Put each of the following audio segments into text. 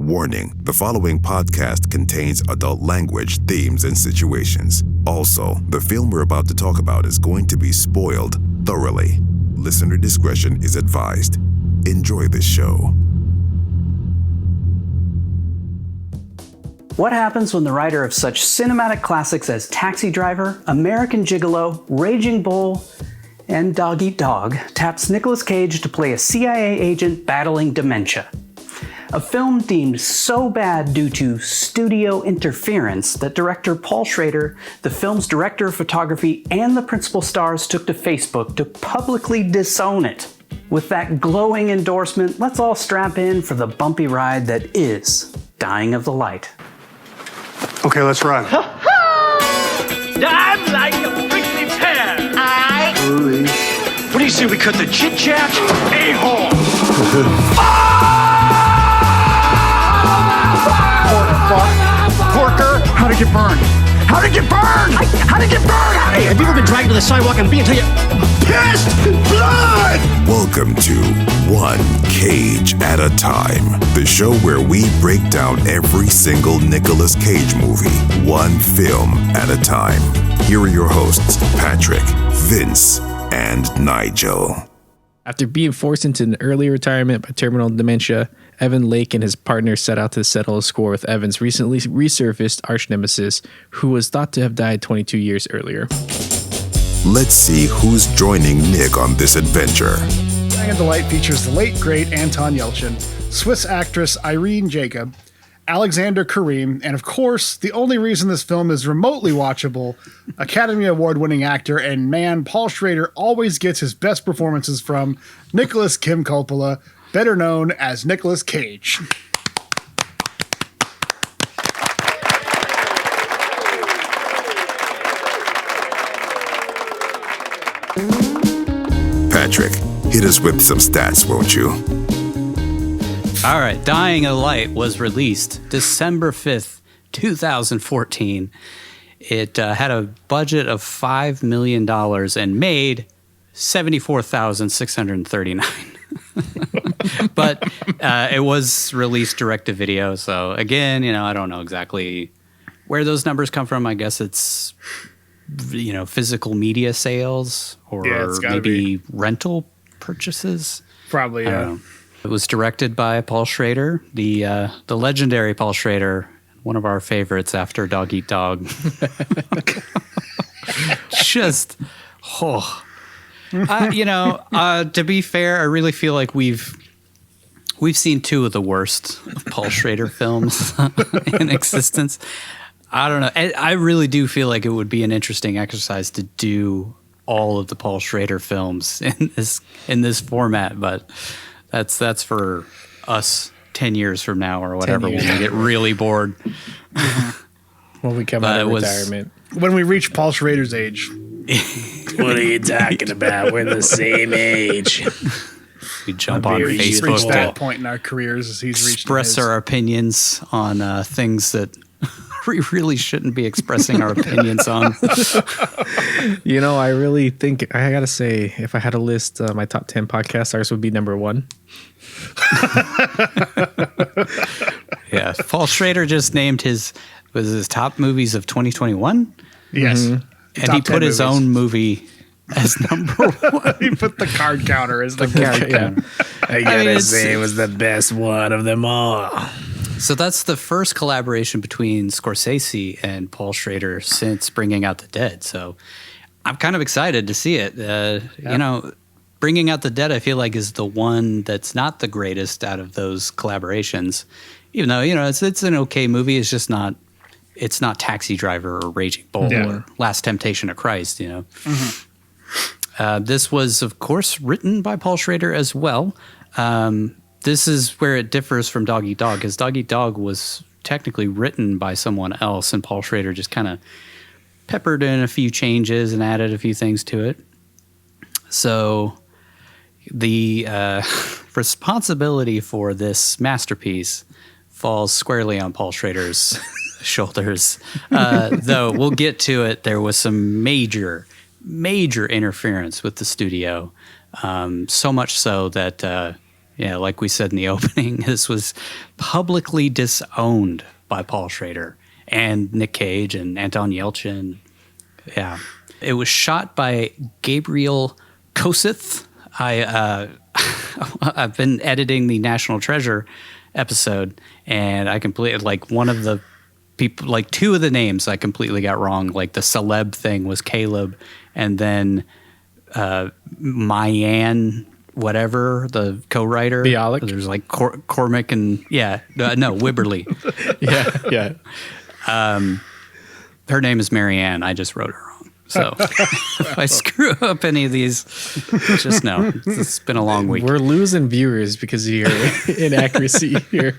Warning, the following podcast contains adult language, themes, and situations. Also, the film we're about to talk about is going to be spoiled thoroughly. Listener discretion is advised. Enjoy this show. What happens when the writer of such cinematic classics as Taxi Driver, American Gigolo, Raging Bull, and Dog Eat Dog taps Nicolas Cage to play a CIA agent battling dementia? A film deemed so bad due to studio interference that director Paul Schrader, the film's director of photography, and the principal stars took to Facebook to publicly disown it. With that glowing endorsement, let's all strap in for the bumpy ride that is Dying of the Light. Okay, let's run. I'm like a prickly pear. What do you say we cut the chit-chat? A-hole. Porker, how'd it get burned? How'd it get burned? How'd it get burned? Hey, have you ever been dragged to the sidewalk and beat until you pissed blood? Welcome to One Cage at a Time, the show where we break down every single Nicolas Cage movie, one film at a time. Here are your hosts, Patrick, Vince, and Nigel. After being forced into an early retirement by terminal dementia, Evan Lake and his partner set out to settle a score with Evan's recently resurfaced arch nemesis, who was thought to have died 22 years earlier. Let's see who's joining Nick on this adventure. Dying of the Light features the late, great Anton Yelchin, Swiss actress Irene Jacob, Alexander Karim, and of course, the only reason this film is remotely watchable, Academy Award-winning actor and man Paul Schrader always gets his best performances from Nicolas Kim Coppola, better known as Nicolas Cage. Patrick, hit us with some stats, won't you? All right, Dying of the Light was released December 5th, 2014. It had a budget of $5 million and made $74,639. But it was released direct-to-video, so again, I don't know exactly where those numbers come from. I guess it's, physical media sales or maybe rental purchases. Probably, I don't know. It was directed by Paul Schrader, the legendary Paul Schrader, one of our favorites after Dog Eat Dog. To be fair, I really feel like we've seen two of the worst of Paul Schrader films in existence. I don't know. I really do feel like it would be an interesting exercise to do all of the Paul Schrader films in this format, but that's for us 10 years from now or whatever when we get really bored. When we come out of retirement. When we reach Paul Schrader's age. What are you talking about? We're the same age. We jump on He's Facebook reached that to point in our carees as he's reached express our opinions on things that we really shouldn't be expressing our opinions on. I really think, I gotta say, if I had to list my top 10 podcasts, ours would be number one. Yeah, Paul Schrader just named his top movies of 2021. Yes. Mm-hmm. And he put his own movie as number one. He put the card counter as the card counter. I gotta say it was the best one of them all. So that's the first collaboration between Scorsese and Paul Schrader since Bringing Out the Dead. So I'm kind of excited to see it. Bringing Out the Dead, I feel like, is the one that's not the greatest out of those collaborations. Even though, it's an okay movie. It's just not, it's not Taxi Driver or Raging Bull or Last Temptation of Christ, Mm-hmm. This was, of course, written by Paul Schrader as well. This is where it differs from Dog Eat Dog, because Dog Eat Dog was technically written by someone else, and Paul Schrader just kind of peppered in a few changes and added a few things to it. So the responsibility for this masterpiece falls squarely on Paul Schrader's shoulders. Though we'll get to it, there was some major interference with the studio, so much so that Yeah, like we said in the opening, this was publicly disowned by Paul Schrader and Nic Cage and Anton Yelchin. Yeah. It was shot by Gabriel Kosith. I've been editing the National Treasure episode, and I completely, like, one of the people, like, two of the names I completely got wrong. Like, the celeb thing was Caleb, and then Mayan, whatever, the co-writer. Bialik. There's like Cormac and Wibberley. Yeah. Her name is Marianne. I just wrote her wrong. So if I screw up any of these, just know it's been a long week. We're losing viewers because of your inaccuracy here.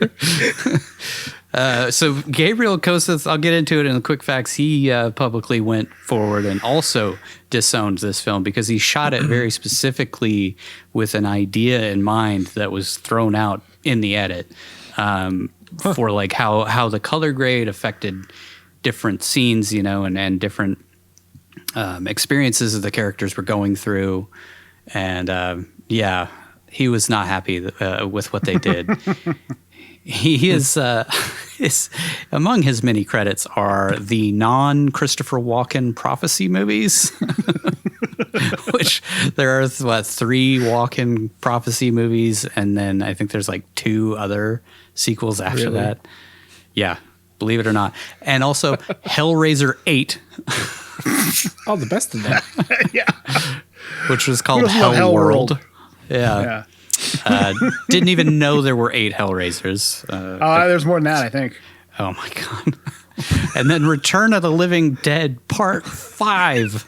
So Gabriel Kosith, I'll get into it in the quick facts. He publicly went forward and also disowned this film because he shot it very specifically with an idea in mind that was thrown out in the edit for like how the color grade affected different scenes, you know, and different experiences that the characters were going through. And he was not happy with what they did. He is among his many credits are the non-Christopher Walken prophecy movies, which there are 3 Walken prophecy movies, and then I think there's like 2 other sequels after that. Yeah, believe it or not, and also Hellraiser 8. Oh, the best of that. Yeah. Which was called Hell World. Yeah. Didn't even know there were 8 Hellraisers. There's more than that, I think. Oh my God. And then Return of the Living Dead Part 5.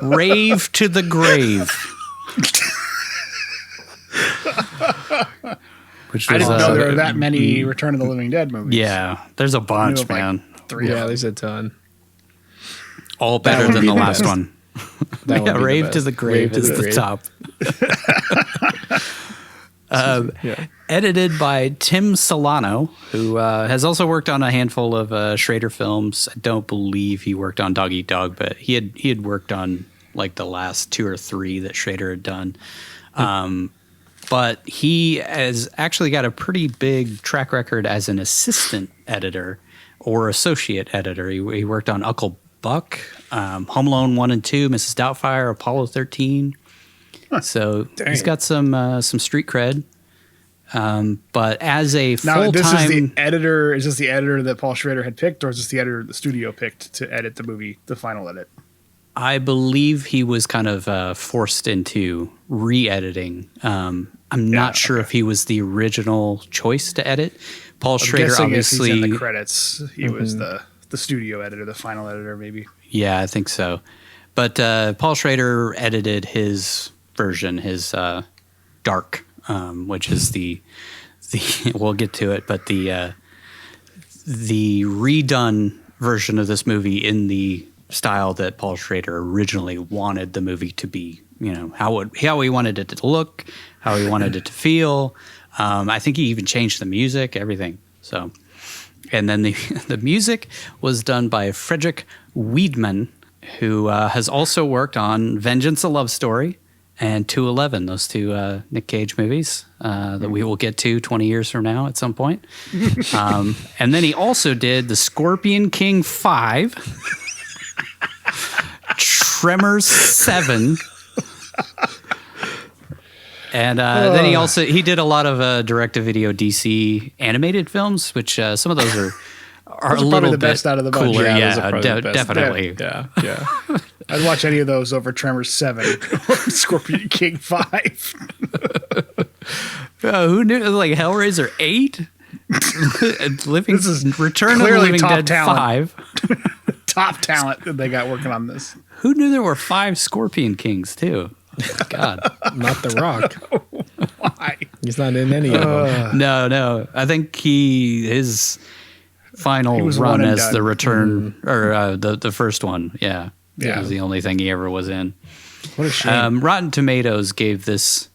Rave to the Grave. Which was, I didn't know there were that many Return of the Living Dead movies. Yeah, there's a bunch, man. 3 Yeah, there's a ton. All better than the last one. That would be the Rave best. to the Grave is the top. Edited by Tim Solano, who has also worked on a handful of Schrader films. I don't believe he worked on Dog Eat Dog, but he had worked on like the last 2 or 3 that Schrader had done. But he has actually got a pretty big track record as an assistant editor or associate editor. He worked on Uncle Buck, Home Alone 1 and 2, Mrs. Doubtfire, Apollo 13. So he's got some street cred. But as a full-time... Now, this is the editor. Is this the editor that Paul Schrader had picked, or is this the editor the studio picked to edit the movie, the final edit? I believe he was kind of forced into re-editing. I'm not sure if he was the original choice to edit. Paul Schrader obviously... If he's in the credits, he was the studio editor, the final editor, maybe. Yeah, I think so. But Paul Schrader edited his version, his Dark, which is the we'll get to it, but the redone version of this movie in the style that Paul Schrader originally wanted the movie to be. You know, how he wanted it to look, how he wanted it to feel. I think he even changed the music, everything. So, and then the music was done by Frederick Wiedmann, who has also worked on Vengeance: A Love Story and 211, those 2 Nic Cage movies that we will get to 20 years from now at some point. And then he also did The Scorpion King 5, Tremors 7, and then he did a lot of direct-to-video DC animated films, which some of those are a little the bit best out of the bunch. cooler. Yeah, Definitely. Yeah. I'd watch any of those over Tremors 7 or Scorpion King 5. Who knew? Like Hellraiser 8? This is Return of the clearly Living top Dead talent. 5. Top talent that they got working on this. Who knew there were 5 Scorpion Kings too? God. Not The Rock. Why? He's not in any of them. No. I think his final He was run one and as done. the return or the first one. Yeah. Yeah. That was the only thing he ever was in. What a shame. Rotten Tomatoes gave this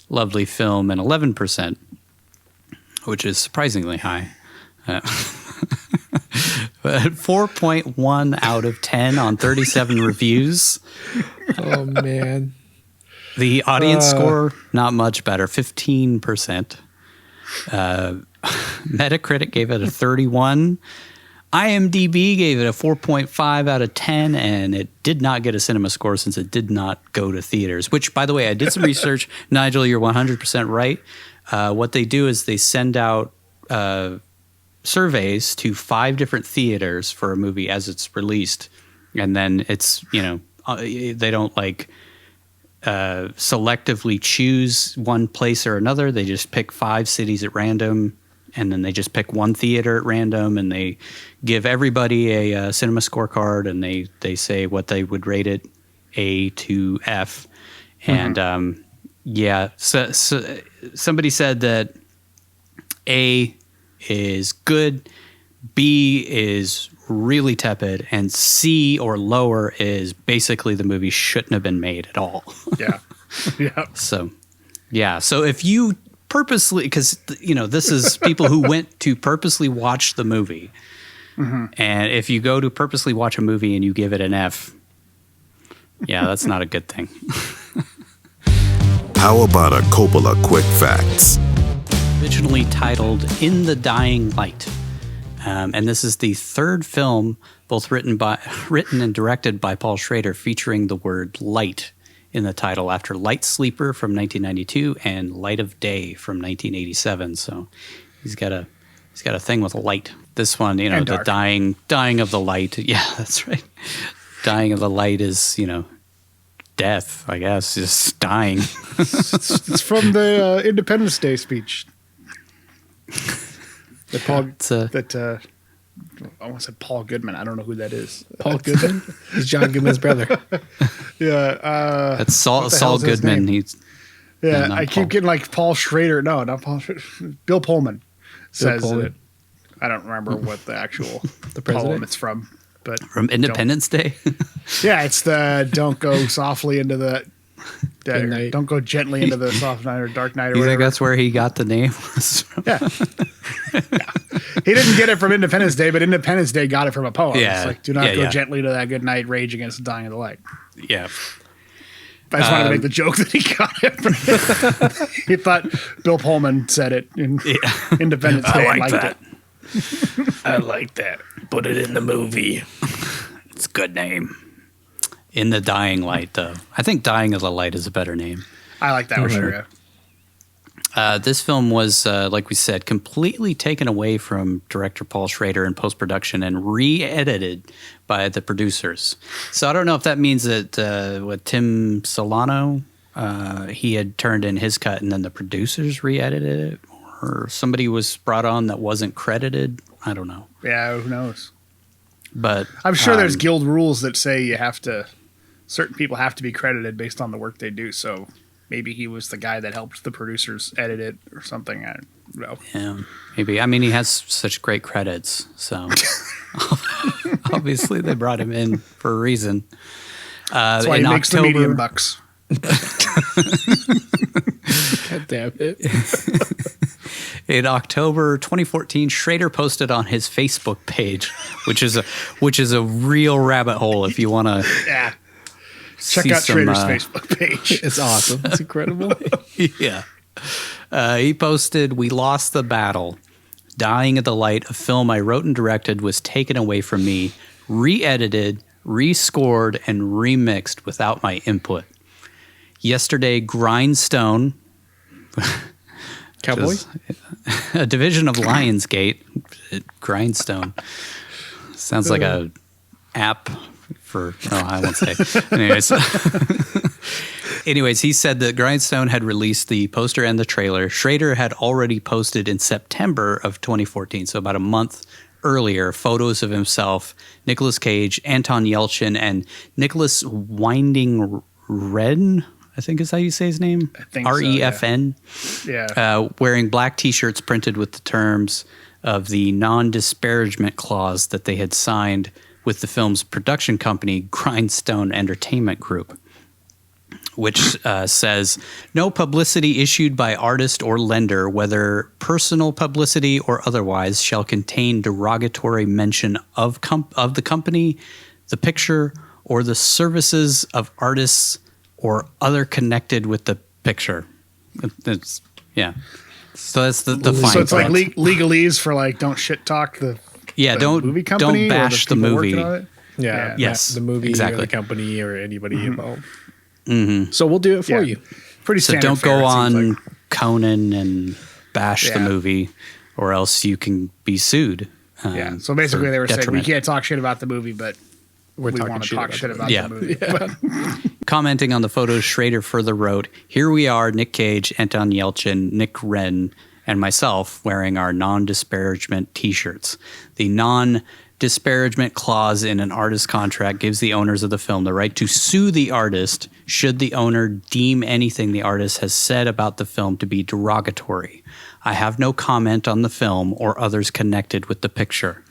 lovely film an 11%, which is surprisingly high. But 4.1 out of 10 on 37 reviews. Oh, man. The audience score, not much better, 15%. Metacritic gave it a 31. IMDb gave it a 4.5 out of 10, and it did not get a cinema score since it did not go to theaters, which, by the way, I did some research. Nigel, you're 100% right. What they do is they send out surveys to 5 different theaters for a movie as it's released. And then it's, they don't selectively choose one place or another. They just pick 5 cities at random, and then they just pick one theater at random, and they give everybody a cinema scorecard, and they say what they would rate it, A to F. And so somebody said that A is good, B is really tepid, and C or lower is basically the movie shouldn't have been made at all. Yeah. So if you purposely, because this is people who went to purposely watch the movie, and if you go to purposely watch a movie and you give it an F, that's not a good thing. How about a Coppola Quick Facts? Originally titled In the Dying Light. And this is the third film, both written and directed by Paul Schrader, featuring the word light in the title, after Light Sleeper from 1992 and Light of Day from 1987. So he's got a thing with light. This one, the dying of the light. Yeah, that's right. Dying of the light is, death, I guess, just dying. It's from the Independence Day speech. I almost said Paul Goodman. I don't know who that is. Paul Goodman? He's John Goodman's brother. Yeah. That's Saul Goodman. I keep getting Paul Schrader. No, not Paul Schrader. Bill Pullman says it. I don't remember what the actual poem it's from. But from Independence Day? Yeah, it's the don't go softly into the... don't go gently into the soft night or dark night or you whatever. think that's where he got the name? Yeah. He didn't get it from Independence Day, but Independence Day got it from a poem. Yeah. It's do not go gently to that good night, rage against the dying of the light. Yeah. I just wanted to make the joke that he got it from. He thought Bill Pullman said it in Independence Day. I like liked that. I like that. Put it in the movie. It's a good name. In the Dying Light, though. I think Dying of the Light is a better name. I like that for sure, yeah. This film was, like we said, completely taken away from director Paul Schrader in post-production and re-edited by the producers. So I don't know if that means that with Tim Solano, he had turned in his cut and then the producers re-edited it, or somebody was brought on that wasn't credited. I don't know. Yeah, who knows? But I'm sure there's guild rules that say certain people have to be credited based on the work they do. So maybe he was the guy that helped the producers edit it or something. I don't know. Yeah, maybe. I mean, he has such great credits, so obviously they brought him in for a reason. That's why he makes the medium bucks. God damn it. In October 2014, Schrader posted on his Facebook page, which is a real rabbit hole if you want to. Yeah. Check out Schrader's Facebook page. It's awesome. It's incredible. Yeah. He posted, "We lost the battle. Dying of the Light, a film I wrote and directed, was taken away from me, re-edited, rescored, and remixed without my input. Yesterday, Grindstone..." Cowboy? A division of Lionsgate. Grindstone. Sounds like a app for... Oh, I won't say. Anyways, he said that Grindstone had released the poster and the trailer. Schrader had already posted in September of 2014, so about a month earlier, photos of himself, Nicolas Cage, Anton Yelchin, and Nicholas Winding Refn, I think is how you say his name. I think Refn. So, yeah. Wearing black T-shirts printed with the terms of the non-disparagement clause that they had signed with the film's production company, Grindstone Entertainment Group, which says, "No publicity issued by artist or lender, whether personal publicity or otherwise, shall contain derogatory mention of the company, the picture, or the services of artists or other connected with the picture. It's, yeah. So that's the fine So it's like print. legalese for like don't shit talk the don't movie company don't bash the people movie. working on it? Yeah. Yes, The movie exactly. or the company or anybody involved. So we'll do it for you. Pretty So standard don't fare, go it seems on like. Conan and bash the Yeah. movie, or else you can be sued. Yeah. So basically, for they were saying we detriment. can't talk shit about the movie, but we talking want to shit talk about shit the about Yeah. the movie. Commenting on the photos, Schrader further wrote, "Here we are, Nic Cage, Anton Yelchin, Nick Wren, and myself wearing our non-disparagement T-shirts. The non-disparagement clause in an artist contract gives the owners of the film the right to sue the artist should the owner deem anything the artist has said about the film to be derogatory. I have no comment on the film or others connected with the picture."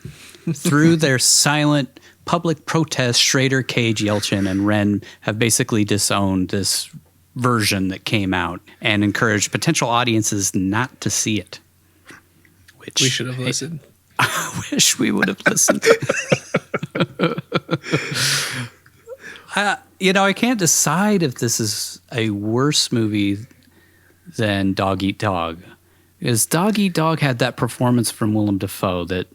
Through their silent public protest, Schrader, Cage, Yelchin, and Wren have basically disowned this version that came out and encouraged potential audiences not to see it. Which We should have listened. I wish we would have listened. I can't decide if this is a worse movie than Dog Eat Dog. Because Dog Eat Dog had that performance from Willem Dafoe that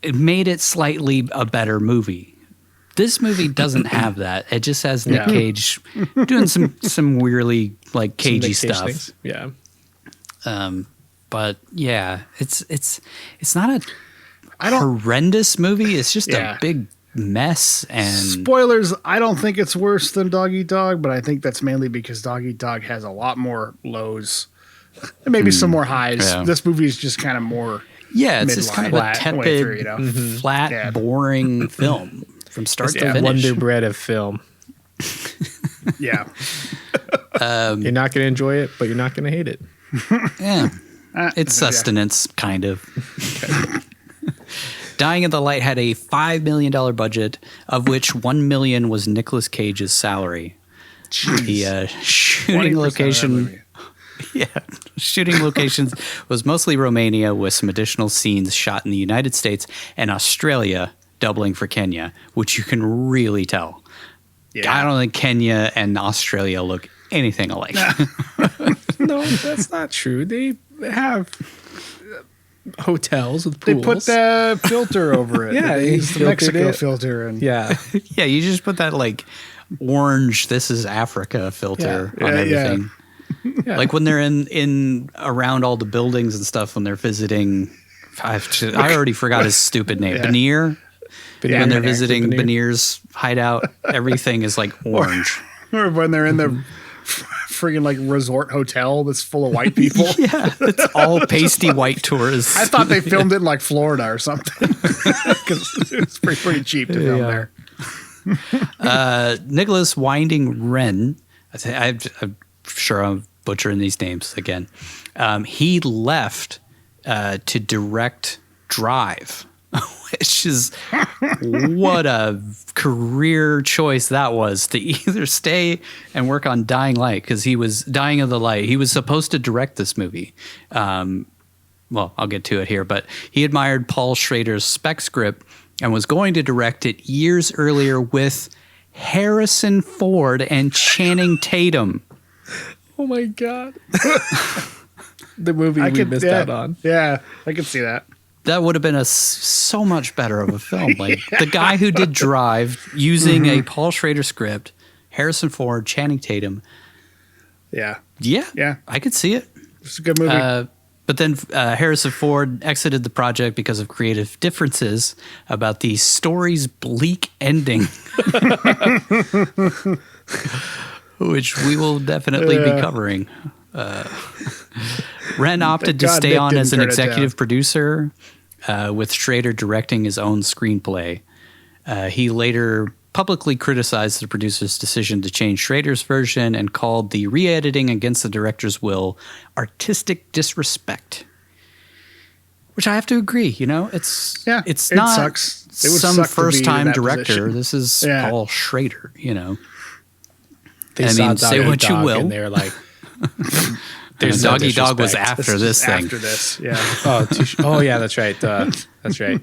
it made it slightly a better movie. This movie doesn't have that. It just has Nic Cage doing some weirdly like cagey Nick Cage stuff. things. Yeah. But yeah, it's not a horrendous movie. It's just a big mess. And Spoilers, I don't think it's worse than Dog Eat Dog, but I think that's mainly because Dog Eat Dog has a lot more lows and maybe some more highs. Yeah. This movie is just kind of more it's just kind of a midline way tepid, through, you know? flat, boring film from start to The finish. Wonder Bread of film. Yeah. You're not going to enjoy it, but you're not going to hate it. Yeah. It's sustenance, kind of. Dying of the Light had a $5 million budget, of which $1 million was Nicolas Cage's salary. The shooting 20% of that location, movie. shooting locations was mostly Romania, with some additional scenes shot in the United States and Australia, doubling for Kenya, which you can really tell. Yeah. I don't think Kenya and Australia look anything alike. No, that's not true. They have hotels with They pools. put the filter over it. Yeah, They he used the filtered Mexico it. filter. And Yeah. Yeah, you just put that like orange "This is Africa" filter on everything. Yeah. Like when they're in around all the buildings and stuff when they're visiting. I already forgot his stupid name. Yeah. Beneer. Yeah, When they're Beneer. visiting Beneer. Beneer's hideout, everything is like orange. or when they're in the friggin' like resort hotel that's full of white people. Yeah, it's all pasty white tourists. I thought they filmed it in like Florida or something because it's pretty cheap to film there. Nicholas Winding Wren, I'm sure I'm butchering these names again. He left to direct Drive, which is what a career choice that was, to either stay and work on Dying Light, because he was Dying of the Light. He was supposed to direct this movie. Well, I'll get to it here, but he admired Paul Schrader's spec script and was going to direct it years earlier with Harrison Ford and Channing Tatum. Oh my God. The movie we missed out on. Yeah, I can see that. That would have been so much better of a film. Like the guy who did Drive using a Paul Schrader script, Harrison Ford, Channing Tatum. Yeah, Yeah, I could see it. it's a good movie. But then Harrison Ford exited the project because of creative differences about the story's bleak ending, which we will definitely be covering. Wren opted to God stay Nick on didn't as an turn it executive down. producer, with Schrader directing his own screenplay. He later publicly criticized the producer's decision to change Schrader's version and called the re-editing against the director's will artistic disrespect. Which I have to agree, it's it not sucks. It would some suck to be in first-time that director. position. This is Yeah. Paul Schrader, They I saw mean, say Doggy what you Dog will. And they were like, There's no Doggy Dog was disrespect. after this thing. After this, yeah. oh yeah, that's right. That's right.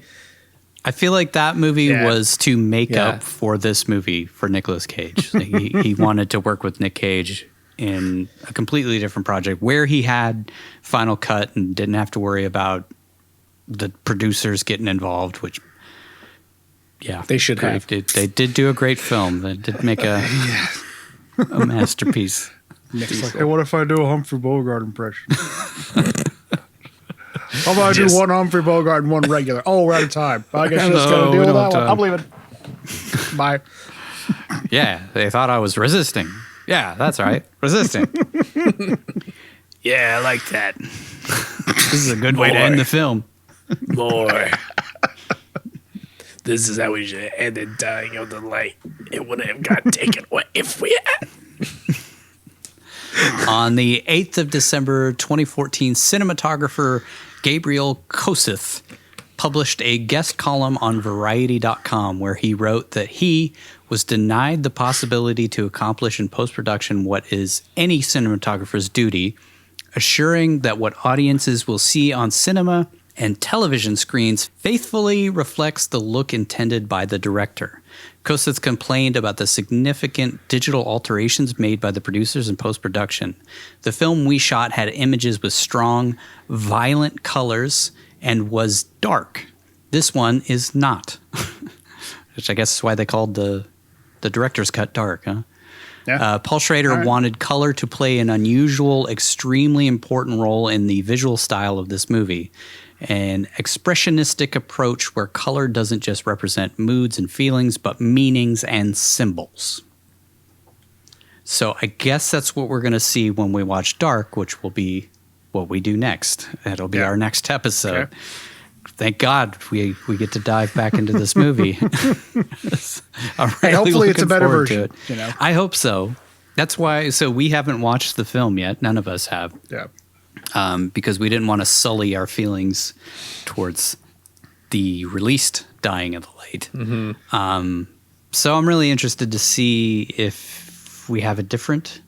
I feel like that movie Yeah. was to make Yeah. up for this movie for Nicolas Cage. he wanted to work with Nic Cage in a completely different project where he had final cut and didn't have to worry about the producers getting involved, which, yeah. They should have. They did do a great film. They did make a masterpiece. Nick's like, hey, what if I do a Humphrey Bogart impression? How about I do one Humphrey Bogart and one regular? Oh, we're out of time. I guess you're just going to deal with that one. I'm leaving. Bye. Yeah, they thought I was resisting. Yeah, that's right. Resisting. Yeah, I like that. This is a good way to end the film. More. This is how we should have ended Dying of the Light. It wouldn't have got taken away if we had. On the 8th of December 2014, cinematographer Gabriel Koseth published a guest column on Variety.com where he wrote that he was denied the possibility to accomplish in post-production what is any cinematographer's duty, assuring that what audiences will see on cinema and television screens faithfully reflects the look intended by the director. Koseth complained about the significant digital alterations made by the producers in post-production. The film we shot had images with strong, violent colors and was dark. This one is not. Which I guess is why they called the director's cut dark, huh? Yeah. Paul Schrader wanted color to play an unusual, extremely important role in the visual style of this movie. An expressionistic approach where color doesn't just represent moods and feelings, but meanings and symbols. So I guess that's what we're going to see when we watch Dark, which will be what we do next. That'll be our next episode. Okay. Thank God we get to dive back into this movie. I'm really hopefully it's a looking better forward to version, it. you know? I hope so. That's why. So we haven't watched the film yet. None of us have. Yeah. Because we didn't want to sully our feelings towards the released Dying of the Light. Mm-hmm. So I'm really interested to see if we have a different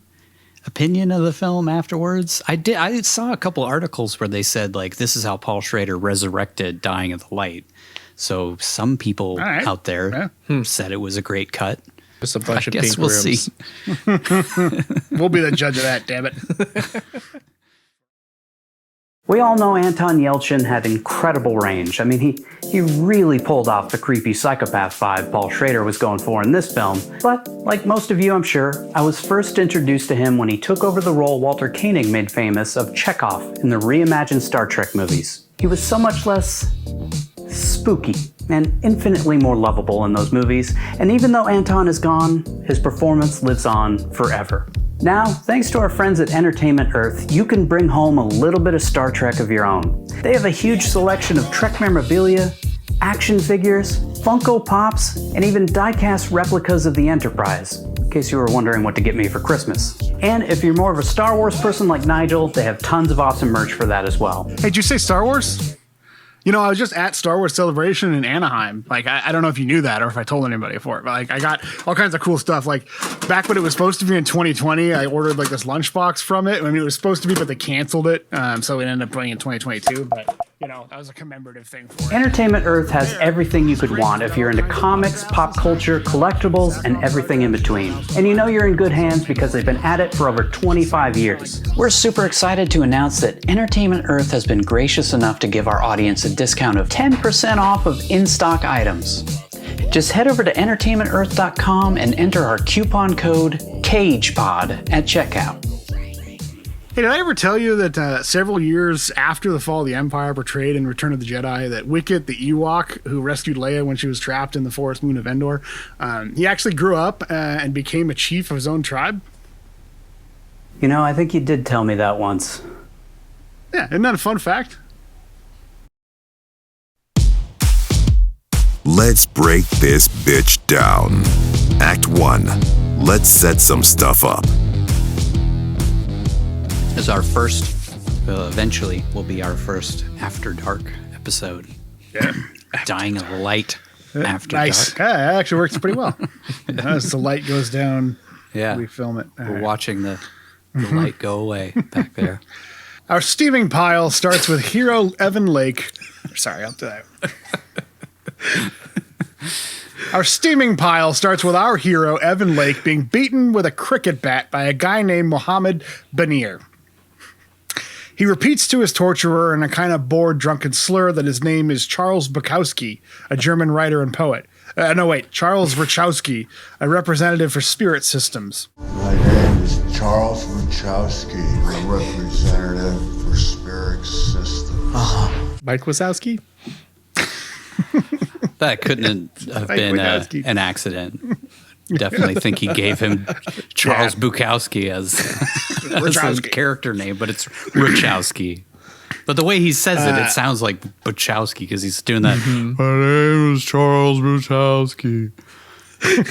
opinion of the film afterwards. I saw a couple articles where they said, like, this is how Paul Schrader resurrected Dying of the Light. So some people out there said it was a great cut. Just a bunch I of guess pink we'll rooms. see. We'll be the judge of that, damn it. We all know Anton Yelchin had incredible range. I mean, he really pulled off the creepy psychopath vibe Paul Schrader was going for in this film. But, like most of you, I'm sure, I was first introduced to him when he took over the role Walter Koenig made famous of Chekhov in the reimagined Star Trek movies. He was so much less spooky and infinitely more lovable in those movies, and even though Anton is gone, his performance lives on forever. Now, thanks to our friends at Entertainment Earth, you can bring home a little bit of Star Trek of your own. They have a huge selection of Trek memorabilia, action figures, Funko Pops, and even die-cast replicas of the Enterprise, in case you were wondering what to get me for Christmas. And if you're more of a Star Wars person like Nigel, they have tons of awesome merch for that as well. Hey, did you say Star Wars? You know, I was just at Star Wars Celebration in Anaheim. Like, I don't know if you knew that or if I told anybody for it, but like, I got all kinds of cool stuff. Like, back when it was supposed to be in 2020, I ordered like this lunchbox from it. I mean, it was supposed to be, but they canceled it. So it ended up being in 2022. But, you know, that was a commemorative thing for it. Entertainment Earth has everything you could want if you're into comics, pop culture, collectibles, and everything in between. And you know you're in good hands because they've been at it for over 25 years. We're super excited to announce that Entertainment Earth has been gracious enough to give our audience a discount of 10% off of in-stock items. Just head over to entertainmentearth.com and enter our coupon code CAGEPOD at checkout. Hey, did I ever tell you that several years after the fall of the Empire portrayed in Return of the Jedi, that Wicket, the Ewok who rescued Leia when she was trapped in the forest moon of Endor, he actually grew up and became a chief of his own tribe? You know, I think you did tell me that once. Yeah, isn't that a fun fact? Let's break this bitch down. Act 1. Let's set some stuff up. As our first, eventually will be our first After Dark episode. Yeah. Dying of the Light After Nice. Dark. Yeah, it actually works pretty well. As the light goes down, Yeah. we film it. All We're right. watching the light go away back there. Our steaming pile starts with hero Evan Lake. Sorry, I'll do that. Our steaming pile starts with our hero, Evan Lake, being beaten with a cricket bat by a guy named Mohammed Banir. He repeats to his torturer in a kind of bored, drunken slur that his name is Charles Bukowski, a German writer and poet. Charles Wachowski, a representative for spirit systems. My name is Charles Wachowski, a representative for spirit systems. Mike Wazowski? That couldn't have been an accident. Definitely think he gave him Charles Bukowski as his character name, but it's Wachowski. But the way he says it sounds like Bukowski because he's doing that. My name is Charles Bukowski.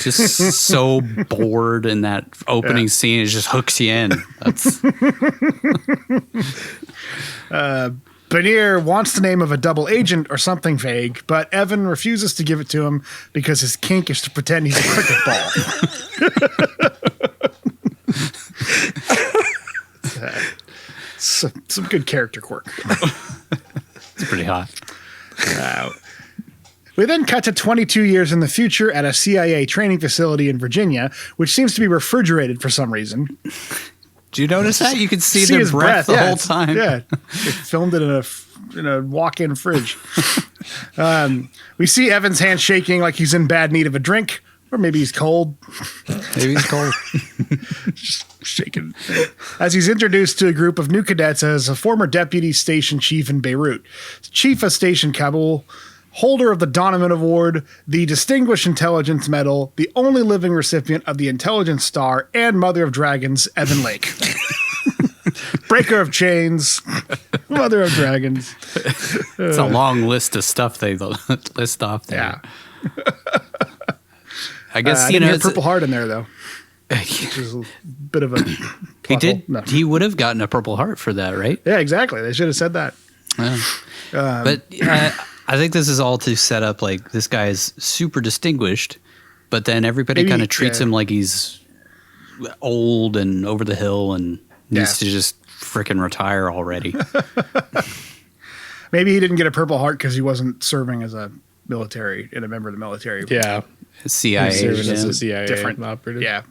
Just so bored in that opening scene, it just hooks you in. That's Banir wants the name of a double agent or something vague, but Evan refuses to give it to him because his kink is to pretend he's a cricket ball. Some good character quirk. it's pretty hot. We then cut to 22 years in the future at a CIA training facility in Virginia, which seems to be refrigerated for some reason. Do you notice that? You can see their his breath the whole time. Yeah, they filmed it in a walk-in fridge. We see Evan's hand shaking like he's in bad need of a drink, or maybe he's cold. Maybe he's cold. Just shaking. As he's introduced to a group of new cadets as a former deputy station chief in Beirut, chief of Station Kabul, holder of the Donovan Award, the Distinguished Intelligence Medal, the only living recipient of the Intelligence Star, and Mother of Dragons, Evan Lake. Breaker of Chains, Mother of Dragons. It's a long list of stuff they list off there. Yeah. I guess, I didn't hear Purple Heart in there, though. Which is a bit of a... He did. No. He would have gotten a Purple Heart for that, right? Yeah, exactly. They should have said that. But I think this is all to set up like this guy is super distinguished, but then everybody kind of treats him like he's old and over the hill and needs to just frickin' retire already. Maybe he didn't get a Purple Heart because he wasn't serving as a member of the military. Yeah. CIA. Serving as a CIA different operative. Yeah.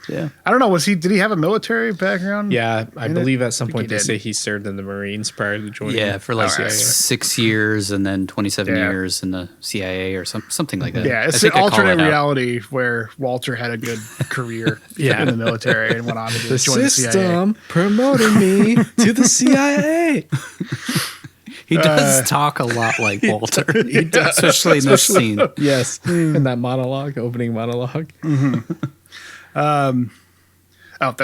Yeah. I don't know. Did he have a military background? Yeah, I believe at some point they did. say he served in the Marines prior to joining. Yeah, for like CIA. 6 years and then 27 years in the CIA or something like that. Yeah, it's an alternate reality where Walter had a good career in the military and went on to join the CIA. System promoted me to the CIA. He does talk a lot like Walter. He does. Especially in this scene. Yes, in that opening monologue. Mm-hmm.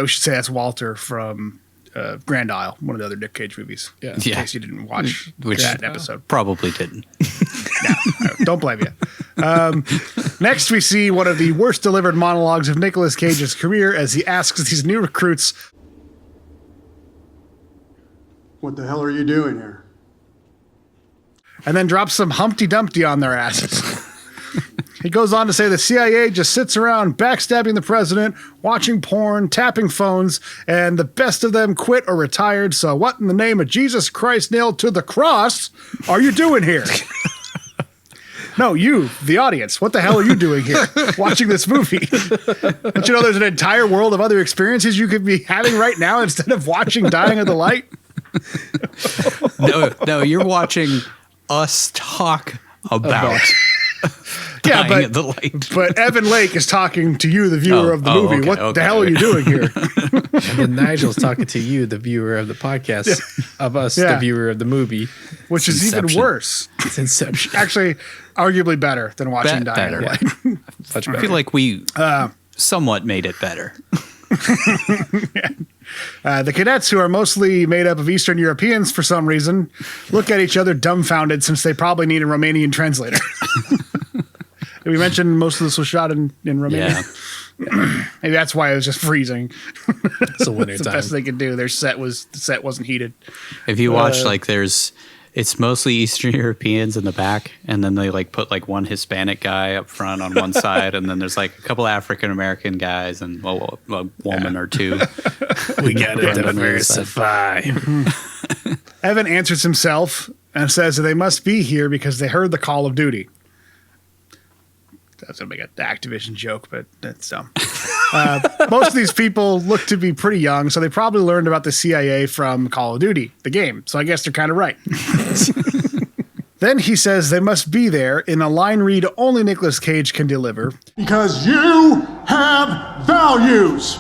We should say that's Walter from Grand Isle, one of the other Nic Cage movies. Yeah. In case you didn't watch that episode. Probably didn't. Don't blame you. Next, we see one of the worst delivered monologues of Nicolas Cage's career as he asks these new recruits, What the hell are you doing here? and then drops some Humpty Dumpty on their asses. He goes on to say the CIA just sits around backstabbing the president, watching porn, tapping phones, and the best of them quit or retired. So what in the name of Jesus Christ nailed to the cross are you doing here? No, you, the audience. What the hell are you doing here watching this movie? Don't you know there's an entire world of other experiences you could be having right now instead of watching Dying of the Light? No, you're watching us talk about Dying of the Light. But Evan Lake is talking to you, the viewer of the movie. Okay, What the hell are you doing here? And then Nigel's talking to you, the viewer of the podcast, of us, the viewer of the movie. Which is even worse. It's Inception. Actually, arguably better than watching Dying of the Light. I feel like we somewhat made it better. The cadets, who are mostly made up of Eastern Europeans for some reason, look at each other dumbfounded since they probably need a Romanian translator. We mentioned most of this was shot in Romania. Yeah. Maybe that's why it was just freezing. It's a winter It's the time. best they could do. The set wasn't heated. If you watch, it's mostly Eastern Europeans in the back, and then they put one Hispanic guy up front on one side, and then there's a couple African American guys and a woman or two. We got to diversify. Evan answers himself and says that they must be here because they heard the call of duty. That's going to make an Activision joke, but that's dumb. Most of these people look to be pretty young, so they probably learned about the CIA from Call of Duty, the game. So I guess they're kind of right. Then he says they must be there in a line read only Nicolas Cage can deliver. Because you have values.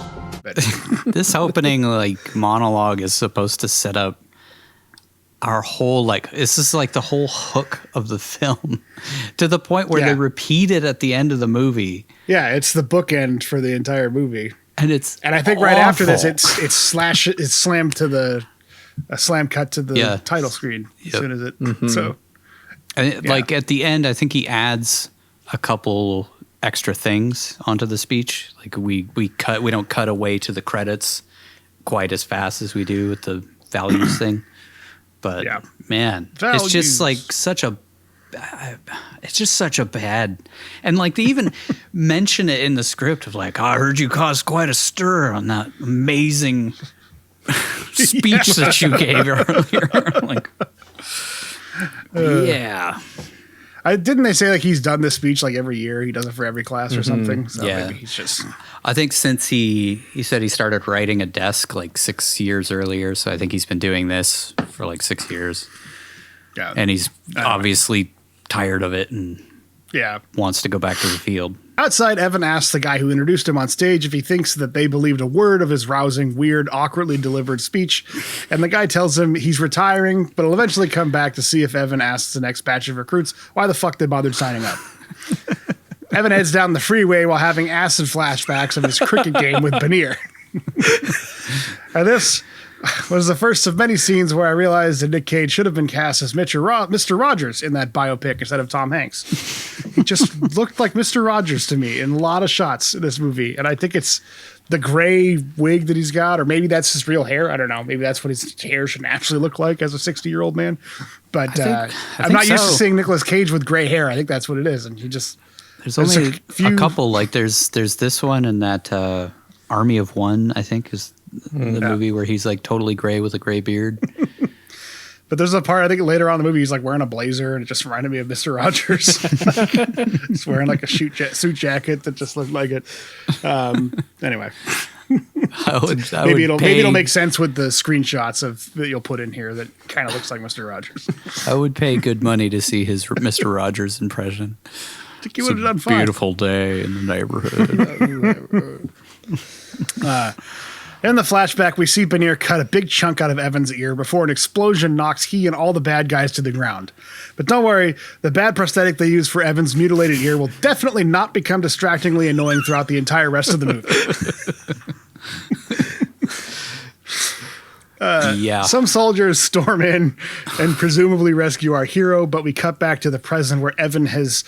This opening monologue is supposed to set up our whole this is the whole hook of the film to the point where they repeat it at the end of the movie. Yeah, it's the bookend for the entire movie. And I think right after this it's slammed to a slam cut to the title screen as soon as it so and at the end I think he adds a couple extra things onto the speech. We don't cut away to the credits quite as fast as we do with the values thing. But man, values. It's just such a bad, and they even mention it in the script of I heard you caused quite a stir on that amazing speech that you gave earlier. Yeah. Didn't they say he's done this speech every year? He does it for every class or something. So maybe he's just. I think since he said he started writing a desk 6 years earlier, so I think he's been doing this for 6 years. Yeah, and he's obviously tired of it and wants to go back to the field. Outside, Evan asks the guy who introduced him on stage if he thinks that they believed a word of his rousing, weird, awkwardly delivered speech, and the guy tells him he's retiring, but will eventually come back to see if Evan asks the next batch of recruits why the fuck they bothered signing up. Evan heads down the freeway while having acid flashbacks of his cricket game with Bannier. And this was the first of many scenes where I realized that Nic Cage should have been cast as Mr. Rogers in that biopic instead of Tom Hanks. He just looked like Mr. Rogers to me in a lot of shots in this movie. And I think it's the gray wig that he's got, or maybe that's his real hair. I don't know. Maybe that's what his hair should naturally look like as a 60-year-old man. But I'm not used to seeing Nicolas Cage with gray hair. I think that's what it is. And he just... There's only a couple. There's this one and that Army of One, I think, is the movie where he's totally gray with a gray beard. But there's a part, I think later on in the movie, he's wearing a blazer and it just reminded me of Mr. Rogers. He's wearing a suit jacket that just looked like it. Anyway. Maybe it'll make sense with the screenshots that you'll put in here that kind of looks like Mr. Rogers. I would pay good money to see his Mr. Rogers impression. I think you would have done fine. Beautiful day in the neighborhood. In the flashback, we see Bannier cut a big chunk out of Evan's ear before an explosion knocks he and all the bad guys to the ground. But don't worry, the bad prosthetic they used for Evan's mutilated ear will definitely not become distractingly annoying throughout the entire rest of the movie. Some soldiers storm in and presumably rescue our hero, but we cut back to the present where Evan is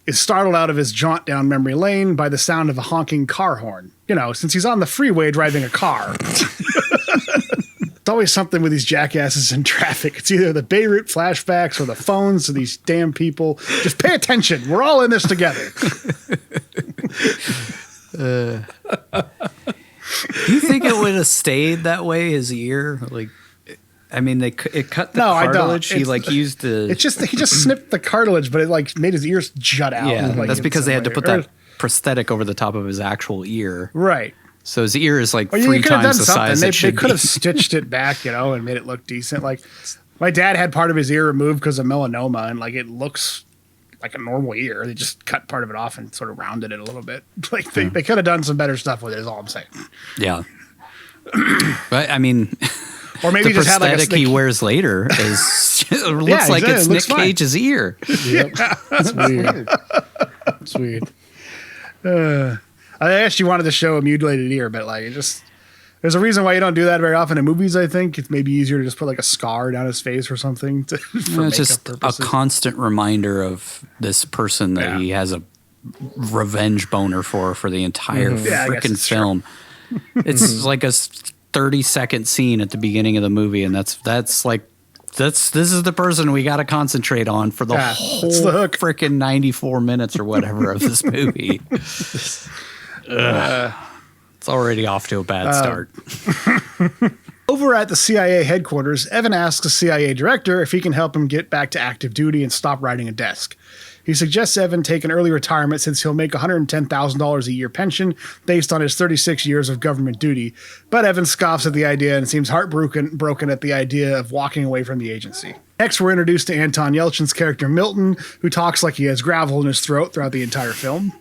startled out of his jaunt down memory lane by the sound of a honking car horn. Since he's on the freeway driving a car. It's always something with these jackasses in traffic. It's either the Beirut flashbacks or the phones of these damn people. Just pay attention. We're all in this together. Do you think it would have stayed that way, his ear? It cut the cartilage. He used the. It's just he just snipped the cartilage, but it made his ears jut out. Yeah, that's because they had to put that prosthetic over the top of his actual ear. Right. So his ear is 3 times the size. They could have stitched it back, and made it look decent. My dad had part of his ear removed because of melanoma, and it looks like a normal ear. They just cut part of it off and sort of rounded it a little bit. They could have done some better stuff with it. Is all I'm saying. Yeah. But or maybe the just had prosthetic he wears later looks like it's Nic Cage's ear. Yep. That's weird. It's weird. I actually wanted to show a mutilated ear, but there's a reason why you don't do that very often in movies. I think it's maybe easier to just put a scar down his face or something. It's just purposes. A constant reminder of this person that he has a revenge boner for the entire freaking film. It's like a 30-second scene at the beginning of the movie, and this is the person we got to concentrate on for the whole freaking 94 minutes or whatever of this movie. It's already off to a bad start. Over at the CIA headquarters, Evan asks the CIA director if he can help him get back to active duty and stop riding a desk. He suggests Evan take an early retirement since he'll make $110,000 a year pension based on his 36 years of government duty. But Evan scoffs at the idea and seems heartbroken at the idea of walking away from the agency. Next, we're introduced to Anton Yelchin's character Milton, who talks like he has gravel in his throat throughout the entire film.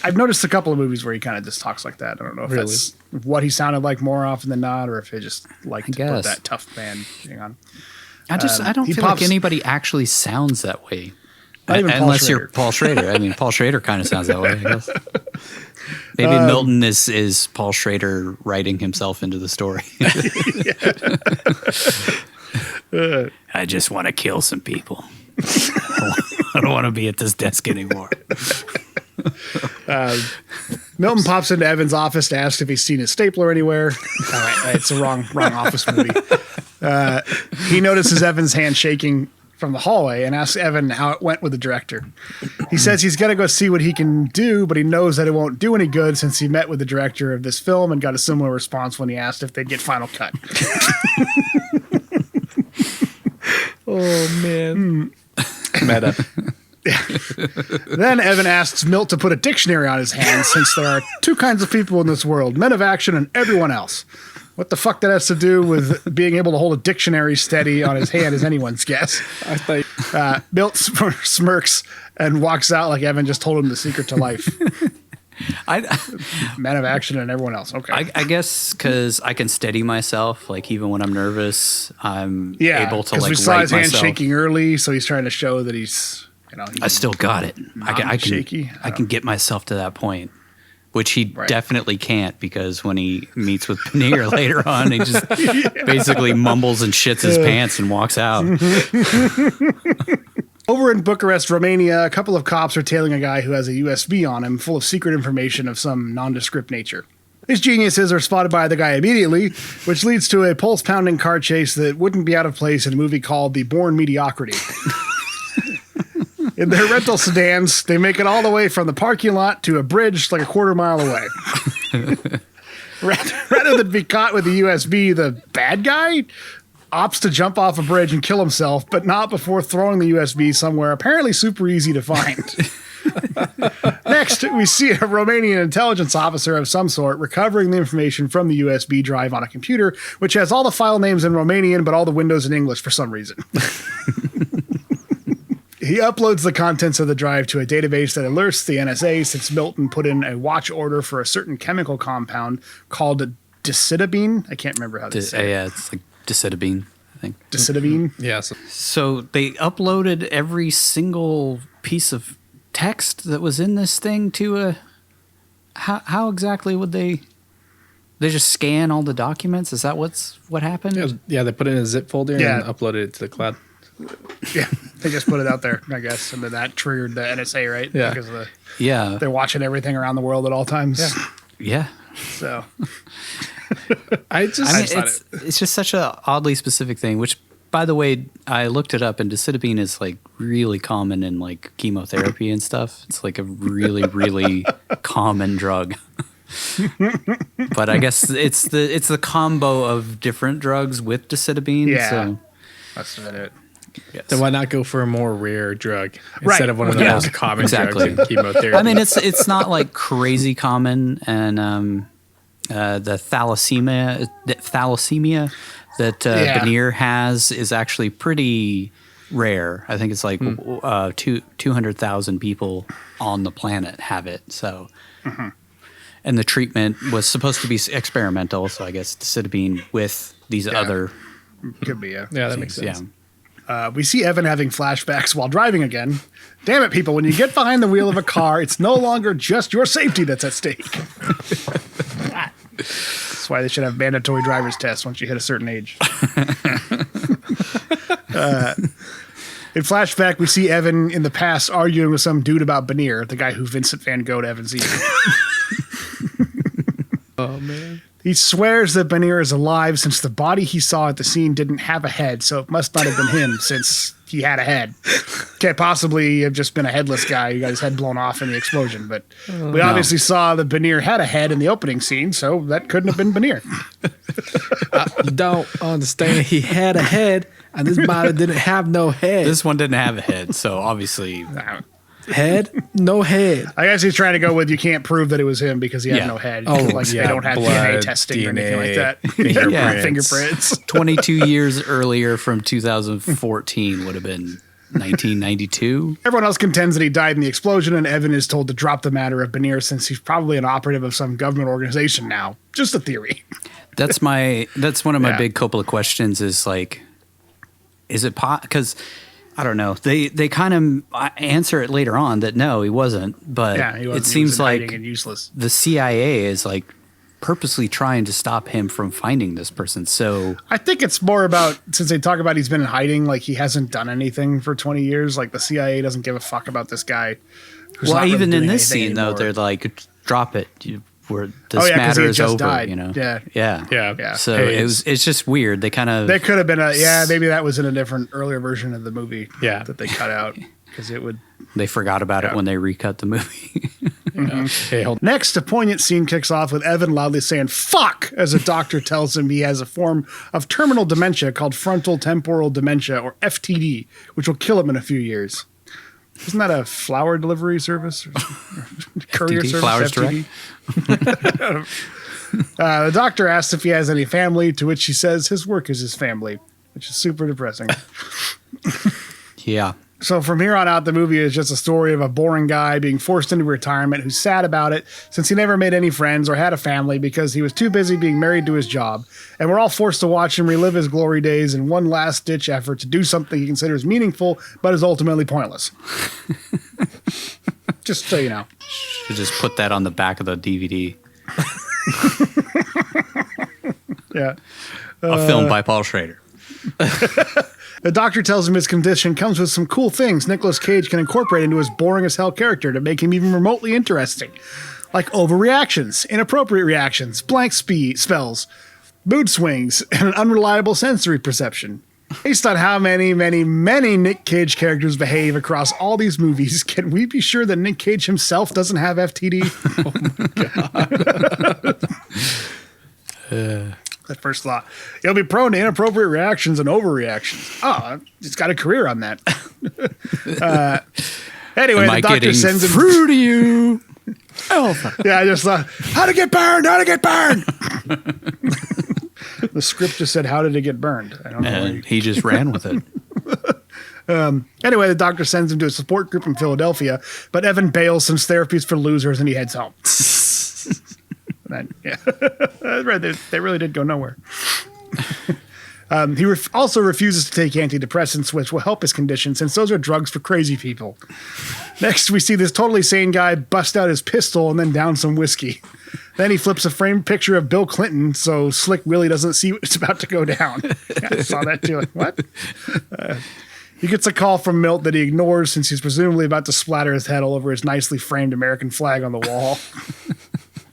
I've noticed a couple of movies where he kind of just talks like that. I don't know if that's what he sounded like more often than not, or if he just liked to put that tough man thing on. I don't feel like anybody actually sounds that way. Unless you're Paul Schrader. I mean, Paul Schrader kind of sounds that way, I guess. Maybe Milton is Paul Schrader writing himself into the story. I just want to kill some people. I don't want to be at this desk anymore. Milton pops into Evan's office to ask if he's seen his stapler anywhere. All right, it's a wrong office movie. He notices Evan's hand shaking from the hallway and asks Evan how it went with the director. He says he's going to go see what he can do, but he knows that it won't do any good since he met with the director of this film and got a similar response when he asked if they'd get final cut. Oh, man. Meta. Then Evan asks Milt to put a dictionary on his hand since there are two kinds of people in this world, men of action and everyone else. What the fuck that has to do with being able to hold a dictionary steady on his hand is anyone's guess. Milt smirks and walks out like Evan just told him the secret to life. Men of action and everyone else. Okay. I guess because I can steady myself, like even when I'm nervous, I'm able to like we saw right his hand myself. Shaking early, so he's trying to show that he's, I still got it. I can get myself to that point, which he definitely can't, because when he meets with Paneer later on, he just basically mumbles and shits his pants and walks out. Over in Bucharest, Romania, a couple of cops are tailing a guy who has a USB on him full of secret information of some nondescript nature. These geniuses are spotted by the guy immediately, which leads to a pulse-pounding car chase that wouldn't be out of place in a movie called The Bourne Mediocrity. In their rental sedans, they make it all the way from the parking lot to a bridge like a quarter mile away. Rather than be caught with the USB, the bad guy opts to jump off a bridge and kill himself, but not before throwing the USB somewhere apparently super easy to find. Next, we see a Romanian intelligence officer of some sort recovering the information from the USB drive on a computer, which has all the file names in Romanian, but all the windows in English for some reason. He uploads the contents of the drive to a database that alerts the NSA since Milton put in a watch order for a certain chemical compound called decitabine. I can't remember how to say it. Yeah, it's like decitabine, I think. Decitabine? Yeah. So they uploaded every single piece of text that was in this thing to a... How exactly would they... They just scan all the documents? Is that what happened? Yeah, they put it in a zip folder and uploaded it to the cloud. Yeah, they just put it out there, I guess, and then that triggered the NSA, right? Yeah. Because of they're watching everything around the world at all times. Yeah. So... it's just such a oddly specific thing, which, by the way, I looked it up, and decitabine is like really common in like chemotherapy and stuff. It's like a really, really common drug. But I guess it's the combo of different drugs with decitabine. Yeah, so. that's it. Yes. Then why not go for a more rare drug instead of one of the most common drugs in chemotherapy? I mean, it's not like crazy common, and the thalassemia that Paneer has is actually pretty rare. I think it's like 200,000 people on the planet have it. So, and the treatment was supposed to be experimental. So I guess decitabine with these other could be that makes sense. Yeah. We see Evan having flashbacks while driving again. Damn it, people. When you get behind the wheel of a car, it's no longer just your safety that's at stake. That's why they should have mandatory driver's tests once you hit a certain age. In flashback, we see Evan in the past arguing with some dude about Paneer, the guy who Vincent Van Gogh to Evan's eating. Oh, man. He swears that Paneer is alive since the body he saw at the scene didn't have a head, so it must not have been him since he had a head. Can't possibly have just been a headless guy who got his head blown off in the explosion. But we obviously saw that Bannier had a head in the opening scene, so that couldn't have been Bannier. You don't understand. He had a head, and this body didn't have no head. This one didn't have a head, so obviously... Head? No head. I guess he's trying to go with you can't prove that it was him because he had Yeah. no head. Oh, like they don't have blood, DNA testing or anything like that. fingerprints. Fingerprints. 22 years earlier from 2014 would have been 1992. Everyone else contends that he died in the explosion, and Evan is told to drop the matter of Bannier since he's probably an operative of some government organization now. Just a theory. That's one of my Yeah. big Coppola questions is like, is it because I don't know. They kind of answer it later on that no, he wasn't. But Yeah, he wasn't. it seems he was hiding like and useless. the CIA is like purposely trying to stop him from finding this person. So I think it's more about, since they talk about he's been in hiding, like he hasn't done anything for 20 years. Like the CIA doesn't give a fuck about this guy. Who's not really even in doing this anything scene though, anymore. they're like, drop it. Where this 'cause matter he had is just over. died. You know. Yeah. Yeah. So Hey, it's just weird. They kind of There could have been maybe that was in a different earlier version of the movie. Yeah. That they cut out because it would. they forgot about it when they recut the movie. Hey, hold Next, a poignant scene kicks off with Evan loudly saying "fuck" as a doctor tells him he has a form of terminal dementia called frontal temporal dementia, or FTD, which will kill him in a few years. Isn't that a flower delivery service? Or courier FTD, service? Flowers FTD? The doctor asks if he has any family, to which he says his work is his family, which is super depressing. Yeah. So from here on out, the movie is just a story of a boring guy being forced into retirement who's sad about it since he never made any friends or had a family because he was too busy being married to his job. And we're all forced to watch him relive his glory days in one last-ditch effort to do something he considers meaningful but is ultimately pointless. Just so you know. Should just put that on the back of the DVD. Yeah. A film by Paul Schrader. The doctor tells him his condition comes with some cool things Nicolas Cage can incorporate into his boring-as-hell character to make him even remotely interesting. Like overreactions, inappropriate reactions, blank spells, mood swings, and an unreliable sensory perception. Based on how many Nic Cage characters behave across all these movies, can we be sure that Nic Cage himself doesn't have FTD? Oh my God. At first thought, he'll be prone to inappropriate reactions and overreactions. Oh, he's got a career on that. Anyway, Am I the doctor getting sends him through to you? Yeah, I just thought, how to get burned? The script just said, how did it get burned? I don't know. And he just ran with it. Anyway, the doctor sends him to a support group in Philadelphia, but Evan bails since therapy's for losers and he heads home. Yeah. They really did go nowhere. He also refuses to take antidepressants, which will help his condition since those are drugs for crazy people. Next, we see this totally sane guy bust out his pistol and then down some whiskey. Then he flips a framed picture of Bill Clinton so Slick really doesn't see what's about to go down. Yeah, I saw that too. Like, what? He gets a call from Milt that he ignores since he's presumably about to splatter his head all over his nicely framed American flag on the wall.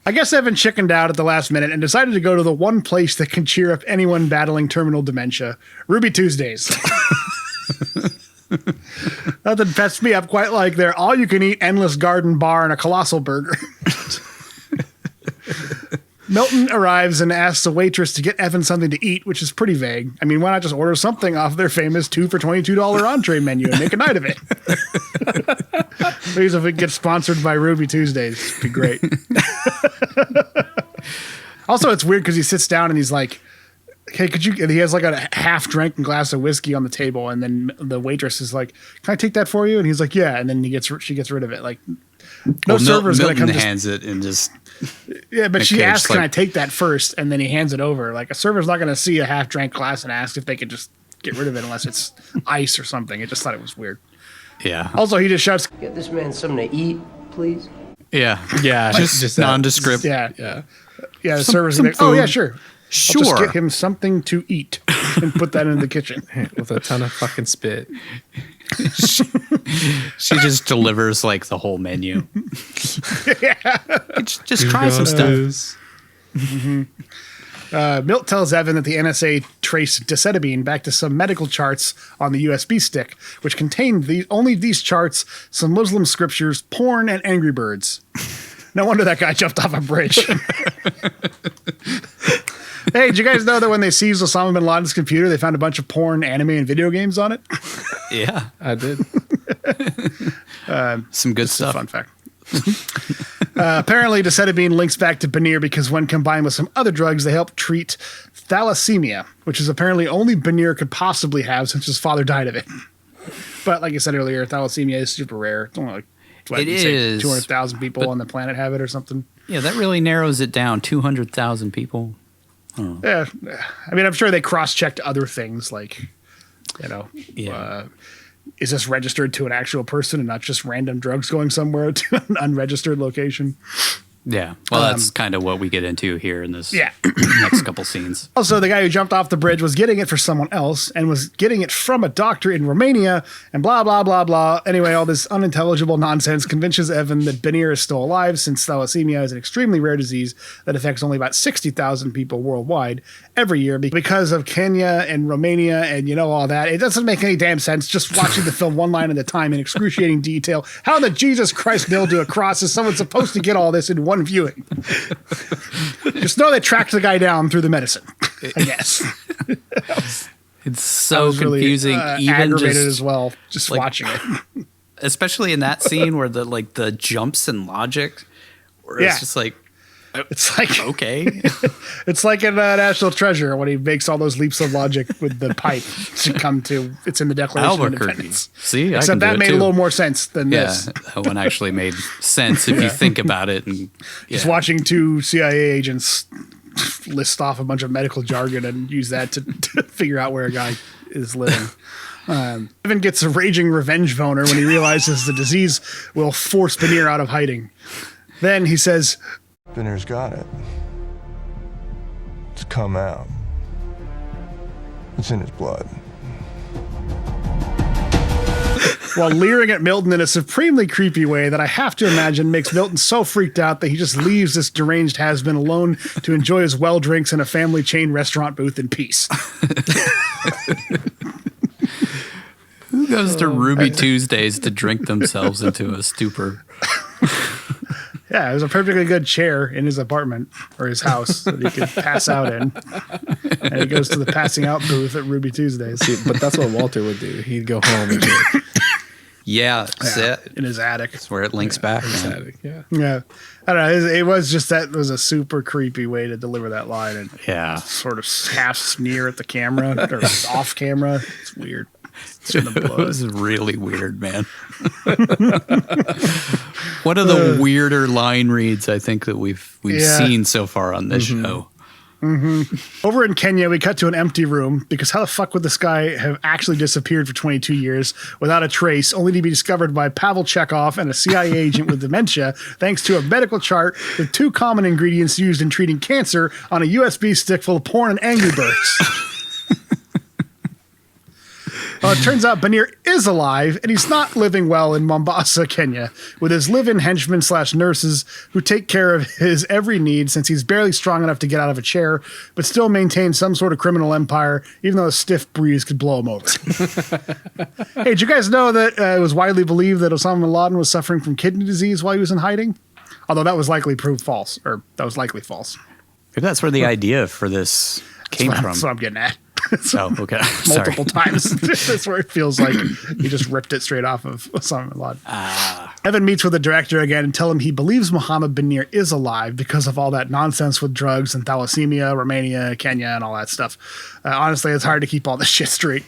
I guess Evan chickened out at the last minute and decided to go to the one place that can cheer up anyone battling terminal dementia, Ruby Tuesdays. Nothing pets me up quite like their all-you-can-eat endless garden bar and a colossal burger. Milton arrives and asks a waitress to get Evan something to eat, which is pretty vague. I mean, why not just order something off their famous 2 for $22 entree menu and make a night of it? Please, if it gets sponsored by Ruby Tuesdays, it'd be great. Also, it's weird because he sits down and he's like, hey, could you, and he has like a half-drinking glass of whiskey on the table, and then the waitress is like, can I take that for you? And he's like, yeah, and then she gets rid of it. Like, no server's going to come hands it and just... Yeah, but Nic she Cage asks, like, can I take that first? And then he hands it over. Like, a server's not going to see a half-drank glass and ask if they could just get rid of it unless it's ice or something. I just thought it was weird. Yeah. Also, he just shouts, Get this man something to eat, please. Yeah. Yeah, Just that. nondescript. yeah, the server's going to, oh, yeah, sure. Sure. I'll just get him something to eat and put that in the kitchen. With a ton of fucking spit. She just delivers like the whole menu. Just try some stuff. Milt tells Evan that the NSA traced decitabine back to some medical charts on the USB stick, which contained only these charts, some Muslim scriptures, porn, and Angry Birds. No wonder that guy jumped off a bridge. Hey, did you guys know that when they seized Osama bin Laden's computer, they found a bunch of porn, anime, and video games on it? Yeah, I did. Some good stuff. Fun fact. Apparently, decitabine links back to Banir because when combined with some other drugs, they help treat thalassemia, which is apparently only Banir could possibly have since his father died of it. But like I said earlier, thalassemia is super rare. It's only like, it is 200,000 people on the planet have it or something. Yeah, that really narrows it down. 200,000 people. Yeah, I mean, I'm sure they cross-checked other things like, is this registered to an actual person and not just random drugs going somewhere to an unregistered location? Yeah, well, that's kind of what we get into here in this next couple scenes. Also, the guy who jumped off the bridge was getting it for someone else and was getting it from a doctor in Romania and blah, blah, blah, blah. Anyway, all this unintelligible nonsense convinces Evan that Banir is still alive since thalassemia is an extremely rare disease that affects only about 60,000 people worldwide every year because of Kenya and Romania and all that. It doesn't make any damn sense just watching the film one line at a time in excruciating detail. How in the Jesus Christ nailed to a cross is someone supposed to get all this in one viewing? Just know they tracked the guy down through the medicine, I guess. It's so confusing. Really, even aggravated just, as well, just watching it. Especially in that scene where the jumps in logic, where it's just like, it's like okay. It's like in National Treasure when he makes all those leaps of logic with the pipe to come to. It's in the Declaration of Independence. See, except that made a little more sense than this. That one actually made sense if you think about it. And just watching two CIA agents list off a bunch of medical jargon and use that to figure out where a guy is living. Evan gets a raging revenge boner when he realizes the disease will force Banir out of hiding. Then he says, Banir's got it. It's come out. It's in his blood. While leering at Milton in a supremely creepy way that I have to imagine makes Milton so freaked out that he just leaves this deranged has-been alone to enjoy his well drinks in a family chain restaurant booth in peace. Who goes to Ruby Tuesdays to drink themselves into a stupor? Yeah, it was a perfectly good chair in his apartment or his house that he could pass out in. And he goes to the passing out booth at Ruby Tuesdays. See, but that's what Walter would do. He'd go home and do it. Yeah, in his attic. That's where it links back. His attic, yeah. I don't know. It was just that was a super creepy way to deliver that line. And sort of half sneer at the camera or off camera. It's weird. It was really weird, man. One of the weirder line reads I think that we've seen so far on this show. Mm-hmm. Over in Kenya, we cut to an empty room because how the fuck would this guy have actually disappeared for 22 years without a trace, only to be discovered by Pavel Chekhov and a CIA agent with dementia, thanks to a medical chart with two common ingredients used in treating cancer on a USB stick full of porn and Angry Birds. Well, it turns out Banir is alive, and he's not living well in Mombasa, Kenya, with his live-in henchmen / nurses who take care of his every need since he's barely strong enough to get out of a chair, but still maintains some sort of criminal empire, even though a stiff breeze could blow him over. Hey, did you guys know that it was widely believed that Osama bin Laden was suffering from kidney disease while he was in hiding? Although that was likely proved false, or that was likely false. Maybe that's where the idea for this came from. That's what I'm getting at. Okay. Multiple times. That's where it feels like he just ripped it straight off of Osama bin Laden. Evan meets with the director again and tells him he believes Mohammed Banir is alive because of all that nonsense with drugs and thalassemia, Romania, Kenya, and all that stuff. Honestly, it's hard to keep all this shit straight.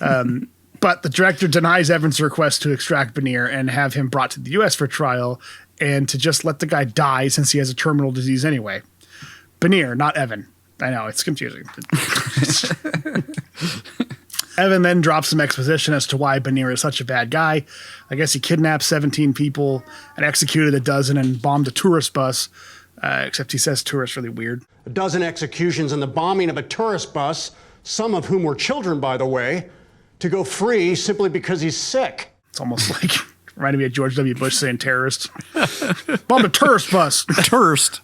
But the director denies Evan's request to extract Banir and have him brought to the U.S. for trial and to just let the guy die since he has a terminal disease anyway. Banir, not Evan. I know, it's confusing. Evan then drops some exposition as to why Banir is such a bad guy. I guess he kidnapped 17 people and executed a dozen and bombed a tourist bus. Except he says tourist really weird. A dozen executions and the bombing of a tourist bus, some of whom were children, by the way, to go free simply because he's sick. It's almost like Reminded me of George W. Bush saying terrorist. Bombed a tourist bus. Tourist.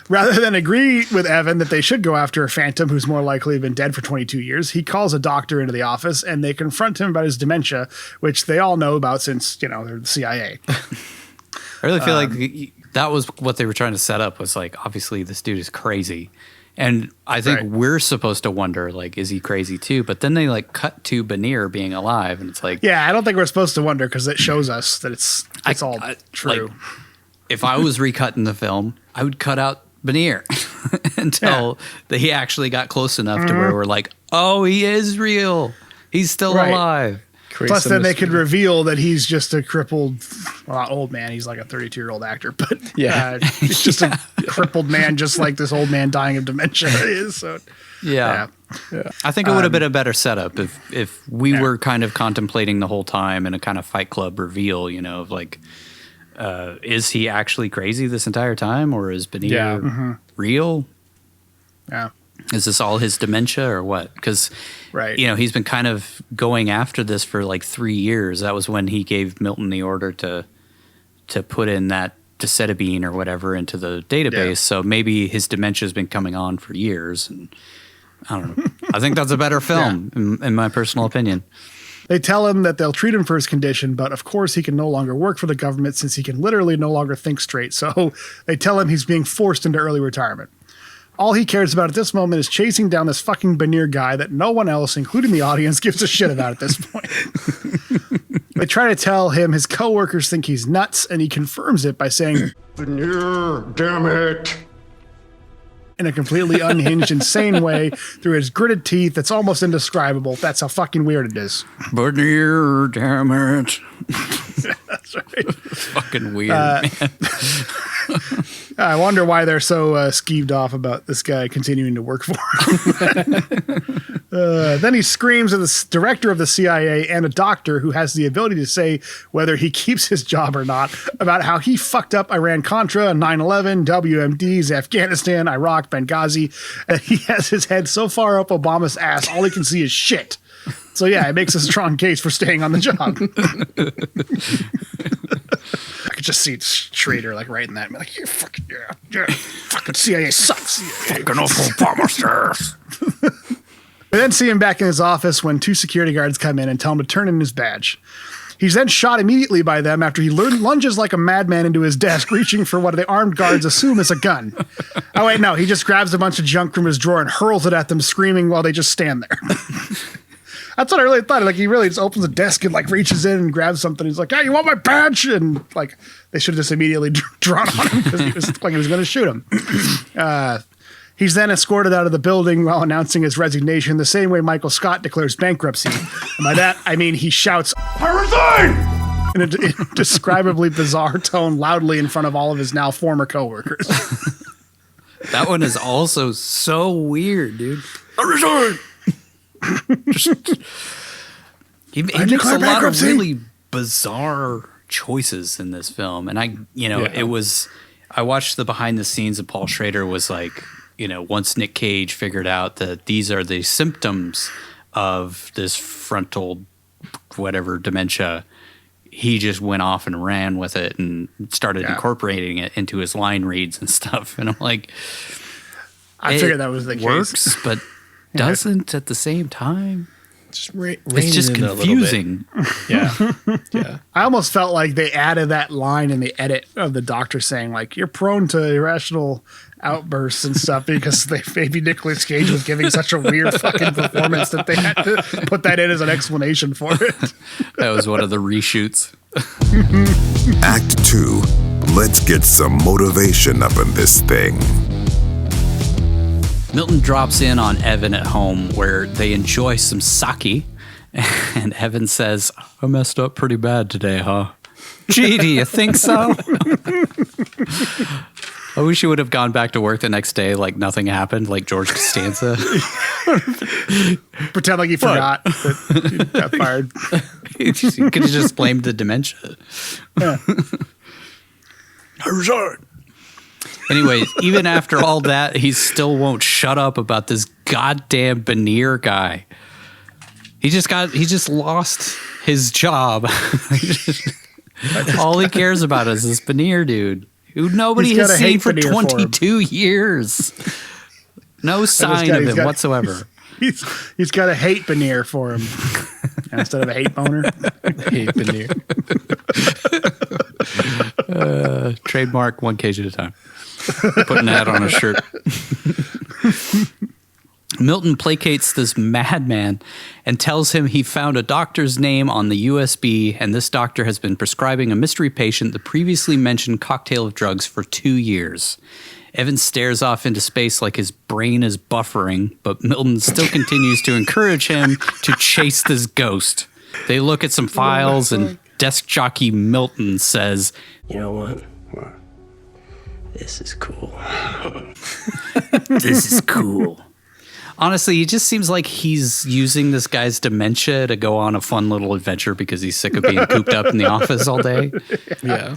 Rather than agree with Evan that they should go after a phantom who's more likely to have been dead for 22 years, he calls a doctor into the office and they confront him about his dementia, which they all know about since, they're the CIA. I really feel like that was what they were trying to set up, was like, obviously this dude is crazy. And I think we're supposed to wonder, like, is he crazy too? But then they like cut to Banir being alive, and it's like, yeah, I don't think we're supposed to wonder because it shows us that it's all true. Like, if I was recutting the film, I would cut out Banir until he actually got close enough to where we're like, oh, he is real. He's still alive. Plus, then they could reveal that he's just a crippled, well, not old man. He's like a 32-year-old actor, but he's just a crippled man, just like this old man dying of dementia is. So, yeah. I think it would have been a better setup if we were kind of contemplating the whole time in a kind of Fight Club reveal, of like, is he actually crazy this entire time, or is Banir real? Yeah. Is this all his dementia or what? Because, he's been kind of going after this for like 3 years. That was when he gave Milton the order to put in that decitabine or whatever into the database. Yeah. So maybe his dementia has been coming on for years. And I don't know. I think that's a better film, in my personal opinion. They tell him that they'll treat him for his condition, but of course he can no longer work for the government since he can literally no longer think straight. So they tell him he's being forced into early retirement. All he cares about at this moment is chasing down this fucking Banir guy that no one else, including the audience, gives a shit about at this point. They try to tell him his coworkers think he's nuts, and he confirms it by saying, Banir, damn it. In a completely unhinged, insane way through his gritted teeth that's almost indescribable. That's how fucking weird it is. Banir, damn it. That's right. It's fucking weird, man. I wonder why they're so skeeved off about this guy continuing to work for him. Then he screams at the director of the CIA and a doctor who has the ability to say whether he keeps his job or not about how he fucked up Iran-Contra, 9/11, WMDs, Afghanistan, Iraq, Benghazi, and he has his head so far up Obama's ass, all he can see is shit. So yeah, it makes a strong case for staying on the job. I could just see Schrader like writing that, like, you fucking fucking CIA sucks. Fucking awful Obama stars. We then see him back in his office when 2 security guards come in and tell him to turn in his badge. He's then shot immediately by them after he lunges like a madman into his desk, reaching for what the armed guards assume is a gun. Oh, wait, no. He just grabs a bunch of junk from his drawer and hurls it at them, screaming while they just stand there. That's what I really thought. Like, he really just opens the desk and, like, reaches in and grabs something. He's like, hey, you want my badge? And, like, they should have just immediately drawn on him because he was like he was going to shoot him. He's then escorted out of the building while announcing his resignation the same way Michael Scott declares bankruptcy. And by that, I mean he shouts, I resign! In an indescribably bizarre tone loudly in front of all of his now former coworkers. That one is also so weird, dude. I resign! He makes a lot of really bizarre choices in this film. And I watched the behind the scenes of Paul Schrader was like, once Nic Cage figured out that these are the symptoms of this frontal whatever dementia, he just went off and ran with it and started incorporating it into his line reads and stuff. And I'm like, I figured that was the case. Works, but doesn't at the same time. It's just confusing. Yeah. I almost felt like they added that line in the edit of the doctor saying, like, you're prone to irrational outbursts and stuff because maybe Nicolas Cage was giving such a weird fucking performance that they had to put that in as an explanation for it. That was one of the reshoots. Act 2. Let's get some motivation up in this thing. Milton drops in on Evan at home where they enjoy some sake, and Evan says, I messed up pretty bad today, huh? Gee, do you think so? I wish you would have gone back to work the next day like nothing happened, like George Costanza. Pretend like he forgot that he got fired. You could have just blamed the dementia. Yeah. I resign. Anyways, even after all that, he still won't shut up about this goddamn Banir guy. He just lost his job. All he cares about is this Bannier dude, who nobody has seen for 22 years. No sign of him whatsoever. He's got a hate Bannier for him instead of a hate boner. Hate Bannier. Trademark 1 Cage at a time. Putting that on a shirt. Milton placates this madman and tells him he found a doctor's name on the USB, and this doctor has been prescribing a mystery patient the previously mentioned cocktail of drugs for 2 years. Evan stares off into space like his brain is buffering, but Milton still continues to encourage him to chase this ghost. They look at some files, and desk jockey Milton says, You know what? This is cool. This is cool. Honestly, he just seems like he's using this guy's dementia to go on a fun little adventure because he's sick of being cooped up in the office all day. Yeah.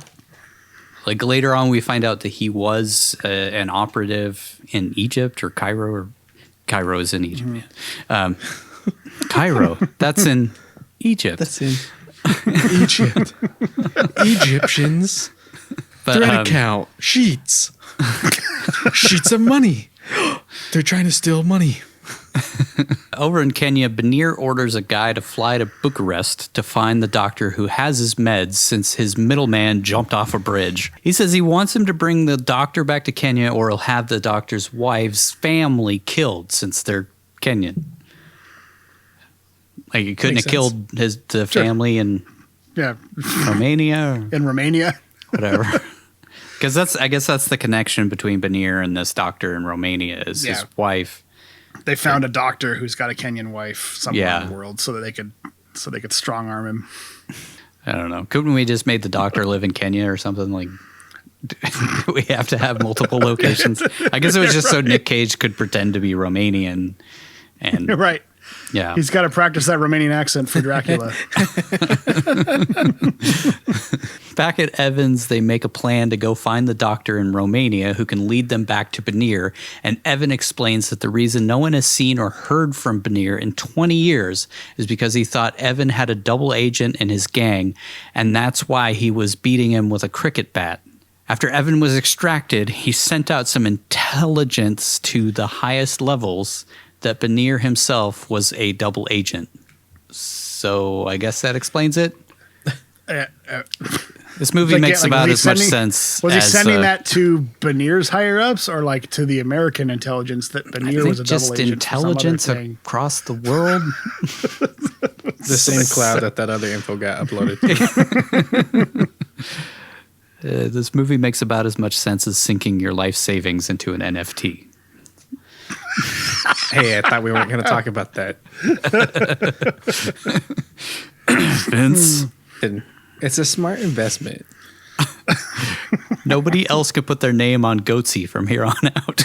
Like later on, we find out that he was an operative in Egypt or Cairo. Or Cairo is in Egypt. Yeah. Cairo, that's in Egypt. That's in Egypt. Egyptians. But, Thread account. Sheets. Sheets of money. They're trying to steal money. Over in Kenya, Bannier orders a guy to fly to Bucharest to find the doctor who has his meds since his middleman jumped off a bridge. He says he wants him to bring the doctor back to Kenya or he'll have the doctor's wife's family killed since they're Kenyan. Like he couldn't have killed the family in Romania. In Romania. Whatever. Because I guess that's the connection between Bannier and this doctor in Romania is his wife. They found a doctor who's got a Kenyan wife somewhere in the world so that they could strong arm him. I don't know. Couldn't we just made the doctor live in Kenya or something? Like, do we have to have multiple locations? I guess it was just so Nic Cage could pretend to be Romanian. And right. Yeah. He's got to practice that Romanian accent for Dracula. Back at Evans, they make a plan to go find the doctor in Romania who can lead them back to Bannier, and Evan explains that the reason no one has seen or heard from Bannier in 20 years is because he thought Evan had a double agent in his gang, and that's why he was beating him with a cricket bat. After Evan was extracted, he sent out some intelligence to the highest levels that Bannier himself was a double agent. So I guess that explains it. This movie makes about as much sense. Was he sending that to Bannier's higher ups or like to the American intelligence that Bannier was a double agent? Just intelligence across the world. The same cloud that other info got uploaded to. This movie makes about as much sense as sinking your life savings into an NFT. Hey, I thought we weren't going to talk about that. Vince. It's a smart investment. Nobody else could put their name on Goatsy from here on out.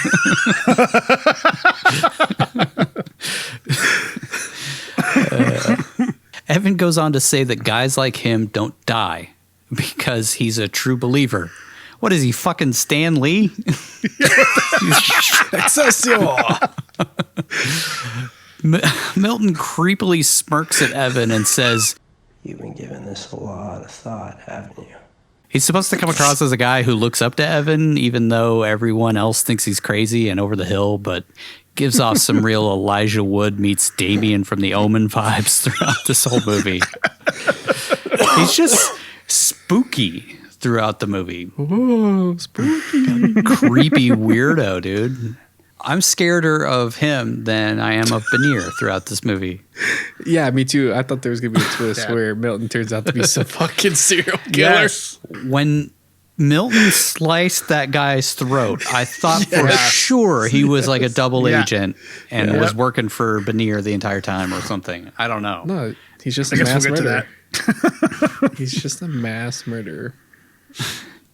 Evan goes on to say that guys like him don't die because he's a true believer. What is he, fucking Stan Lee? Excelsior! Milton creepily smirks at Evan and says, You've been giving this a lot of thought, haven't you? He's supposed to come across as a guy who looks up to Evan, even though everyone else thinks he's crazy and over the hill, but gives off some real Elijah Wood meets Damien from The Omen vibes throughout this whole movie. He's just spooky throughout the movie. Whoa, spooky. Creepy weirdo, dude. I'm scareder of him than I am of Bannier throughout this movie. Yeah, me too. I thought there was going to be a twist where Milton turns out to be some fucking serial killer. Yes. When Milton sliced that guy's throat, I thought for sure he was like a double agent and was working for Bannier the entire time or something. I don't know. No, he's just a mass murderer. He's just a mass murderer.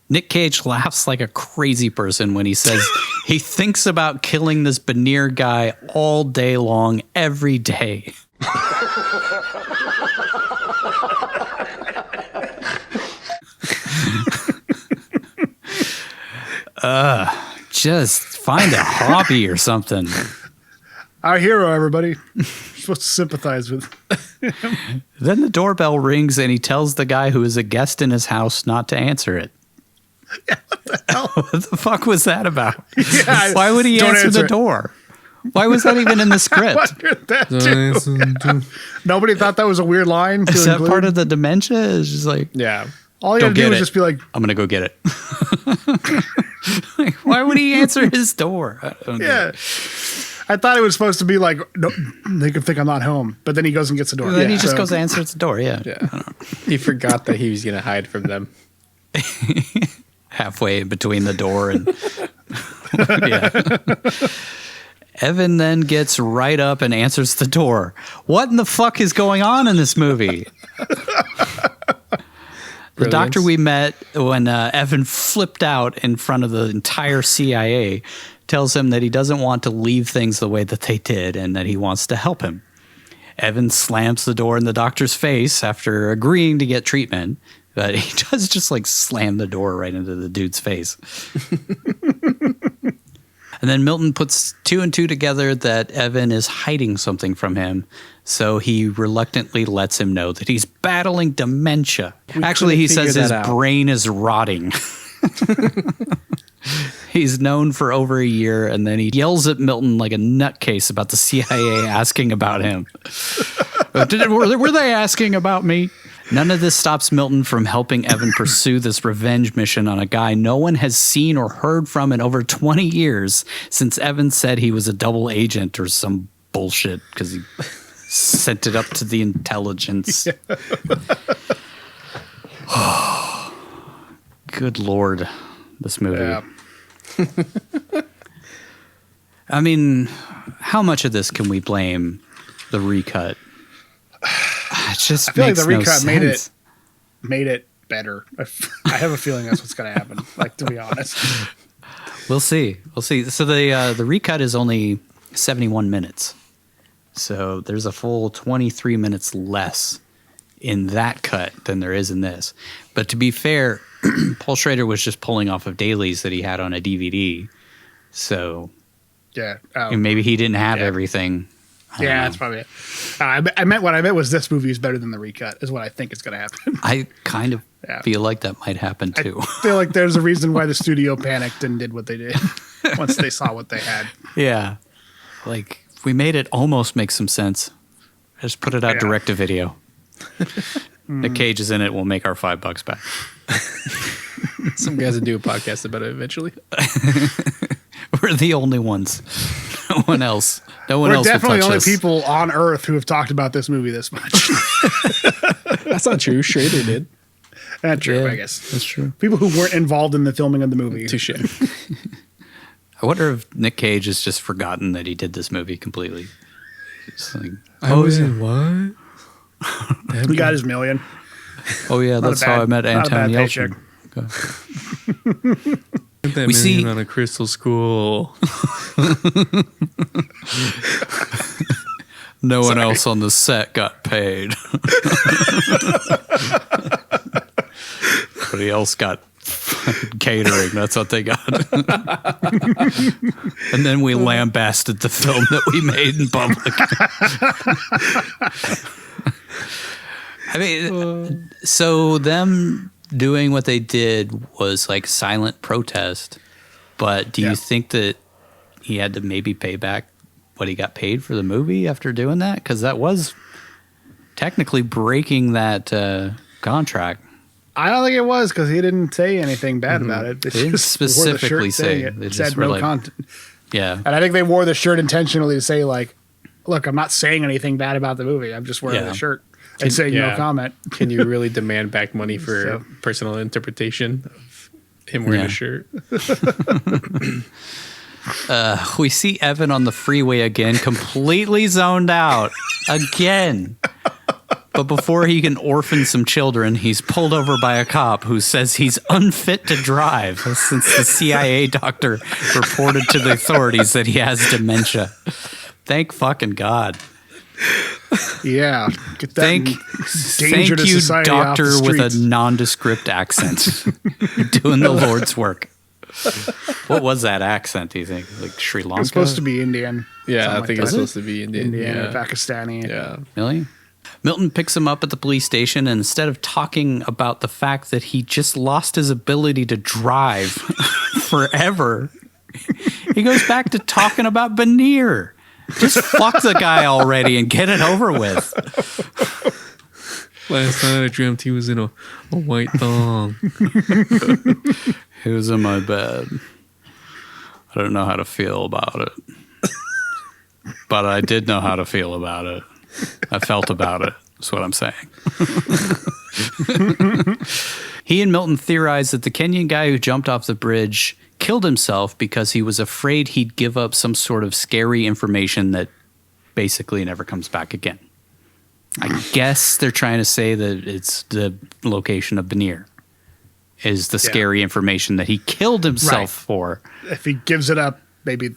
Nic Cage laughs like a crazy person when he says he thinks about killing this Bannier guy all day long, every day. Just find a hobby or something. Our hero, everybody. You're supposed to sympathize with. Then the doorbell rings and he tells the guy who is a guest in his house not to answer it. Yeah, what the hell? What the fuck was that about? Yeah, why would he answer the it. door? Why was that even in the I script? wondered that too. Nobody thought that was a weird line to Is that include? part of the dementia? Is just like, Yeah. All you Don't had to do get was it. just be like, I'm gonna go get it. Like, why would he answer his door? I don't get yeah. it. I thought it was supposed to be like, no, they could think I'm not home. But then he goes and gets the door. And then he just So- goes to answer the door. Yeah. He forgot that he was going to hide from them. Halfway between the door and yeah. Evan then gets right up and answers the door. What in the fuck is going on in this movie? The doctor we met when Evan flipped out in front of the entire CIA tells him that he doesn't want to leave things the way that they did and that he wants to help him. Evan slams the door in the doctor's face after agreeing to get treatment, but he does just like slam the door right into the dude's face. And then Milton puts two and two together that Evan is hiding something from him, so he reluctantly lets him know that he's battling dementia. Actually, he says his brain is rotting. He's known for over a year, and then he yells at Milton like a nutcase about the CIA asking about him. Were they asking about me? None of this stops Milton from helping Evan pursue this revenge mission on a guy no one has seen or heard from in over 20 years since Evan said he was a double agent or some bullshit because he sent it up to the intelligence. Good Lord, this movie. Yeah. I mean, how much of this can we blame the recut? It just I feel like makes the no recut sense. made it better. I have a feeling that's what's going to happen. Like, to be honest. We'll see. We'll see. So the recut is only 71 minutes. So there's a full 23 minutes less in that cut than there is in this. But to be fair, Paul Schrader was just pulling off of dailies that he had on a DVD. So Yeah. maybe he didn't have everything. Yeah, that's probably it. I meant what I meant was this movie is better than the recut, is what I think is going to happen. I kind of feel like that might happen too. I feel like there's a reason why the studio panicked and did what they did once they saw what they had. Yeah. Like, we made it almost make some sense. Just put it out Yeah. direct to video. Nic Cage is in it. We'll make our $5 back. Some guys will do a podcast about it eventually. We're the only ones. No one else. No one We're else definitely will the touch only us. people on Earth who have talked about this movie this much. That's not true. Schrader did. That's true, Yeah, I guess. that's true. People who weren't involved in the filming of the movie. Touche. I wonder if Nic Cage has just forgotten that he did this movie completely. It's like, what? He got his million. oh yeah, Not a that's how I met not a bad Anton paycheck. Yelchin. Okay. We see- on a crystal school. No one else on the set got paid. Everybody else got catering. That's what they got. And then we lambasted the film that we made in public. I mean, so them doing what they did was like silent protest. But do you think that he had to maybe pay back what he got paid for the movie after doing that? Because that was technically breaking that contract. I don't think it was because he didn't say anything bad about it. They didn't specifically say. it. They It just said were no like- content. Yeah. And I think they wore the shirt intentionally to say, like, look, I'm not saying anything bad about the movie. I'm just wearing Yeah. the shirt and saying no comment. Can you really demand back money for So- personal interpretation of him wearing Yeah. a shirt? We see Evan on the freeway again, completely zoned out again. But before he can orphan some children, he's pulled over by a cop who says he's unfit to drive since the CIA doctor reported to the authorities that he has dementia. Thank fucking God. Yeah. Get that Thank danger to you, society off the doctor with a streets. nondescript accent. Doing the Lord's work. What was that accent, do you think? Like Sri Lanka? It's supposed to be Indian. Yeah, Something I like think it's that. supposed to be Indian. Indian Yeah. or Pakistani. Yeah. Really? Milton picks him up at the police station, and instead of talking about the fact that he just lost his ability to drive forever, he goes back to talking about Veneer. Just fuck the guy already and get it over with. Last night I dreamt he was in a white thong. He was in my bed. I don't know how to feel about it. But I did know how to feel about it. I felt about it. That's what I'm saying. He and Milton theorized that the Kenyan guy who jumped off the bridge killed himself because he was afraid he'd give up some sort of scary information that basically never comes back again. I guess they're trying to say that it's the location of Veneer is the scary information that he killed himself for. If he gives it up, maybe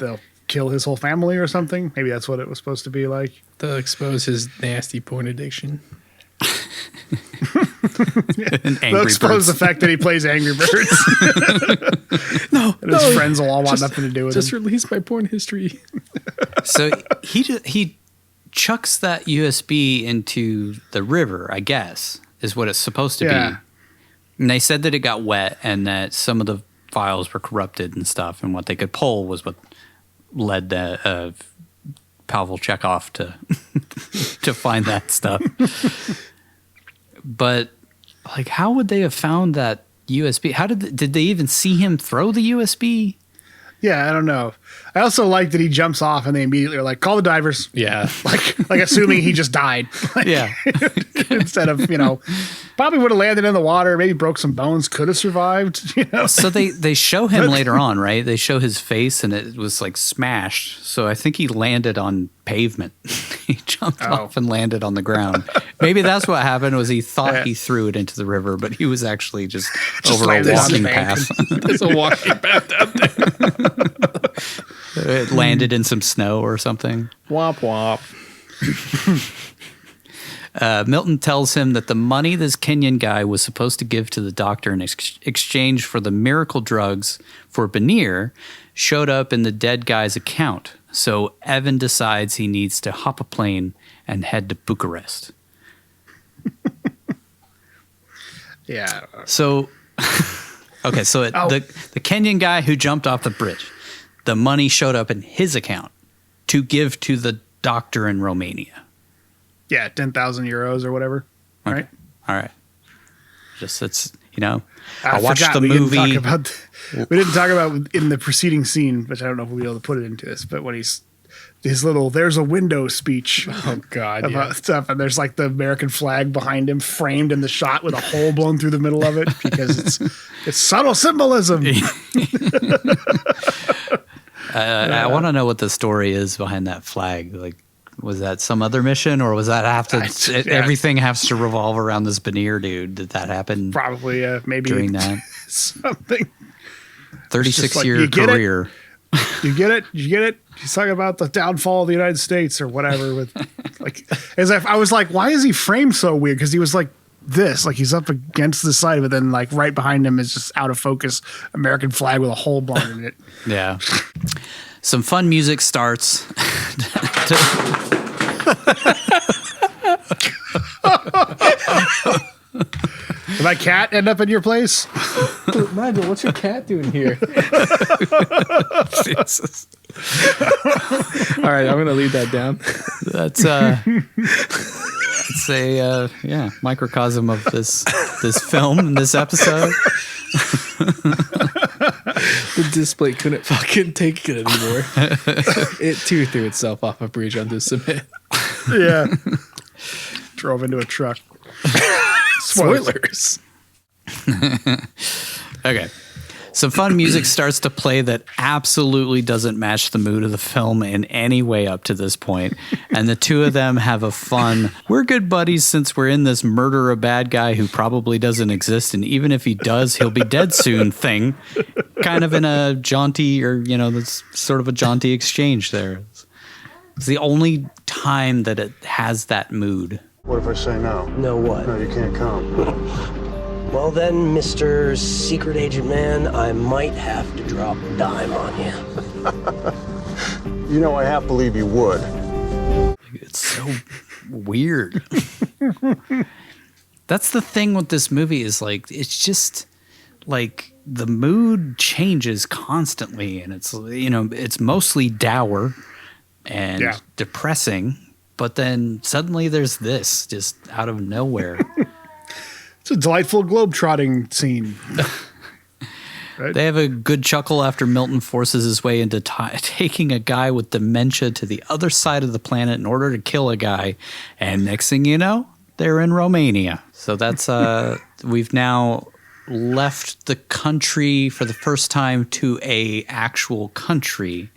they'll kill his whole family or something. Maybe that's what it was supposed to be like. They'll expose his nasty porn addiction. They'll expose the fact that he plays Angry Birds. And his friends will all want nothing to do with just him. release my porn history. So he chucks that USB into the river, I guess, is what it's supposed to be. And they said that it got wet and that some of the files were corrupted and stuff, and what they could pull was what led the Pavel Chekhov to to find that stuff. But like, how would they have found that USB? How did they even see him throw the USB? Yeah, I don't know. I also like that he jumps off and they immediately are like, call the divers. Yeah. Like assuming he just died. Yeah. Instead of, probably would have landed in the water, maybe broke some bones, could have survived. So they show him later on, right? They show his face and it was like smashed. So I think he landed on pavement. He jumped off and landed on the ground. Maybe that's what happened, was he thought he threw it into the river, but he was actually just over a walking path. There's a walking path down there. It landed in some snow or something. Womp womp. Milton tells him that the money this Kenyan guy was supposed to give to the doctor in exchange for the miracle drugs for Veneer showed up in the dead guy's account. So Evan decides he needs to hop a plane and head to Bucharest. Yeah. So, okay, so the Kenyan guy who jumped off the bridge, the money showed up in his account to give to the doctor in Romania. Yeah, 10,000 euros or whatever. Okay. Right? All right. Just it's, I I watched forgot the we movie. we didn't talk about in the preceding scene, which I don't know if we'll be able to put it into this, but when his little "there's a window" speech about stuff, and there's like the American flag behind him framed in the shot with a hole blown through the middle of it because it's subtle symbolism. I want to know what the story is behind that flag. Like, was that some other mission, or was that everything has to revolve around this Veneer dude? Did that happen? Probably, maybe during that something. 36-year career. You get it? You get it? He's talking about the downfall of the United States or whatever. With as if I was like, why is he framed so weird? Because he was like this, like he's up against the side, but then like right behind him is just out of focus American flag with a hole blown in it. Yeah. Some fun music starts. Did my cat end up in your place? Nigel, what's your cat doing here? Jesus. All right, I'm going to leave that down. That's it's a microcosm of this film and this episode. The display couldn't fucking take it anymore. It too threw itself off a bridge onto cement. Yeah. Drove into a truck. Spoilers. Okay. Some fun music starts to play that absolutely doesn't match the mood of the film in any way up to this point. And the two of them have a fun, we're good buddies since we're in this murder a bad guy who probably doesn't exist. And even if he does, he'll be dead soon thing. Kind of in a jaunty that's sort of a jaunty exchange there. It's the only time that it has that mood. What if I say no? No what? No, you can't come. Well then, Mr. Secret Agent Man, I might have to drop a dime on you. I half believe you would. It's so weird. That's the thing with this movie is like, it's just like the mood changes constantly, and it's, you know, it's mostly dour and depressing, but then suddenly there's this just out of nowhere. It's a delightful globe-trotting scene. Right? They have a good chuckle after Milton forces his way into taking a guy with dementia to the other side of the planet in order to kill a guy. And next thing you know, they're in Romania. So that's, we've now left the country for the first time to a actual country,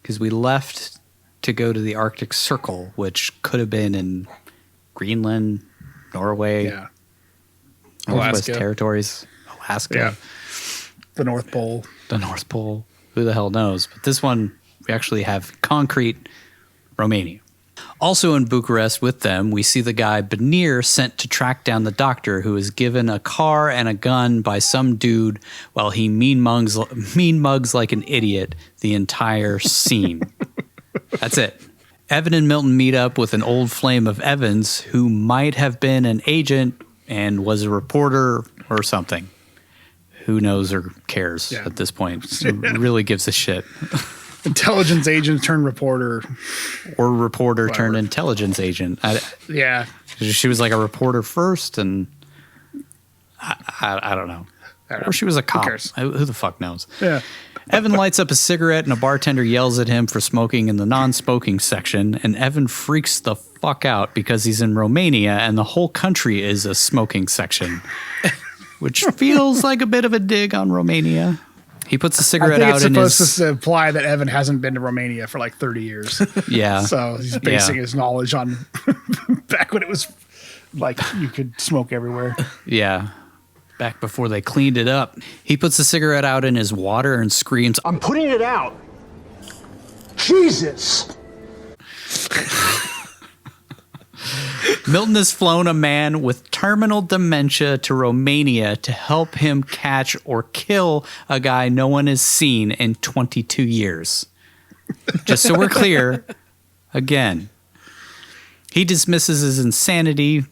because we left to go to the Arctic Circle, which could have been in Greenland, Norway, Northwest Territories, Alaska. Yeah. The North Pole. The North Pole. Who the hell knows? But this one, we actually have concrete Romania. Also in Bucharest with them, we see the guy Benir sent to track down the doctor who is given a car and a gun by some dude while he mean mugs like an idiot the entire scene. That's it. Evan and Milton meet up with an old flame of Evans who might have been an agent and was a reporter or something. Who knows or cares at this point? Who really gives a shit? Intelligence agent turned reporter. Or reporter turned intelligence agent. She was like a reporter first, and I don't know. Or she was a cop. Who the fuck knows? Yeah. Evan lights up a cigarette, and a bartender yells at him for smoking in the non-smoking section, and Evan freaks the fuck out because he's in Romania, and the whole country is a smoking section. Which feels like a bit of a dig on Romania. He puts a cigarette out in his... It's supposed to imply that Evan hasn't been to Romania for like 30 years. Yeah. So he's basing his knowledge on back when it was like you could smoke everywhere. Yeah. Back before they cleaned it up. He puts the cigarette out in his water and screams, I'm putting it out. Jesus. Milton has flown a man with terminal dementia to Romania to help him catch or kill a guy no one has seen in 22 years. Just so we're clear, again, he dismisses his insanity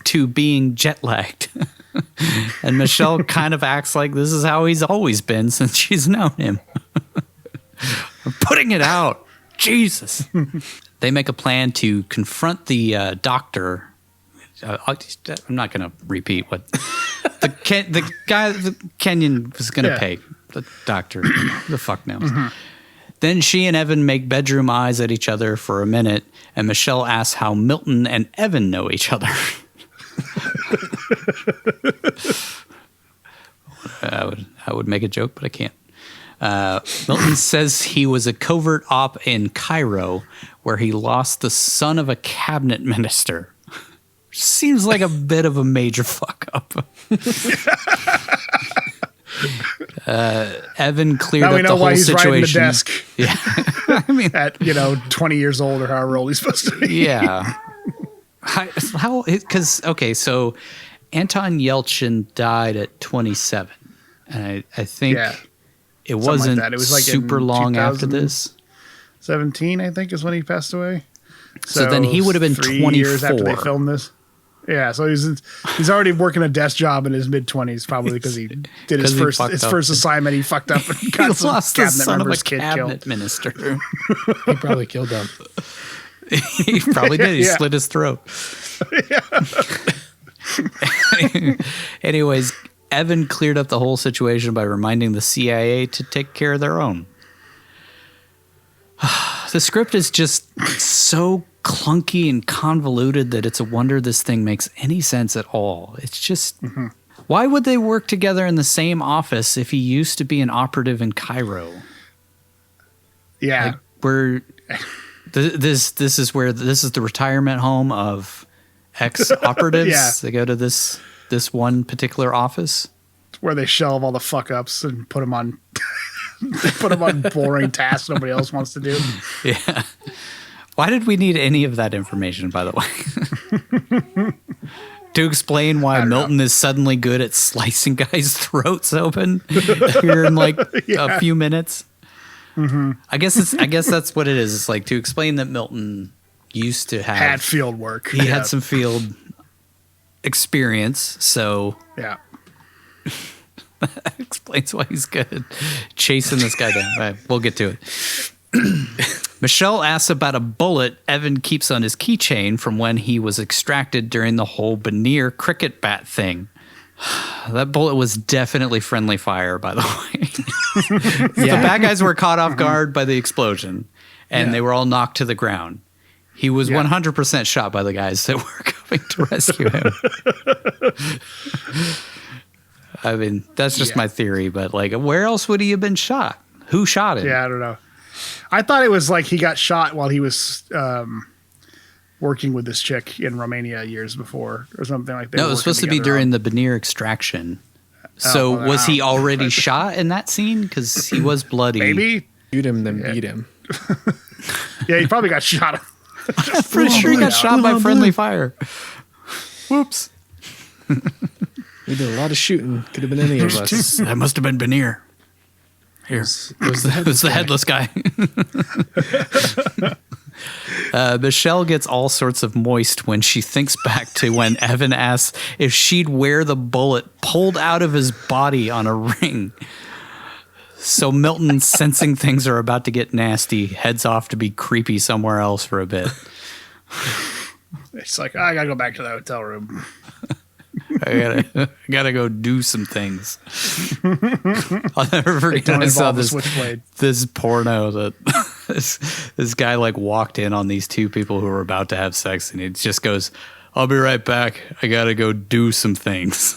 to being jet-lagged. And Michelle kind of acts like this is how he's always been since she's known him. I'm putting it out. Jesus. They make a plan to confront the doctor. I'm not going to repeat what the guy, the Kenyan was going to pay the doctor. The fuck knows. Mm-hmm. Then she and Evan make bedroom eyes at each other for a minute, and Michelle asks how Milton and Evan know each other. I would make a joke, but I can't. Milton says he was a covert op in Cairo where he lost the son of a cabinet minister. Seems like a bit of a major fuck up. Evan cleared up the whole situation. Riding the desk. Yeah. I mean, at 20 years old or however old he's supposed to be. Yeah. So Anton Yelchin died at 27. And I think it wasn't like it was like super long after this. 17, I think, is when he passed away. So then he would have been 24 years after they filmed this. Yeah, so he's already working a desk job in his mid-20s, probably because he did his first assignment. He fucked up and got some lost the cabinet son of a member's kid cabinet killed. minister. He probably killed him. He probably did. He slit his throat. Anyways, Evan cleared up the whole situation by reminding the CIA to take care of their own. The script is just so clunky and convoluted that it's a wonder this thing makes any sense at all. It's just, why would they work together in the same office if he used to be an operative in Cairo? Yeah. This is the retirement home of ex-operatives. Yeah. They go to this one particular office. It's where they shelve all the fuck-ups and put them on... put them on boring tasks nobody else wants to do. Yeah. Why did we need any of that information, by the way? To explain why Milton is suddenly good at slicing guys' throats open here in a few minutes. Mm-hmm. I guess that's what it is. It's like to explain that Milton used to have had field work. He had some field experience, so yeah. That explains why he's good at chasing this guy down. Right, we'll get to it. Michelle asks about a bullet Evan keeps on his keychain from when he was extracted during the whole Bonnier cricket bat thing. That bullet was definitely friendly fire, by the way. The bad guys were caught off guard by the explosion, and they were all knocked to the ground. He was 100% shot by the guys that were coming to rescue him. I mean, that's just my theory, but like, where else would he have been shot? Who shot him? Yeah, I don't know. I thought it was like he got shot while he was working with this chick in Romania years before or something like that. No, it was supposed to be during the Bonnier extraction. So was he already shot in that scene? Because he was bloody. Maybe. Shoot him, then beat him. Yeah, he probably got shot. I'm pretty sure he got shot by friendly fire. Whoops. We did a lot of shooting. Could have been any of us. That must have been Bonnier. Here. It was the headless guy. Michelle gets all sorts of moist when she thinks back to when Evan asks if she'd wear the bullet pulled out of his body on a ring. So Milton, sensing things are about to get nasty, heads off to be creepy somewhere else for a bit. It's like, I gotta go back to the hotel room. I gotta go do some things. I'll never forget when I saw this porno that this guy like walked in on these two people who were about to have sex, and he just goes, "I'll be right back. I gotta go do some things."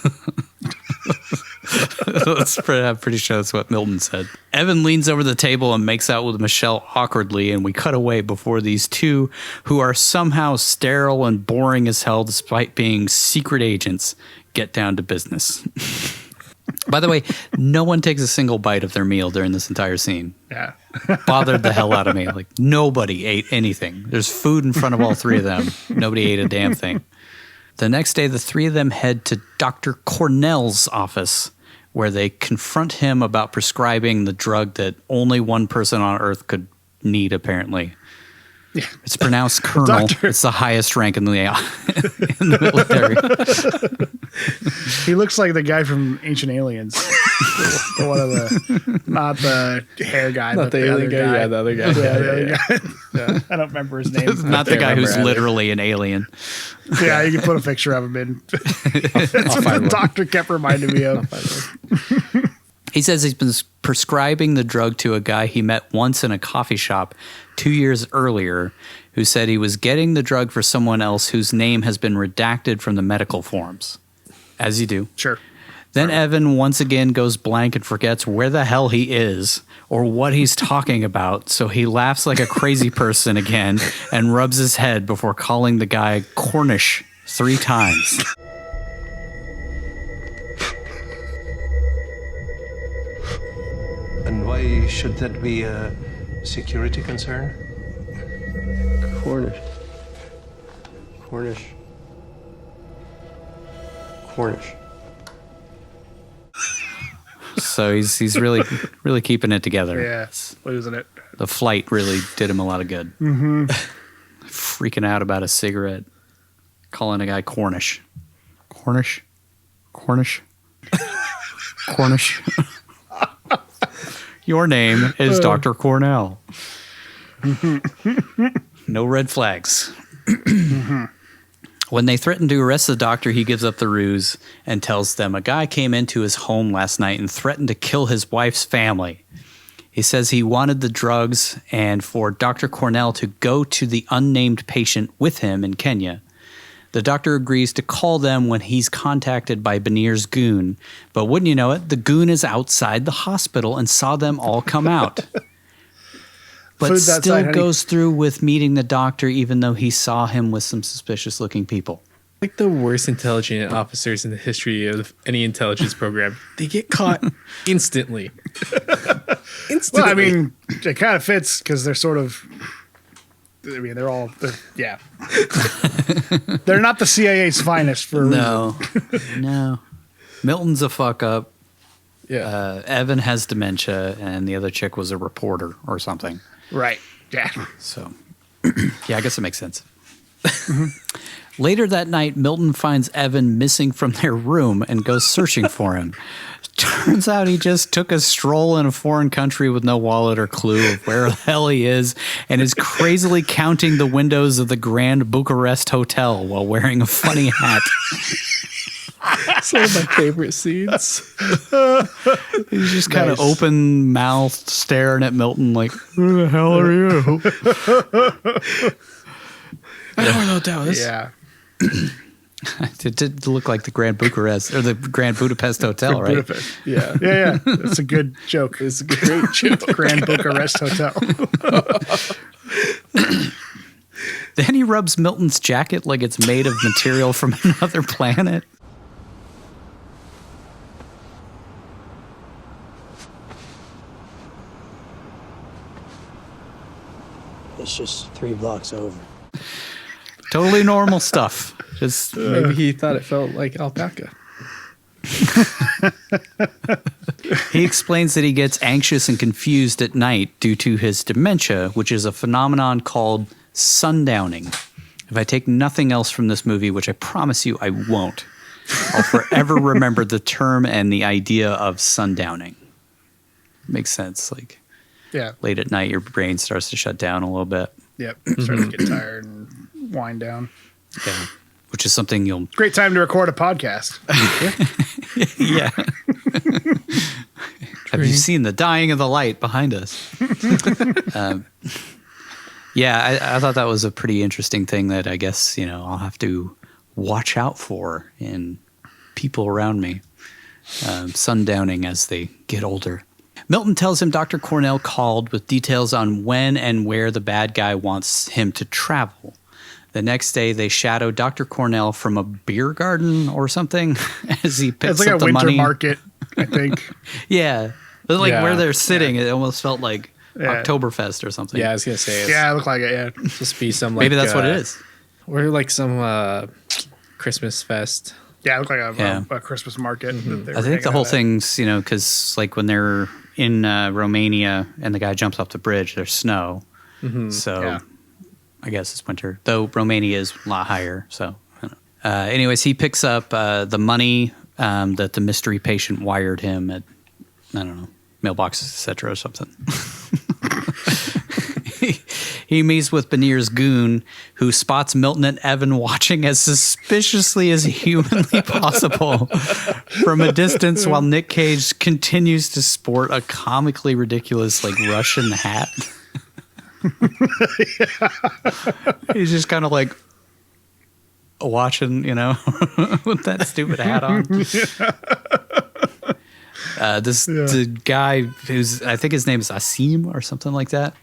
I'm pretty sure that's what Milton said. Evan leans over the table and makes out with Michelle awkwardly, and we cut away before these two, who are somehow sterile and boring as hell despite being secret agents, get down to business. By the way, no one takes a single bite of their meal during this entire scene. Yeah. Bothered the hell out of me. Like, nobody ate anything. There's food in front of all three of them. Nobody ate a damn thing. The next day, the three of them head to Dr. Cornell's office, where they confront him about prescribing the drug that only one person on Earth could need, apparently. Yeah. It's pronounced Colonel. It's the highest rank in the military. He looks like the guy from Ancient Aliens. One of the, not the hair guy, not but the alien guy. Yeah, the other guy. Yeah. I don't remember his name. Not the guy who's literally an alien. Yeah, you can put a picture of him in. That's what the doctor kept reminding me of. He says he's been prescribing the drug to a guy he met once in a coffee shop 2 years earlier, who said he was getting the drug for someone else whose name has been redacted from the medical forms. As you do. Sure. Then Evan once again goes blank and forgets where the hell he is or what he's talking about, so he laughs like a crazy person again and rubs his head before calling the guy Cornish 3 times. And why should that be a security concern? Cornish. So he's really keeping it together. Yeah, losing it. The flight really did him a lot of good. Mm-hmm. Freaking out about a cigarette, calling a guy Cornish. Your name is Dr. Cornell. No red flags. When they threaten to arrest the doctor, he gives up the ruse and tells them a guy came into his home last night and threatened to kill his wife's family. He says he wanted the drugs and for Dr. Cornell to go to the unnamed patient with him in Kenya. The doctor agrees to call them when he's contacted by Bonnier's goon. But wouldn't you know it, the goon is outside the hospital and saw them all come out. But still goes through with meeting the doctor even though he saw him with some suspicious-looking people. Like the worst intelligent officers in the history of any intelligence program. They get caught instantly. Well, I mean, it kind of fits because they're sort of... I mean, they're all... yeah. They're not the CIA's finest for a reason. No. Milton's a fuck-up. Yeah. Evan has dementia, and the other chick was a reporter or something. Right. Yeah. So Yeah, I guess it makes sense. Later that night, Milton finds Evan missing from their room and goes searching for him. Turns out he just took a stroll in a foreign country with no wallet or clue of where the hell he is and is crazily counting the windows of the Grand Bucharest Hotel while wearing a funny hat. It's one of my favorite scenes. He's just kind of open-mouthed staring at Milton like, who the hell are you? I don't know what that was. Yeah. It did look like the Grand Bucharest or the Grand Budapest Hotel, right? Budapest. Yeah. Yeah. It's a good joke. It's a great joke. Grand Bucharest Hotel. Then he rubs Milton's jacket like it's made of material from another planet. It's just 3 blocks over. Totally normal stuff. Just maybe he thought it felt like alpaca. He explains that he gets anxious and confused at night due to his dementia, which is a phenomenon called sundowning. If I take nothing else from this movie, which I promise you I won't, I'll forever remember the term and the idea of sundowning. Makes sense. Like, yeah, late at night, your brain starts to shut down a little bit. Yep, starting to get tired and wind down. Yeah, which is something you'll... Great time to record a podcast. Yeah. Have you seen the dying of the light behind us? Yeah, I thought that was a pretty interesting thing that I guess, I'll have to watch out for in people around me. Sundowning as they get older. Milton tells him Dr. Cornell called with details on when and where the bad guy wants him to travel. The next day, they shadow Dr. Cornell from a beer garden or something as he picks up the money. It's like a winter market, I think. Yeah. Like where they're sitting, it almost felt like Oktoberfest or something. Yeah, I was going to say. It looked like it, yeah. It's supposed to be some maybe that's what it is. Or like some Christmas fest. Yeah, it looked like a Christmas market. I think the whole thing's, because like when they're in Romania and the guy jumps off the bridge, there's snow. So I guess it's winter, though Romania is a lot higher. So anyways, he picks up the money that the mystery patient wired him at, I don't know, mailboxes, etc. or something. He meets with Benir's goon, who spots Milton and Evan watching as suspiciously as humanly possible from a distance while Nic Cage continues to sport a comically ridiculous, like, Russian hat. He's just kind of like watching, with that stupid hat on. The guy who's, I think his name is Asim or something like that.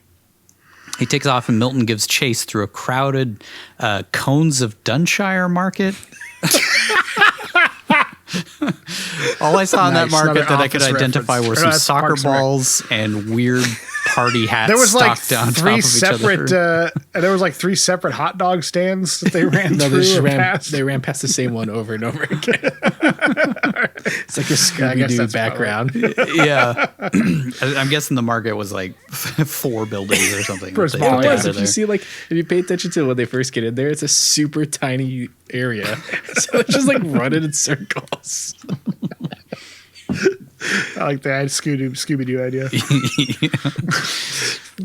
He takes off and Milton gives chase through a crowded Cones of Dunshire market. All I saw in that market that I could identify were some soccer balls and weird party hats. There was like stocked on top of each other. There was like 3 separate hot dog stands that they ran through. They ran past the same one over and over again. It's like a Scooby-Doo background. Yeah. I'm guessing the market was like 4 buildings or something. If you see, like, if you pay attention to when they first get in there, it's a super tiny area. So it's just like running in circles. I like that Scooby-Doo idea.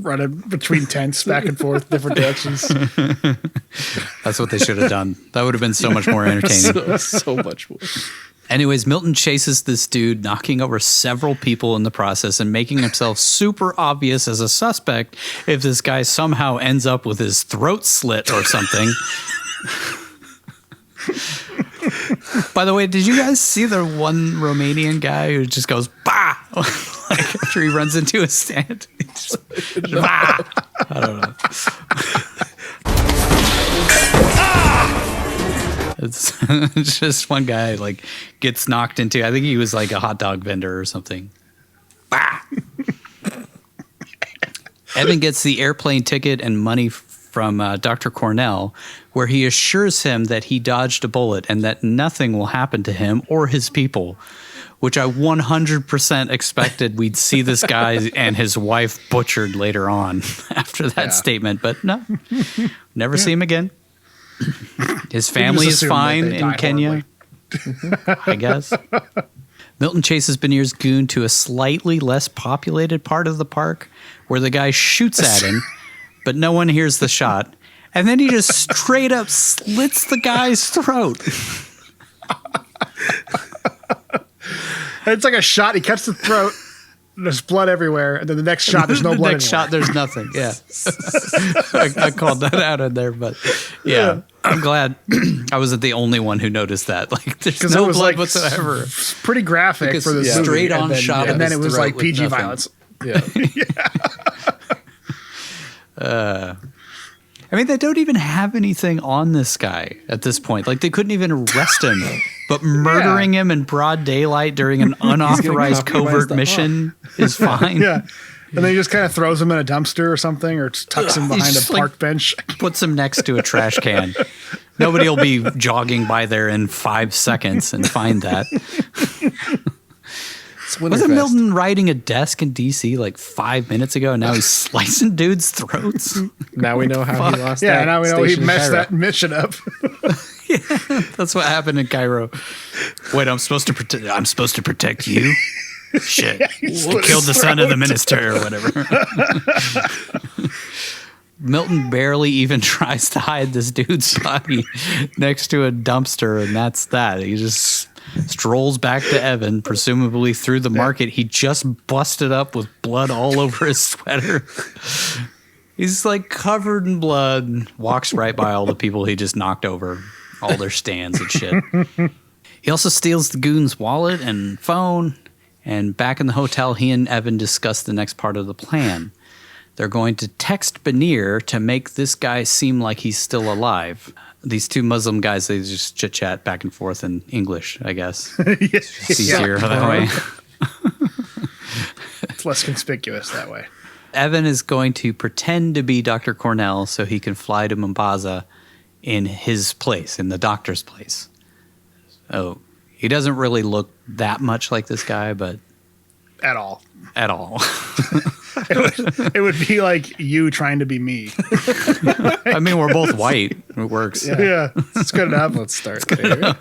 Running between tents back and forth, different directions. That's what they should have done. That would have been so much more entertaining. So much more. Anyways, Milton chases this dude, knocking over several people in the process and making himself super obvious as a suspect if this guy somehow ends up with his throat slit or something. By the way, did you guys see the one Romanian guy who just goes, bah! Like after he runs into a stand? Bah! I don't know. It's just one guy like gets knocked into, I think he was like a hot dog vendor or something. Bah! Evan gets the airplane ticket and money from Dr. Cornell, where he assures him that he dodged a bullet and that nothing will happen to him or his people. which I 100% expected we'd see this guy and his wife butchered later on after that statement. But no, never see him again. His family is fine in Kenya, I guess. Milton chases Benir's goon to a slightly less populated part of the park where the guy shoots at him, but no one hears the shot. And then he just straight up slits the guy's throat. It's like a shot. He cuts the throat. There's blood everywhere. And then the next shot, there's no blood. The next shot, there's nothing. Yeah. I called that out in there, but yeah. I'm glad I wasn't the only one who noticed that. Like, there's no blood like whatsoever. Pretty graphic for the straight on shot. And then it was like PG violence. Yeah. I mean, they don't even have anything on this guy at this point. Like, they couldn't even arrest him, but murdering him in broad daylight during an unauthorized covert mission is fine. Yeah. And then he just kind of throws him in a dumpster or something, or tucks him behind a park bench. Puts him next to a trash can. Nobody will be jogging by there in 5 seconds and find that. Wasn't Milton riding a desk in DC like 5 minutes ago, and now he's slicing dudes' throats? Now we know how he lost. Yeah, now we know he messed that mission up. Yeah, that's what happened in Cairo. Wait, I'm supposed to protect you? Shit, I killed the son of the minister or whatever. Milton barely even tries to hide this dude's body next to a dumpster, and that's that. He just strolls back to Evan, presumably through the market he just busted up with blood all over his sweater. He's like covered in blood, walks right by all the people he just knocked over, all their stands and shit. He also steals the goon's wallet and phone, and back in the hotel, he and Evan discuss the next part of the plan. They're going to text Benir to make this guy seem like he's still alive. These two Muslim guys, they just chit-chat back and forth in English, I guess. It's easier that way. It's less conspicuous that way. Evan is going to pretend to be Dr. Cornell so he can fly to Mombasa in his place, in the doctor's place. Oh, he doesn't really look that much like this guy, but... At all. It would be like you trying to be me. I mean, we're both white. It works. Yeah, it's good enough. Let's start there.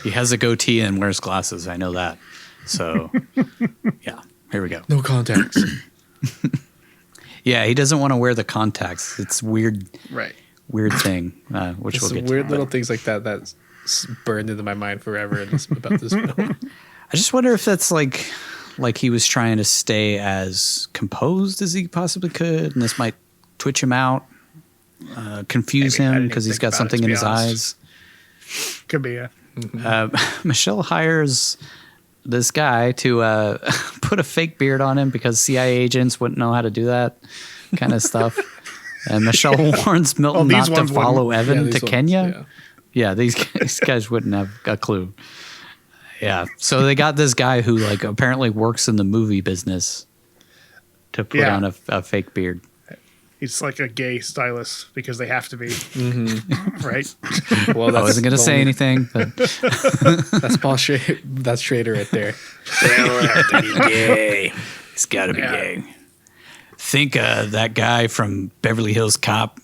He has a goatee and wears glasses. I know that. So, yeah, here we go. No contacts. Yeah, he doesn't want to wear the contacts. It's weird. Right. Weird thing, which we'll get to. Weird little things like that that's burned into my mind forever about this film. I just wonder if that's like he was trying to stay as composed as he possibly could, and this might twitch him out, confuse him because he's got something in his eyes. Could be, yeah. Michelle hires this guy to put a fake beard on him because CIA agents wouldn't know how to do that kind of stuff. And Michelle warns Milton not to follow Evan to Kenya. Yeah, these guys wouldn't have a clue. Yeah, so they got this guy who like apparently works in the movie business to put on a fake beard. He's like a gay stylist because they have to be, right? Well, I wasn't going to say anything, but that's Paul Schrader. That's Schrader right there. They'll have to be gay. He's got to be gay. Think that guy from Beverly Hills Cop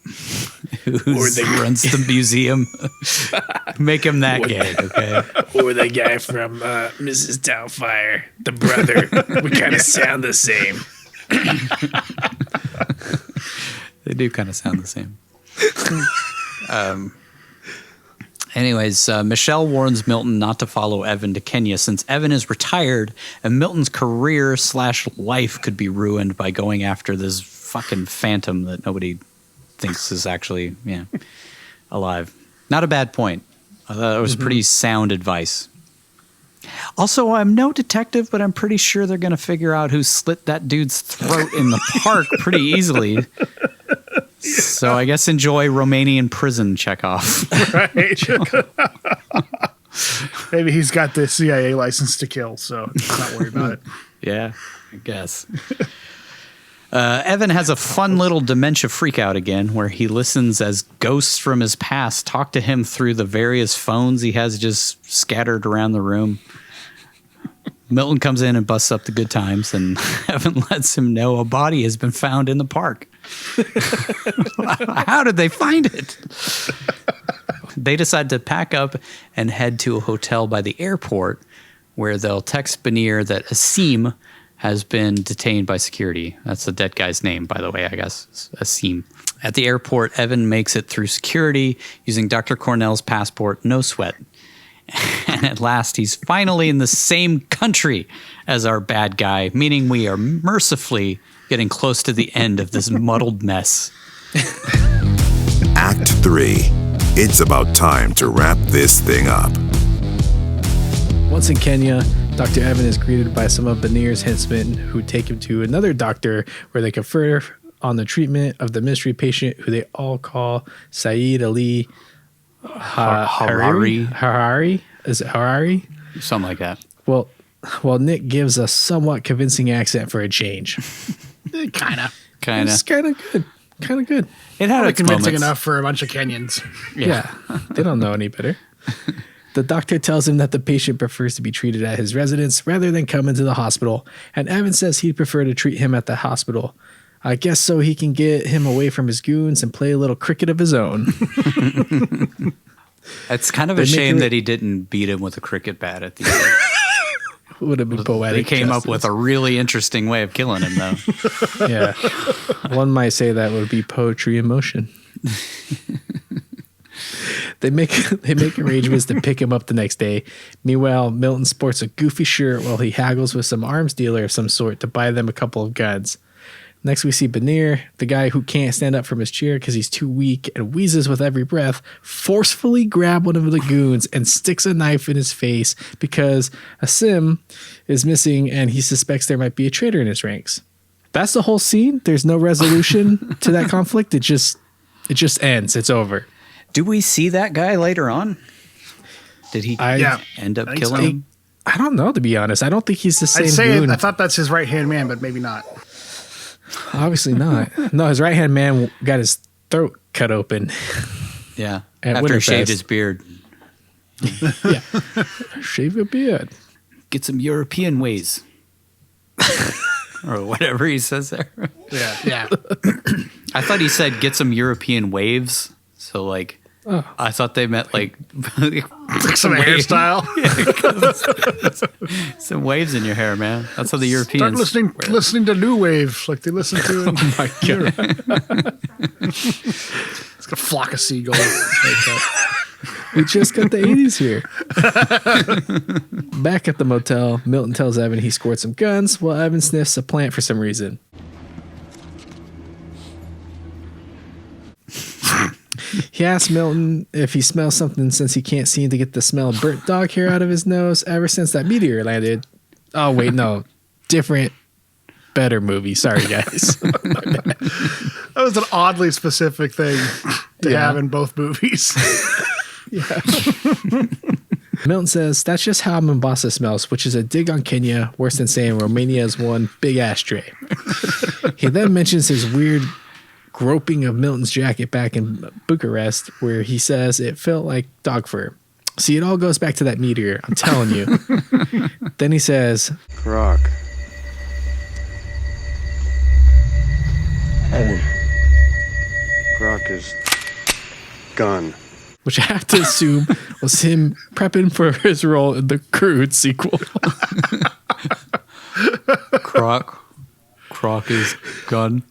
who runs the museum. Make him that gay, okay? Or the guy from Mrs. Doubtfire, the brother. We kind of sound the same. They do kind of sound the same. Anyways, Michelle warns Milton not to follow Evan to Kenya since Evan is retired and Milton's career/life could be ruined by going after this fucking phantom that nobody thinks is actually alive. Not a bad point. I thought it was pretty sound advice. Also, I'm no detective, but I'm pretty sure they're going to figure out who slit that dude's throat in the park pretty easily. So I guess enjoy Romanian prison, Chekhov. Right. Maybe he's got the CIA license to kill, so not worry about it. Yeah, I guess. Evan has a fun little dementia freakout again, where he listens as ghosts from his past talk to him through the various phones he has just scattered around the room. Milton comes in and busts up the good times, and Evan lets him know a body has been found in the park. How did they find it? They decide to pack up and head to a hotel by the airport, where they'll text Banir that Asim has been detained by security. That's the dead guy's name, by the way, I guess. Asim. At the airport, Evan makes it through security using Dr. Cornell's passport, no sweat. And at last, he's finally in the same country as our bad guy, meaning we are mercifully getting close to the end of this muddled mess. Act 3. It's about time to wrap this thing up. Once in Kenya, Dr. Evan is greeted by some of Banir's henchmen who take him to another doctor where they confer on the treatment of the mystery patient who they all call Saeed Ali Harari. Is it Harari? Something like that. Well, Nick gives a somewhat convincing accent for a change. Kind of. It's kind of good. Kind of good. It had its convincing moments. enough for a bunch of Kenyans. Yeah. They don't know any better. The doctor tells him that the patient prefers to be treated at his residence rather than come into the hospital, and Evan says he'd prefer to treat him at the hospital. I guess so he can get him away from his goons and play a little cricket of his own. It's kind of a shame that he didn't beat him with a cricket bat at the end. Would have been poetic. They came up with a really interesting way of killing him, though. Yeah. One might say that would be poetry in motion. They make arrangements to pick him up the next day. Meanwhile, Milton sports a goofy shirt while he haggles with some arms dealer of some sort to buy them a couple of guns. Next, we see Banir, the guy who can't stand up from his chair because he's too weak and wheezes with every breath, forcefully grab one of the goons and sticks a knife in his face because Asim is missing and he suspects there might be a traitor in his ranks. That's the whole scene. There's no resolution to that conflict. It just ends. It's over. Do we see that guy later on? Did he end up killing him? I don't know, to be honest. I don't think he's the same goon. I thought that's his right-hand man, but maybe not. Obviously not. No, his right-hand man got his throat cut open. Yeah. At After he shaved Winterfest. his beard. Yeah. Shave your beard. Get some European ways. Or whatever he says there. Yeah. I thought he said get some European waves. So like, I thought they meant like some hairstyle. Some waves in your hair, man. That's how the Europeans Start listening to new wave like they listen to. Oh my god! It's got a flock of seagulls. We just got the 80s here. Back at the motel, Milton tells Evan he scored some guns while Evan sniffs a plant for some reason. He asks Milton if he smells something since he can't seem to get the smell of burnt dog hair out of his nose ever since that meteor landed. Oh, wait, no. Different, better movie. Sorry, guys. That was an oddly specific thing to have in both movies. Yeah. Milton says that's just how Mombasa smells, which is a dig on Kenya, worse than saying Romania is one big ashtray. He then mentions his weird groping of Milton's jacket back in Bucharest, where he says it felt like dog fur. See, it all goes back to that meteor, I'm telling you. Then he says, Croc. Evan. Croc is gun. which I have to assume was him prepping for his role in the Crude sequel. Croc is gun.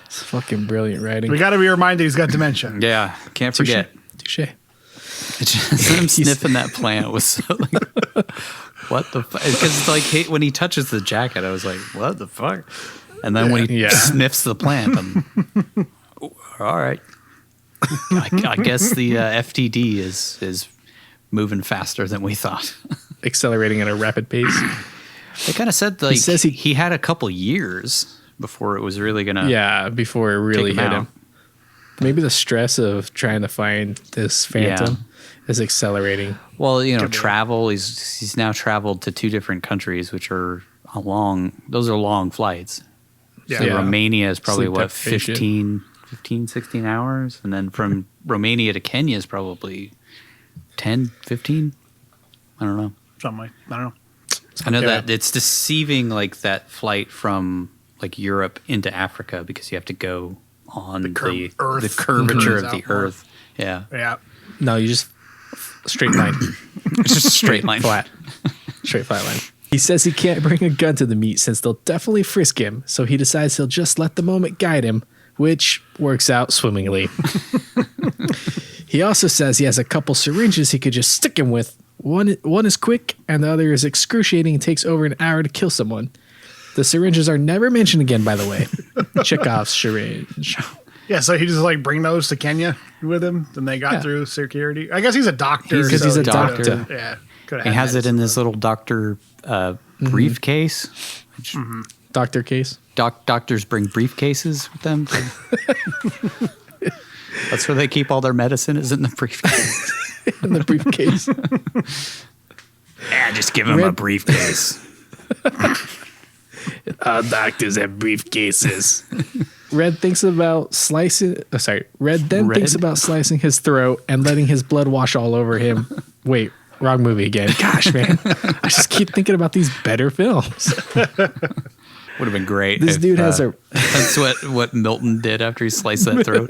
It's fucking brilliant writing. We got to be reminded he's got dementia. Yeah, can't forget. Touche. It's just him sniffing that plant was so like, what the fuck? Because like when he touches the jacket, I was like, what the fuck? And then when he sniffs the plant, I'm all right. I guess the FTD is moving faster than we thought. Accelerating at a rapid pace. They kind of said like he says he had a couple years before it was really gonna before it really hit him. Maybe the stress of trying to find this phantom is accelerating. Well, travel. He's now traveled to 2 different countries, which are how long. Those are long flights. Yeah. So Romania is probably, Sleep what, deprivation. 16 hours? And then from Romania to Kenya is probably 10, 15? I don't know. Something like, I don't know. I know Yeah. that it's deceiving, like that flight from like Europe into Africa, because you have to go on the curvature of the Earth. Yeah. Yeah. No, you just straight line. It's just a straight line. Flat. Straight flat line. He says he can't bring a gun to the meet since they'll definitely frisk him, so he decides he'll just let the moment guide him, which works out swimmingly. He also says he has a couple syringes he could just stick him with. One is quick, and the other is excruciating and takes over an hour to kill someone. The syringes are never mentioned again, by the way. Chekhov's syringe. Yeah, so he just like bring those to Kenya with him, then they got through security. I guess he's a doctor. Because he's a doctor. Yeah. He has it in this little doctor briefcase. Which Doctor case. Doctors bring briefcases with them. That's where they keep all their medicine, is in the briefcase. In the briefcase. Yeah, just give him a briefcase. Doctors have briefcases. Red thinks about slicing. Red thinks about slicing his throat and letting his blood wash all over him. Wait, wrong movie again. Gosh, man, I just keep thinking about these better films. Would have been great. This dude has a. That's what Milton did after he sliced that throat.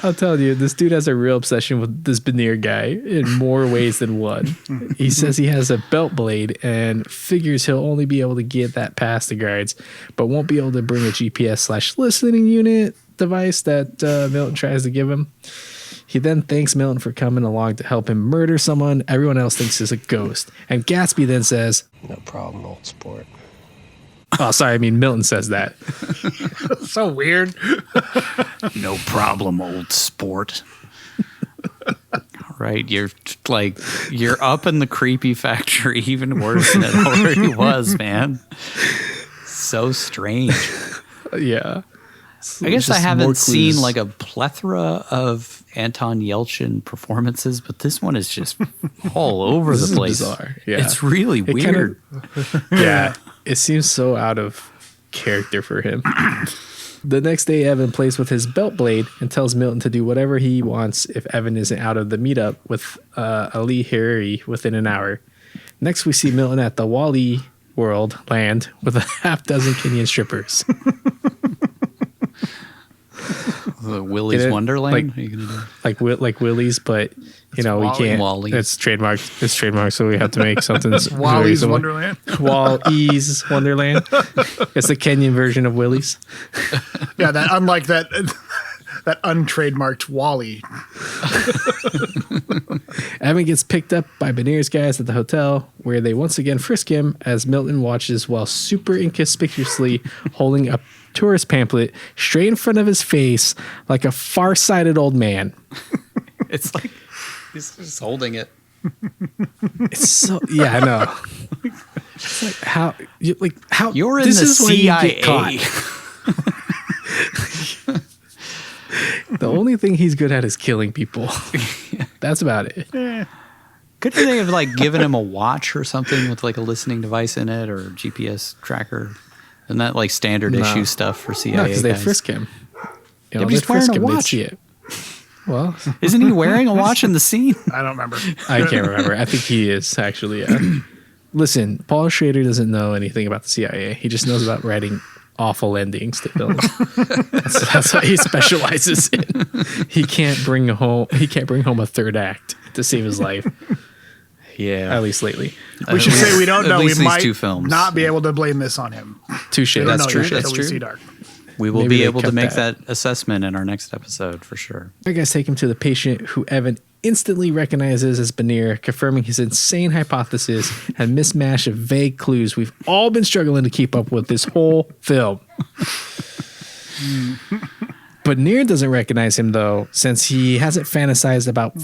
I'll tell you, this dude has a real obsession with this Benear guy in more ways than one. He says he has a belt blade and figures he'll only be able to get that past the guards, but won't be able to bring a GPS/listening unit device that Milton tries to give him. He then thanks Milton for coming along to help him murder someone everyone else thinks is a ghost. And Gatsby then says, No problem, old sport. oh, sorry, I mean Milton says that. So weird. No problem, old sport. Right, you're up in the creepy factory even worse than it already was, man. So strange. Yeah. I guess I Just haven't more seen clues. like a plethora of Anton Yelchin performances, but this one is just all over This the is place. bizarre. Yeah. It's really It weird. Yeah, it seems so out of character for him. The next day, Evan plays with his belt blade and tells Milton to do whatever he wants if Evan isn't out of the meetup with Ali Hariri within an hour. Next, we see Milton at the Wally World land with a half dozen Kenyan strippers. The Willy's Wonderland? Like, What are you gonna do? like Willie's, but we can't. Wally. It's trademarked. It's trademarked, so we have to make something. Wally's very Wonderland. Wally's Wonderland. It's the Kenyan version of Willie's. Yeah, that unlike that that untrademarked Wally. Evan gets picked up by Benear's guys at the hotel, where they once again frisk him as Milton watches while super inconspicuously holding a tourist pamphlet straight in front of his face like a far-sighted old man. It's like he's just holding it. It's so I know. It's like how You're in this the is when you get CIA. caught. The only thing he's good at is killing people. That's about it. Couldn't they have like given him a watch or something with like a listening device in it or a GPS tracker? Isn't that like standard issue stuff for CIA No, because they guys? frisk him. Yeah, but he's wearing a watch. See it. Well, Isn't he wearing a watch in the scene? I don't remember. I can't remember. I think he is actually. Listen, Paul Schrader doesn't know anything about the CIA. He just knows about writing awful endings to films. That's what he specializes in. He can't bring home a third act to save his life. Yeah, At least lately. We should say we don't at know. We least these might two films. not be able to blame this on him. Touche. We don't That's know true. yet That's until true. We see Dark. We will Maybe be they able to kept make that. that assessment in our next episode for sure. Our guys take him to the patient, who Evan instantly recognizes as Benear, confirming his insane hypothesis and mismatch of vague clues we've all been struggling to keep up with this whole film. Benear doesn't recognize him, though, since he hasn't fantasized about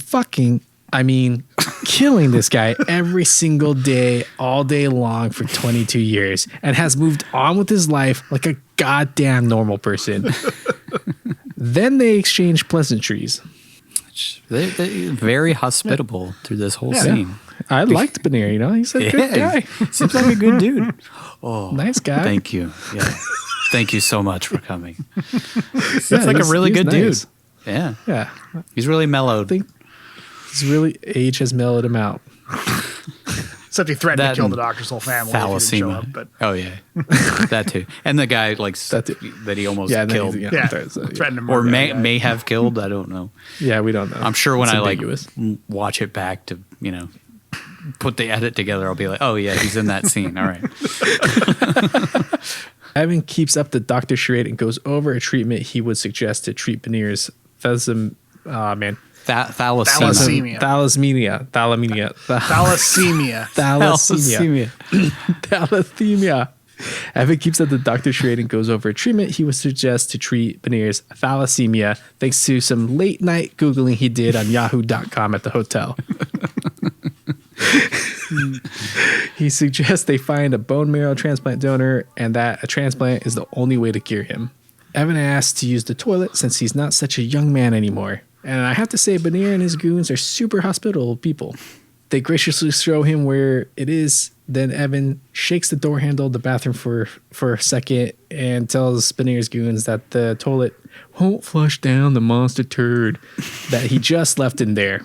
killing this guy every single day, all day long for 22 years, and has moved on with his life like a goddamn normal person. Then they exchange pleasantries. They're very hospitable through this whole scene. I liked Benier, you know, he's a good guy. Seems like a good dude. Oh, nice guy. Thank you. Yeah. Thank you so much for coming. Seems like a really good nice. dude. Yeah. Yeah. He's really mellowed. I think age has mellowed him out. Except he threatened to kill the doctor's whole family if he didn't show up. But oh, yeah. That too. And the guy that he almost killed. Threatened to or murder may have killed. I don't know. Yeah, we don't know. I'm sure when it's I ambiguous. watch it back to, put the edit together, I'll be like, oh, yeah, he's in that scene. All right. Evan keeps up the doctor charade and goes over a treatment he would suggest to treat Benier's thalassemia. Thalassemia. Evan keeps up the doctor charade and goes over a treatment he would suggest to treat Benier's thalassemia, thanks to some late night Googling he did on yahoo.com at the hotel. He suggests they find a bone marrow transplant donor and that a transplant is the only way to cure him. Evan asks to use the toilet since he's not such a young man anymore. And I have to say, Benier and his goons are super hospitable people. They graciously show him where it is. Then Evan shakes the door handle of the bathroom for a second and tells Benier's goons that the toilet won't flush down the monster turd that he just left in there.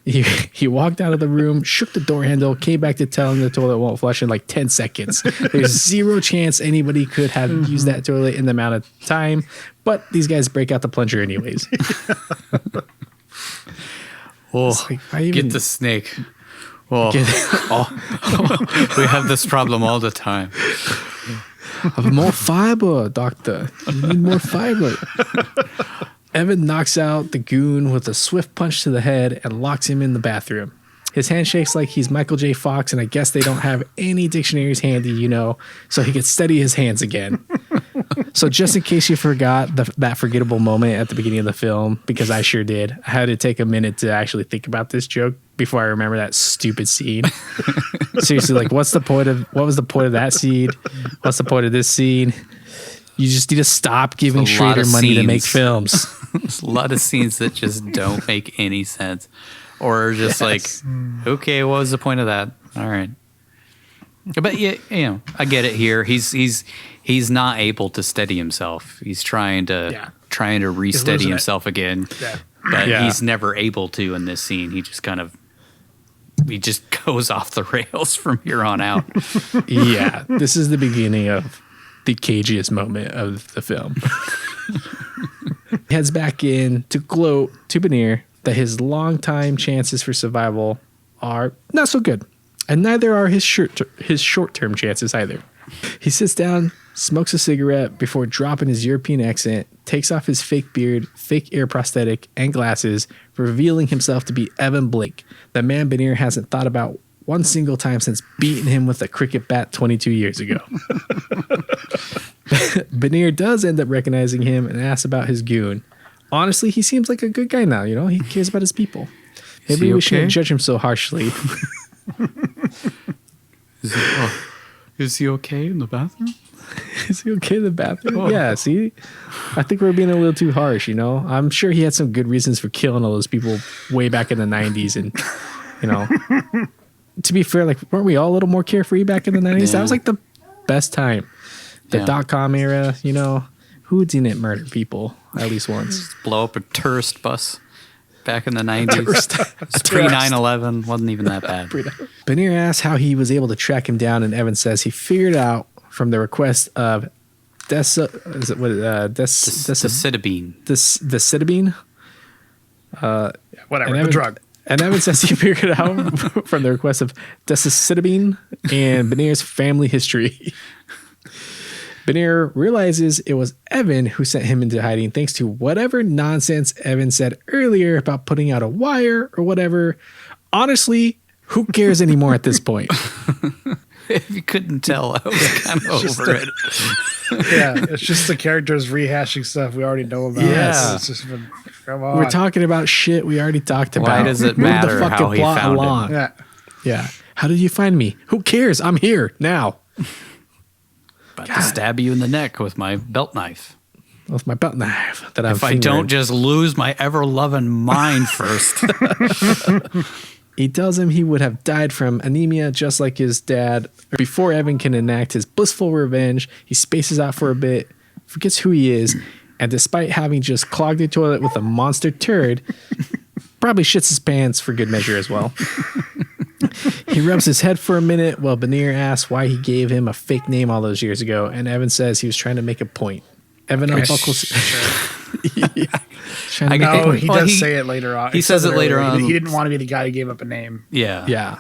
He walked out of the room, shook the door handle, came back to tell him the toilet won't flush in like 10 seconds. There's zero chance anybody could have used that toilet in the amount of time, but these guys break out the plunger anyways. Get the snake. Oh. We have this problem all the time. More fiber, doctor. You need more fiber. Evan knocks out the goon with a swift punch to the head and locks him in the bathroom. His hand shakes like he's Michael J. Fox, and I guess they don't have any dictionaries handy, so he could steady his hands again. So just in case you forgot that forgettable moment at the beginning of the film, because I sure did, I had to take a minute to actually think about this joke before I remember that stupid scene. Seriously, like what was the point of that scene? What's the point of this scene? You just need to stop giving Schrader money to make films. There's a lot of scenes that just don't make any sense. Or just okay, what was the point of that? All right. But I get it here. He's not able to steady himself. He's trying to re-steady himself again. Yeah. But he's never able to in this scene. He just goes off the rails from here on out. Yeah. This is the beginning of the Cagiest moment of the film. He heads back in to gloat to Benier that his long-time chances for survival are not so good, and neither are his short-term chances either. He sits down, smokes a cigarette before dropping his European accent, takes off his fake beard, fake ear prosthetic, and glasses, revealing himself to be Evan Blake, the man Benier hasn't thought about one single time since beating him with a cricket bat 22 years ago. Benier does end up recognizing him and asks about his goon. Honestly, he seems like a good guy now, he cares about his people. Maybe we shouldn't judge him so harshly. Is he okay in the bathroom? Is he okay in the bathroom? Oh. Yeah, see? I think we're being a little too harsh, I'm sure he had some good reasons for killing all those people way back in the 90s. And, to be fair, weren't we all a little more carefree back in the 90s? Yeah. That was the best time. The .com era, who didn't murder people at least once? Just blow up a tourist bus back in the 90s. Pre 9/11 wasn't even that bad. Benier asks how he was able to track him down, and Evan says he figured out from the request of decitabine. Whatever, the drug. And Evan says he figured it out from the request of decitabine and Benier's family history. Benier realizes it was Evan who sent him into hiding thanks to whatever nonsense Evan said earlier about putting out a wire or whatever. Honestly, who cares anymore at this point? If you couldn't tell, I was kind of over it. Yeah, it's just the characters rehashing stuff we already know about. Yes. It's just been, come on. We're talking about shit we already talked about. Why does it matter how he found it? Yeah. How did you find me? Who cares? I'm here now. About to stab you in the neck with my belt knife. With my belt knife that I'm If I don't just lose my ever-loving mind first. He tells him he would have died from anemia just like his dad. Before Evan can enact his blissful revenge, he spaces out for a bit, forgets who he is, and despite having just clogged the toilet with a monster turd, probably shits his pants for good measure as well. He rubs his head for a minute while Benir asks why he gave him a fake name all those years ago, and Evan says he was trying to make a point. Evan unbuckles. No, he does say it later on. He says it later on. He didn't want to be the guy who gave up a name. Yeah.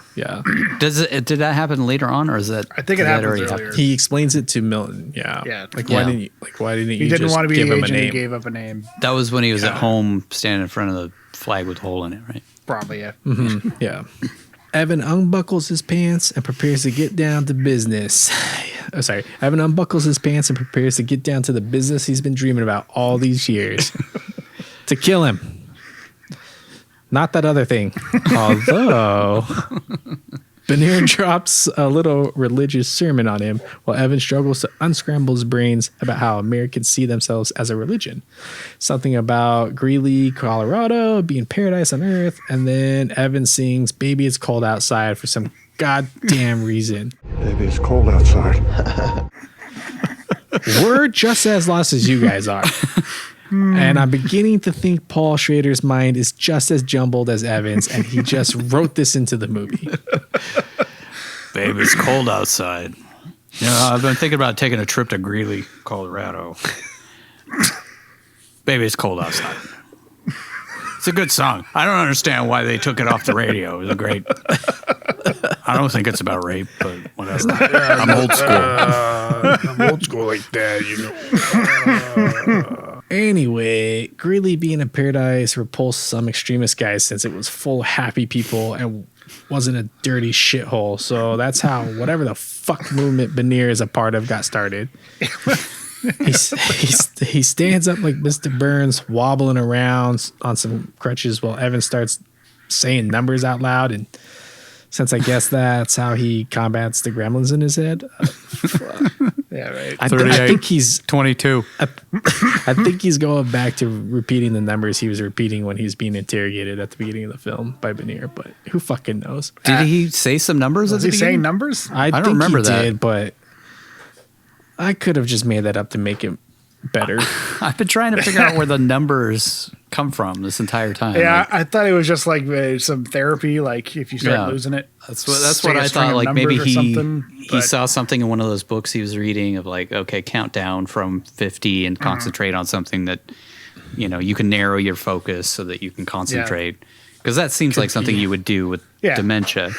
Did that happen later on, or is that? I think it happens earlier. He explains it to Milton. Yeah. Why didn't you? He didn't want to be give the him a agent who name? gave up a name. That was when he was at home, standing in front of the flag with a hole in it, right? Probably, yeah. Mm-hmm. Yeah. Evan unbuckles his pants and prepares to get down to business. Evan unbuckles his pants and prepares to get down to the business he's been dreaming about all these years. To kill him. Not that other thing. Although Benir drops a little religious sermon on him while Evan struggles to unscramble his brains about how Americans see themselves as a religion. Something about Greeley, Colorado, being paradise on earth, and then Evan sings Baby It's Cold Outside for some goddamn reason. Baby, it's cold outside. We're just as lost as you guys are. And I'm beginning to think Paul Schrader's mind is just as jumbled as Evan's, and he just wrote this into the movie. Baby, it's cold outside. I've been thinking about taking a trip to Greeley, Colorado. Baby, it's cold outside. It's a good song. I don't understand why they took it off the radio. It was a great. I don't think it's about rape, but whatever. I'm old school. I'm old school like that, Anyway, Greeley being a paradise repulsed some extremist guys since it was full of happy people and wasn't a dirty shithole. So that's how whatever the fuck movement Benir is a part of got started. He stands up like Mr. Burns, wobbling around on some crutches while Evan starts saying numbers out loud. And since I guess that's how he combats the gremlins in his head. Yeah, right. I think he's 22. I think he's going back to repeating the numbers he was repeating when he was being interrogated at the beginning of the film by Benir, but who fucking knows? Did he say some numbers at the beginning? Saying numbers? I don't remember that. Did, but I could have just made that up to make it better. I've been trying to figure out where the numbers come from this entire time. Yeah, I thought it was just like some therapy, like if you start losing it. That's what I thought. Like maybe he saw something in one of those books he was reading of like, okay, count down from 50 and concentrate on something that, you can narrow your focus so that you can concentrate. Because that seems like something you would do with dementia.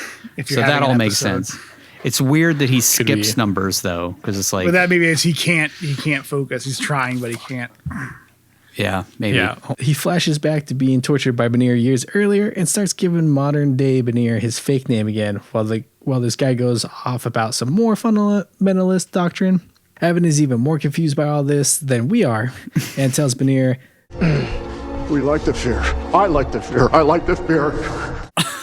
So that all makes sense. It's weird that he skips numbers though, because it's like. But that maybe is he can't focus. He's trying, but he can't. Yeah, maybe. Yeah. He flashes back to being tortured by Benir years earlier and starts giving modern day Benir his fake name again while this guy goes off about some more fundamentalist doctrine. Evan is even more confused by all this than we are and tells Benir, We like the fear. I like the fear. I like the fear.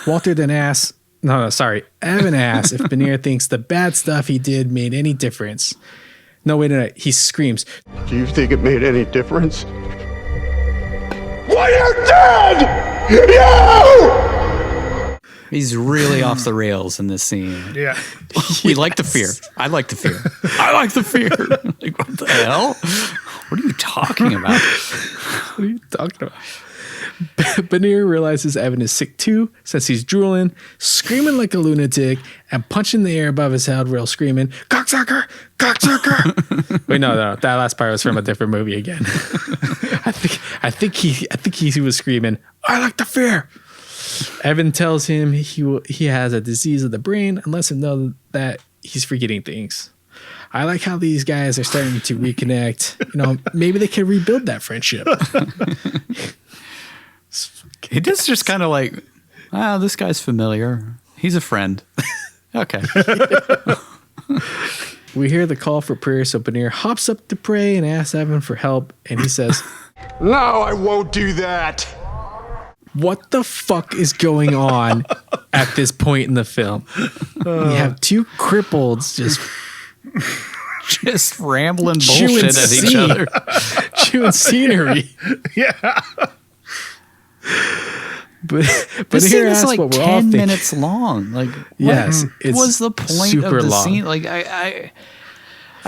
Walter then asks, Evan asks if Benir thinks the bad stuff he did made any difference. No, wait. He screams, Do you think it made any difference? Well, you're dead! You! He's really off the rails in this scene. Yeah. We like the fear. I like the fear. I like the fear. Like, what the hell? What are you talking about? What are you talking about? Benir realizes Evan is sick too, since he's drooling, screaming like a lunatic, and punching the air above his head while screaming, "Cocksucker! Cocksucker!" Wait, no, that last part was from a different movie again. I think he was screaming, "I like the fear." Evan tells him he has a disease of the brain and lets him know that he's forgetting things. I like how these guys are starting to reconnect. Maybe they can rebuild that friendship. He does just kind of like, this guy's familiar. He's a friend. Okay. We hear the call for prayer, so Benir hops up to pray and asks Evan for help, and he says, No, I won't do that. What the fuck is going on at this point in the film? We have two cripples just rambling bullshit at each other. Chewing scenery. Yeah. But This here scene is asks like what we're all 10 thinking. minutes long. Like, Yes, what it's was the point super of the long. scene? Like, I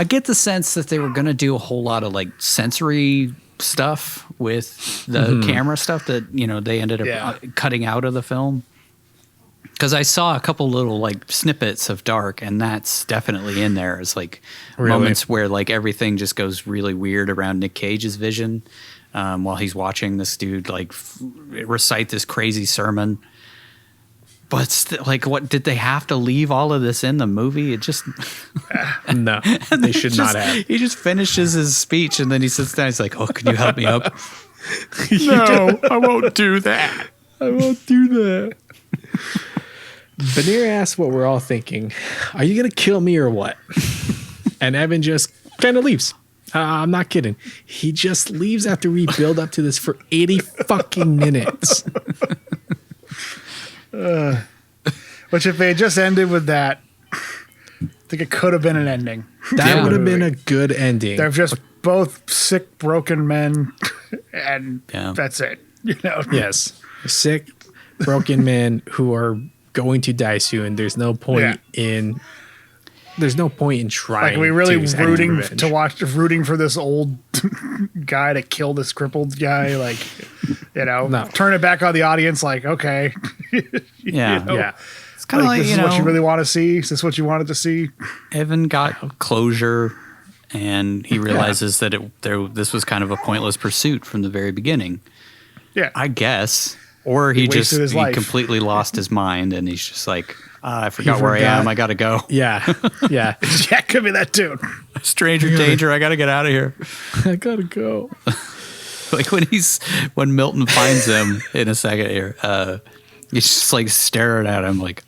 get the sense that they were going to do a whole lot of like sensory stuff with the camera stuff that, you know, they ended up cutting out of the film. Because I saw a couple little like snippets of dark, and that's definitely in there. It's like moments where like everything just goes really weird around Nic Cage's vision while he's watching this dude like recite this crazy sermon. But like, what did they have to leave all of this in the movie? It just No, they should not have. He just finishes his speech, and then he sits down. He's like, "Oh, can you help me up?" No, I won't do that. I won't do that. Veneer asks what we're all thinking. Are you going to kill me or what? And Evan just kind of leaves. I'm not kidding. He just leaves after we build up to this for 80 fucking minutes. Which if they had just ended with that, I think it could have been an ending. That would have been a good ending. They're just both sick, broken men, and that's it. You know? Yes. Sick, broken men who are going to die soon. There's no point in trying. Like, we really to rooting for this old guy to kill this crippled guy. Like, you know, turn it back on the audience. Like, okay, Yeah. You know? Yeah. It's kind of like, this you is know, what you really want to see. Is this what you wanted to see? Evan got closure, and he realizes that this was kind of a pointless pursuit from the very beginning. Yeah, I guess. Or he completely lost his mind, and he's just like, I forgot where I am. I got to go. Yeah. Yeah. Yeah, could be that too. Stranger danger. I got to get out of here. I got to go. Like when Milton finds him in a second here, he's just like staring at him like,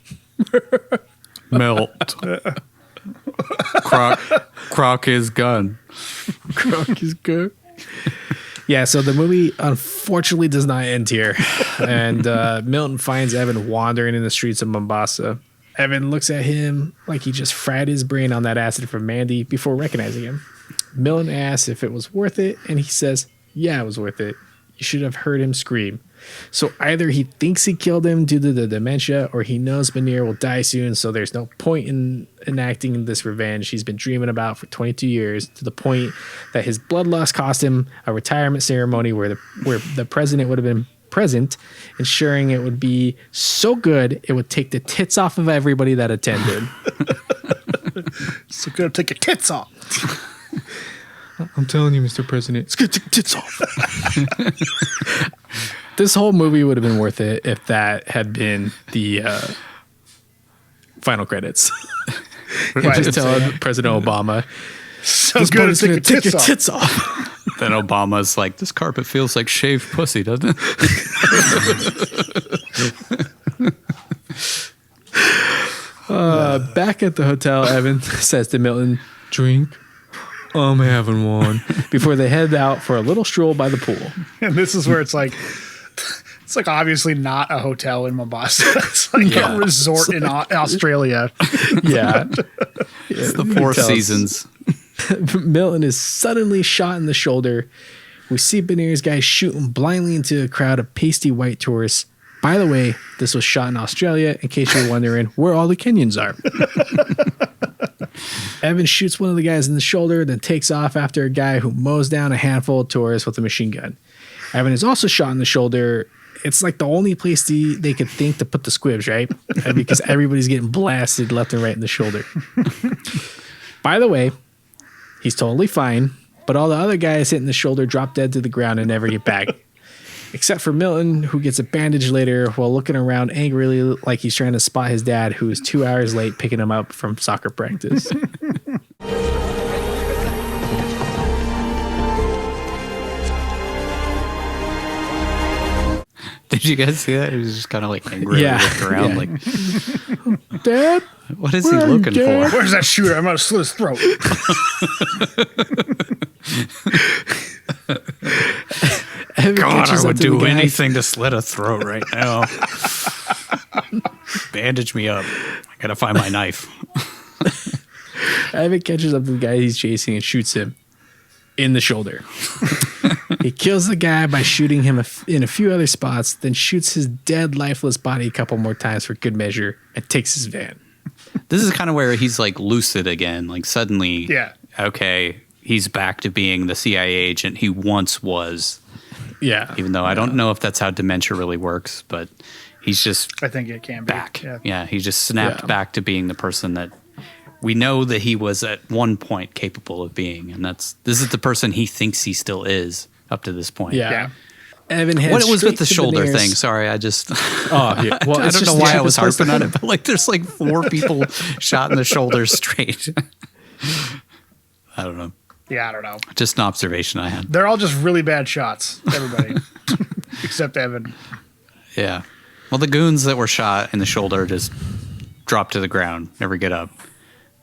Milt. Croc his gun. Croc his gun. Yeah, so the movie unfortunately does not end here. And Milton finds Evan wandering in the streets of Mombasa. Evan looks at him like he just fried his brain on that acid from Mandy before recognizing him. Milton asks if it was worth it, and he says, yeah, it was worth it. You should have heard him scream. So either he thinks he killed him due to the dementia, or he knows Veneer will die soon, so there's no point in enacting this revenge he's been dreaming about for 22 years, to the point that his bloodlust cost him a retirement ceremony where the president would have been present, ensuring it would be so good it would take the tits off of everybody that attended. So good, take your tits off. I'm telling you, Mr. President, it's gonna take your tits off. This whole movie would have been worth it if that had been the final credits. Right. Just telling President Obama, So good, it's gonna take your off. tits off. Then Obama's like, this carpet feels like shaved pussy, doesn't it? Back at the hotel, Evan says to Milton, drink? I'm having one. Before they head out for a little stroll by the pool. And this is where it's like obviously not a hotel in Mombasa. It's like a resort in Australia. Yeah. It's the Four Seasons. Milton is suddenly shot in the shoulder. We see Beneer's guy shooting blindly into a crowd of pasty white tourists. By the way, this was shot in Australia, in case you're wondering where all the Kenyans are. Evan shoots one of the guys in the shoulder, then takes off after a guy who mows down a handful of tourists with a machine gun. Evan is also shot in the shoulder. It's like the only place they could think to put the squibs, right? Because everybody's getting blasted left and right in the shoulder. By the way, he's totally fine, but all the other guys hitting the shoulder drop dead to the ground and never get back. Except for Milton, who gets a bandage later while looking around angrily like he's trying to spot his dad, who is 2 hours late picking him up from soccer practice. Did you guys see that? He was just kind of like angry looking around like, Dad? What is he looking for? Where's that shooter? I'm going to slit his throat. God, I would do anything to slit a throat right now. Bandage me up. I got to find my knife. Evan catches up to the guy he's chasing and shoots him in the shoulder. He kills the guy by shooting him in a few other spots, then shoots his dead, lifeless body a couple more times for good measure, and takes his van. This is kind of where he's like lucid again. Like suddenly, okay, he's back to being the CIA agent he once was. Yeah. Even though I don't know if that's how dementia really works, but he's just I think it can be. back. Yeah, he just snapped back to being the person that we know that he was at one point capable of being. And this is the person he thinks he still is up to this point. Yeah. Evan heads what it was with the straight to shoulder Beniers. thing. Sorry, I just Oh, yeah. Well, I don't know why I was harping on it, but like there's like 4 people shot in the shoulder straight. I don't know. Yeah, I don't know. Just an observation I had. They're all just really bad shots, everybody. Except Evan. Yeah. Well, the goons that were shot in the shoulder just dropped to the ground, never get up.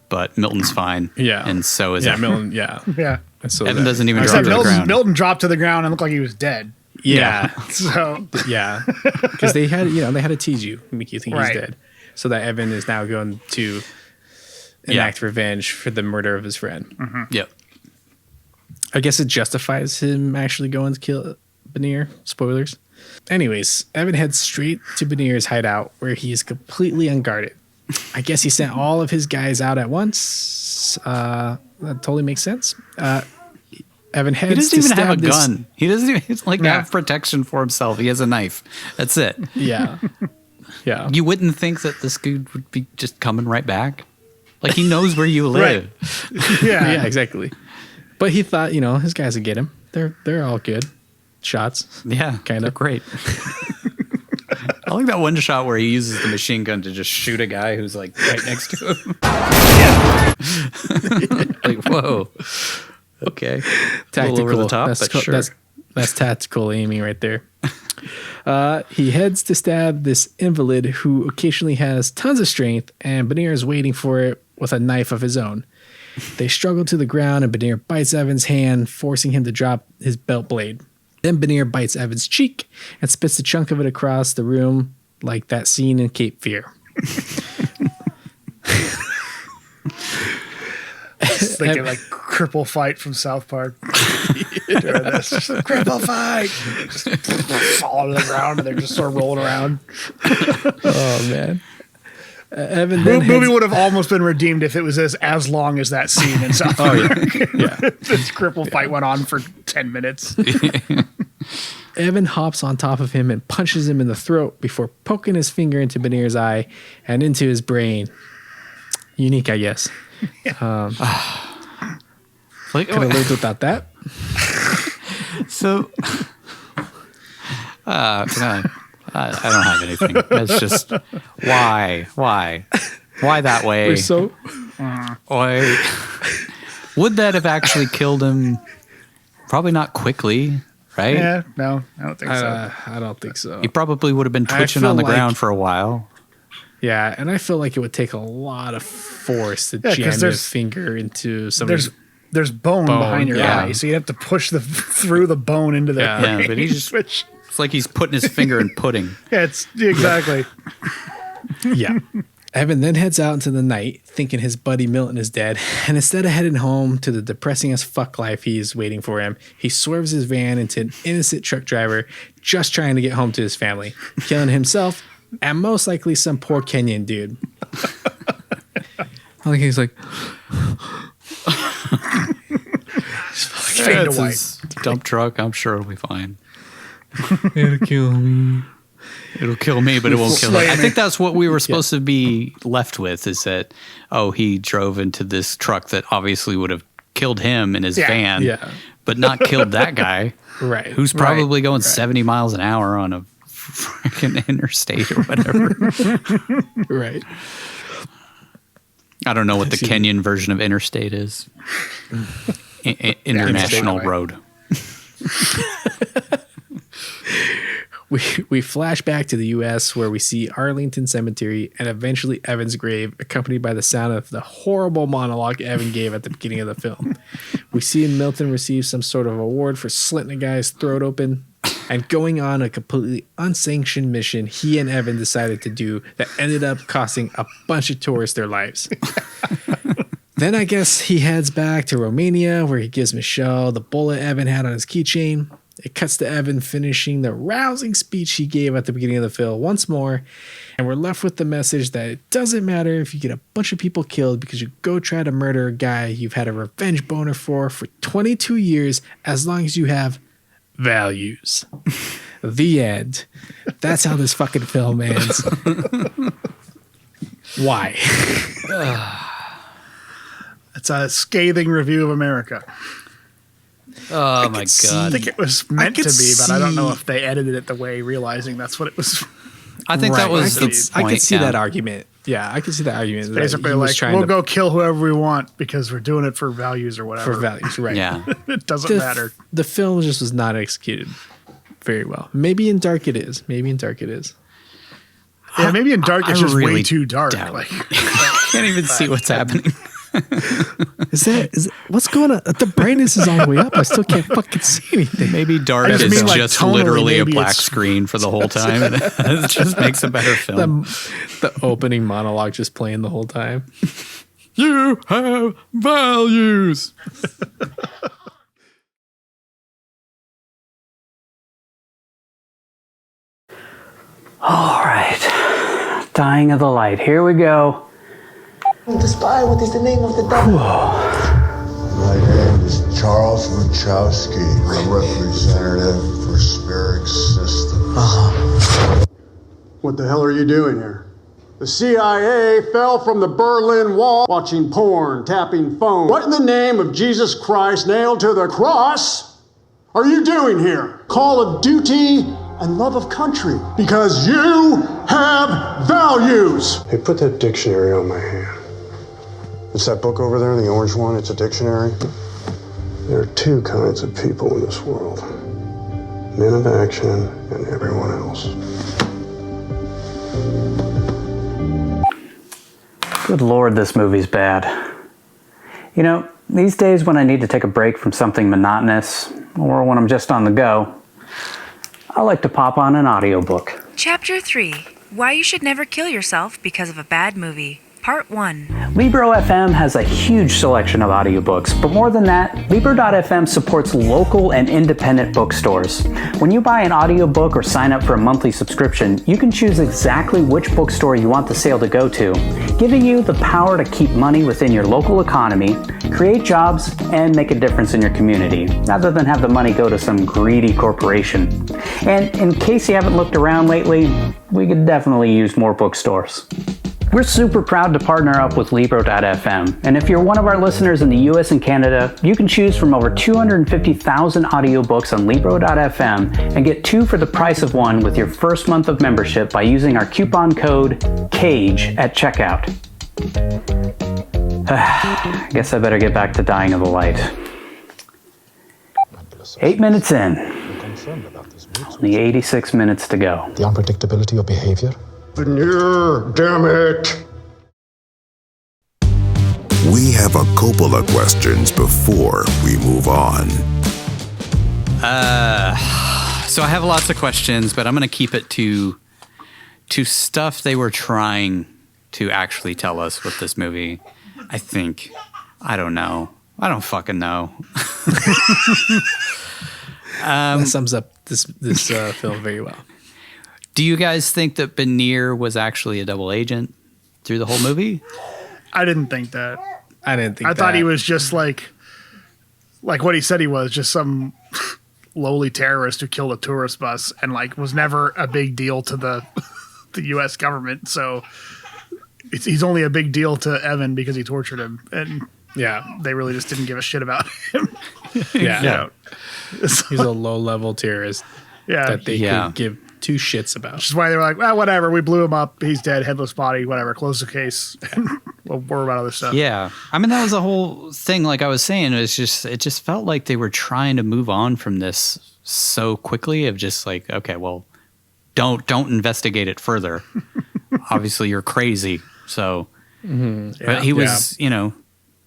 But Milton's fine. Yeah. And so is Yeah, Evan. Milton, yeah. Yeah. And so Evan doesn't even drop Except to the ground. Milton dropped to the ground and looked like he was dead. Yeah. So Yeah. Because they had to tease you, make you think Right. he's dead. So that Evan is now going to enact revenge for the murder of his friend. Yep. I guess it justifies him actually going to kill Benier. Spoilers. Anyways, Evan heads straight to Benier's hideout where he is completely unguarded. I guess he sent all of his guys out at once. That totally makes sense. Evan heads He doesn't even to have a stab gun. He doesn't even have protection for himself. He has a knife. That's it. Yeah. Yeah. You wouldn't think that this dude would be just coming right back. Like he knows where you live. Yeah, exactly. But he thought, his guys would get him. They're all good shots. Yeah, kind of great. I like that one shot where he uses the machine gun to just shoot a guy who's like right next to him. Like, whoa. Okay. Tactical. A little over the top, that's but sure. That's tactical aiming right there. He heads to stab this invalid who occasionally has tons of strength, and Benier is waiting for it with a knife of his own. They struggle to the ground, and Benier bites Evan's hand, forcing him to drop his belt blade. Then Benier bites Evan's cheek and spits a chunk of it across the room like that scene in Cape Fear. It's like a cripple fight from South Park. Cripple fight! Just fall to the ground and they're just sort of rolling around. Oh, man. Evan The movie would have almost been redeemed if it was as long as that scene in South Park. This cripple fight went on for 10 minutes. Evan hops on top of him and punches him in the throat before poking his finger into Benier's eye and into his brain. Unique, I guess. Could have lived without that. So, I don't have anything. It's just why that way? We're so. Why would that have actually killed him? Probably not quickly, right? Yeah, no, I don't think so. I don't think so. He probably would have been twitching on the ground for a while. Yeah, and I feel like it would take a lot of force to jam your finger into somebody's. There's bone behind your eye, so you have to push through the bone into the brain. Yeah, but he just it's like he's putting his finger in pudding. Yeah, it's exactly. Yeah. Evan then heads out into the night, thinking his buddy Milton is dead, and instead of heading home to the depressing as fuck life he's waiting for him, he swerves his van into an innocent truck driver just trying to get home to his family, killing himself and most likely some poor Kenyan dude. I think he's like, fade to white. Dump truck. I'm sure it'll be fine. It'll kill me. It'll kill me, but it won't kill him. I think that's what we were supposed to be left with, is that, he drove into this truck that obviously would have killed him in his van, but not killed that guy, right? Who's probably going 70 miles an hour on a freaking interstate or whatever. Right. I don't know what the Kenyan version of interstate is. International road. We flash back to the U.S. where we see Arlington Cemetery and eventually Evan's grave, accompanied by the sound of the horrible monologue Evan gave at the beginning of the film. We see Milton receive some sort of award for slitting a guy's throat open and going on a completely unsanctioned mission he and Evan decided to do that ended up costing a bunch of tourists their lives. Then I guess he heads back to Romania where he gives Michelle the bullet Evan had on his keychain. It cuts to Evan finishing the rousing speech he gave at the beginning of the film once more, and we're left with the message that it doesn't matter if you get a bunch of people killed because you go try to murder a guy you've had a revenge boner for 22 years, as long as you have values. The end. That's how this fucking film ends. Why? It's a scathing review of America. Oh my God. I think it was meant to be, but I don't know if they edited it the way, realizing that's what it was. I think that was the point. I could see that argument. Yeah, I could see that argument. It's basically like, we'll go kill whoever we want because we're doing it for values or whatever. For values, right. Yeah. It doesn't matter. The film just was not executed very well. Maybe in Dark it is. Yeah, maybe in Dark it's just really way too dark. Like, I can't even see what's happening. Is what's going on? The brightness is all the way up. I still can't fucking see anything. Maybe Dark is just literally a black screen for the whole time. And it just makes a better film. The opening monologue just playing the whole time. You have values. All right. Dying of the Light. Here we go. The spy, what is the name of the devil? My name is Charles Wachowski, a representative for Spirit Systems. What the hell are you doing here? The CIA fell from the Berlin Wall, watching porn, tapping phones. What in the name of Jesus Christ nailed to the cross are you doing here? Call of duty and love of country, because you have values. Hey, put that dictionary on my hand. It's that book over there, the orange one. It's a dictionary. There are two kinds of people in this world. Men of action and everyone else. Good Lord, this movie's bad. You know, these days when I need to take a break from something monotonous, or when I'm just on the go, I like to pop on an audiobook. Chapter 3. Why You Should Never Kill Yourself Because of a Bad Movie. Part 1. Libro FM has a huge selection of audiobooks, but more than that, Libro.fm supports local and independent bookstores. When you buy an audiobook or sign up for a monthly subscription, you can choose exactly which bookstore you want the sale to go to, giving you the power to keep money within your local economy, create jobs, and make a difference in your community, rather than have the money go to some greedy corporation. And in case you haven't looked around lately, we could definitely use more bookstores. We're super proud to partner up with Libro.fm, and if you're one of our listeners in the US and Canada, you can choose from over 250,000 audiobooks on Libro.fm and get 2 for the price of 1 with your first month of membership by using our coupon code CAGE at checkout. I guess I better get back to Dying of the Light. 8 minutes in. Only 86 minutes to go. The unpredictability of behavior. Damn it! We have a Coppola questions before we move on. So I have lots of questions, but I'm going to keep it to stuff they were trying to actually tell us with this movie. I think. I don't know. I don't fucking know. That sums up this film very well. Do you guys think that Benir was actually a double agent through the whole movie? I didn't think that. I thought he was just like what he said he was, just some lowly terrorist who killed a tourist bus and like was never a big deal to the U.S. government. So he's only a big deal to Evan because he tortured him, and they really just didn't give a shit about him. He's a low-level terrorist that they could give 2 shits about. Which is why they were like, well, whatever, we blew him up, he's dead, headless body, whatever, close the case, and we'll worry about other stuff. Yeah. I mean, that was the whole thing, like I was saying, it just felt like they were trying to move on from this so quickly, of just like, okay, well, don't investigate it further. Obviously, you're crazy. So but he was,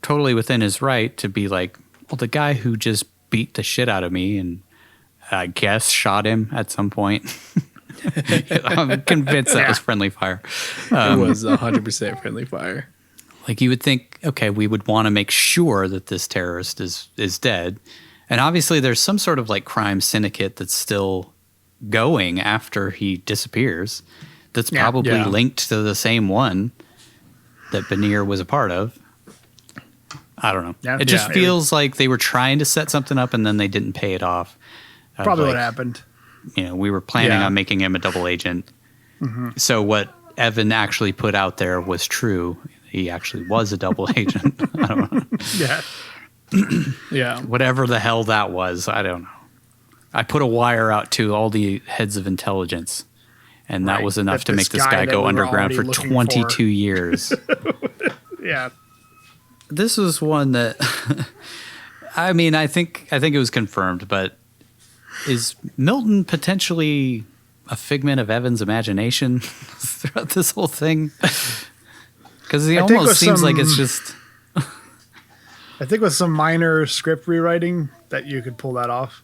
totally within his right to be like, well, the guy who just beat the shit out of me and I guess shot him at some point. I'm convinced that was friendly fire. It was 100% friendly fire. Like you would think, okay, we would want to make sure that this terrorist is dead. And obviously there's some sort of like crime syndicate that's still going after he disappears. That's probably linked to the same one that Benir was a part of. I don't know. Yeah. It just feels like they were trying to set something up and then they didn't pay it off. Probably what happened. You know, we were planning on making him a double agent. Mm-hmm. So what Evan actually put out there was true. He actually was a double agent. I don't know. Yeah. Yeah. Whatever the hell that was, I don't know. I put a wire out to all the heads of intelligence, and that was enough to make this guy go underground for 22 years. Yeah. This was one that, I mean, I think it was confirmed, but is Milton potentially a figment of Evan's imagination throughout this whole thing? Because he almost seems like it's just... I think with some minor script rewriting that you could pull that off.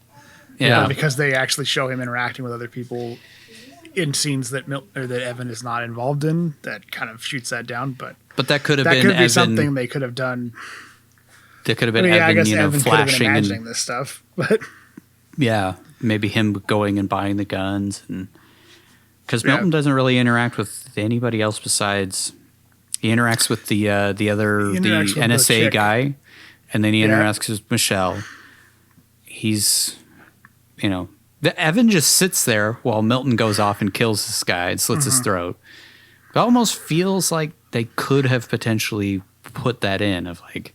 Yeah. Because they actually show him interacting with other people in scenes that that Evan is not involved in, that kind of shoots that down. But that could have been Evan, Evan, something they could have done. That could have been Evan, I guess you know, Evan flashing could have been imagining and this stuff. But yeah, maybe him going and buying the guns, and because Milton doesn't really interact with anybody else besides he interacts with the NSA guy, and then he interacts with Michelle. He's, you know, Evan just sits there while Milton goes off and kills this guy and slits his throat. It almost feels like they could have potentially put that in of like,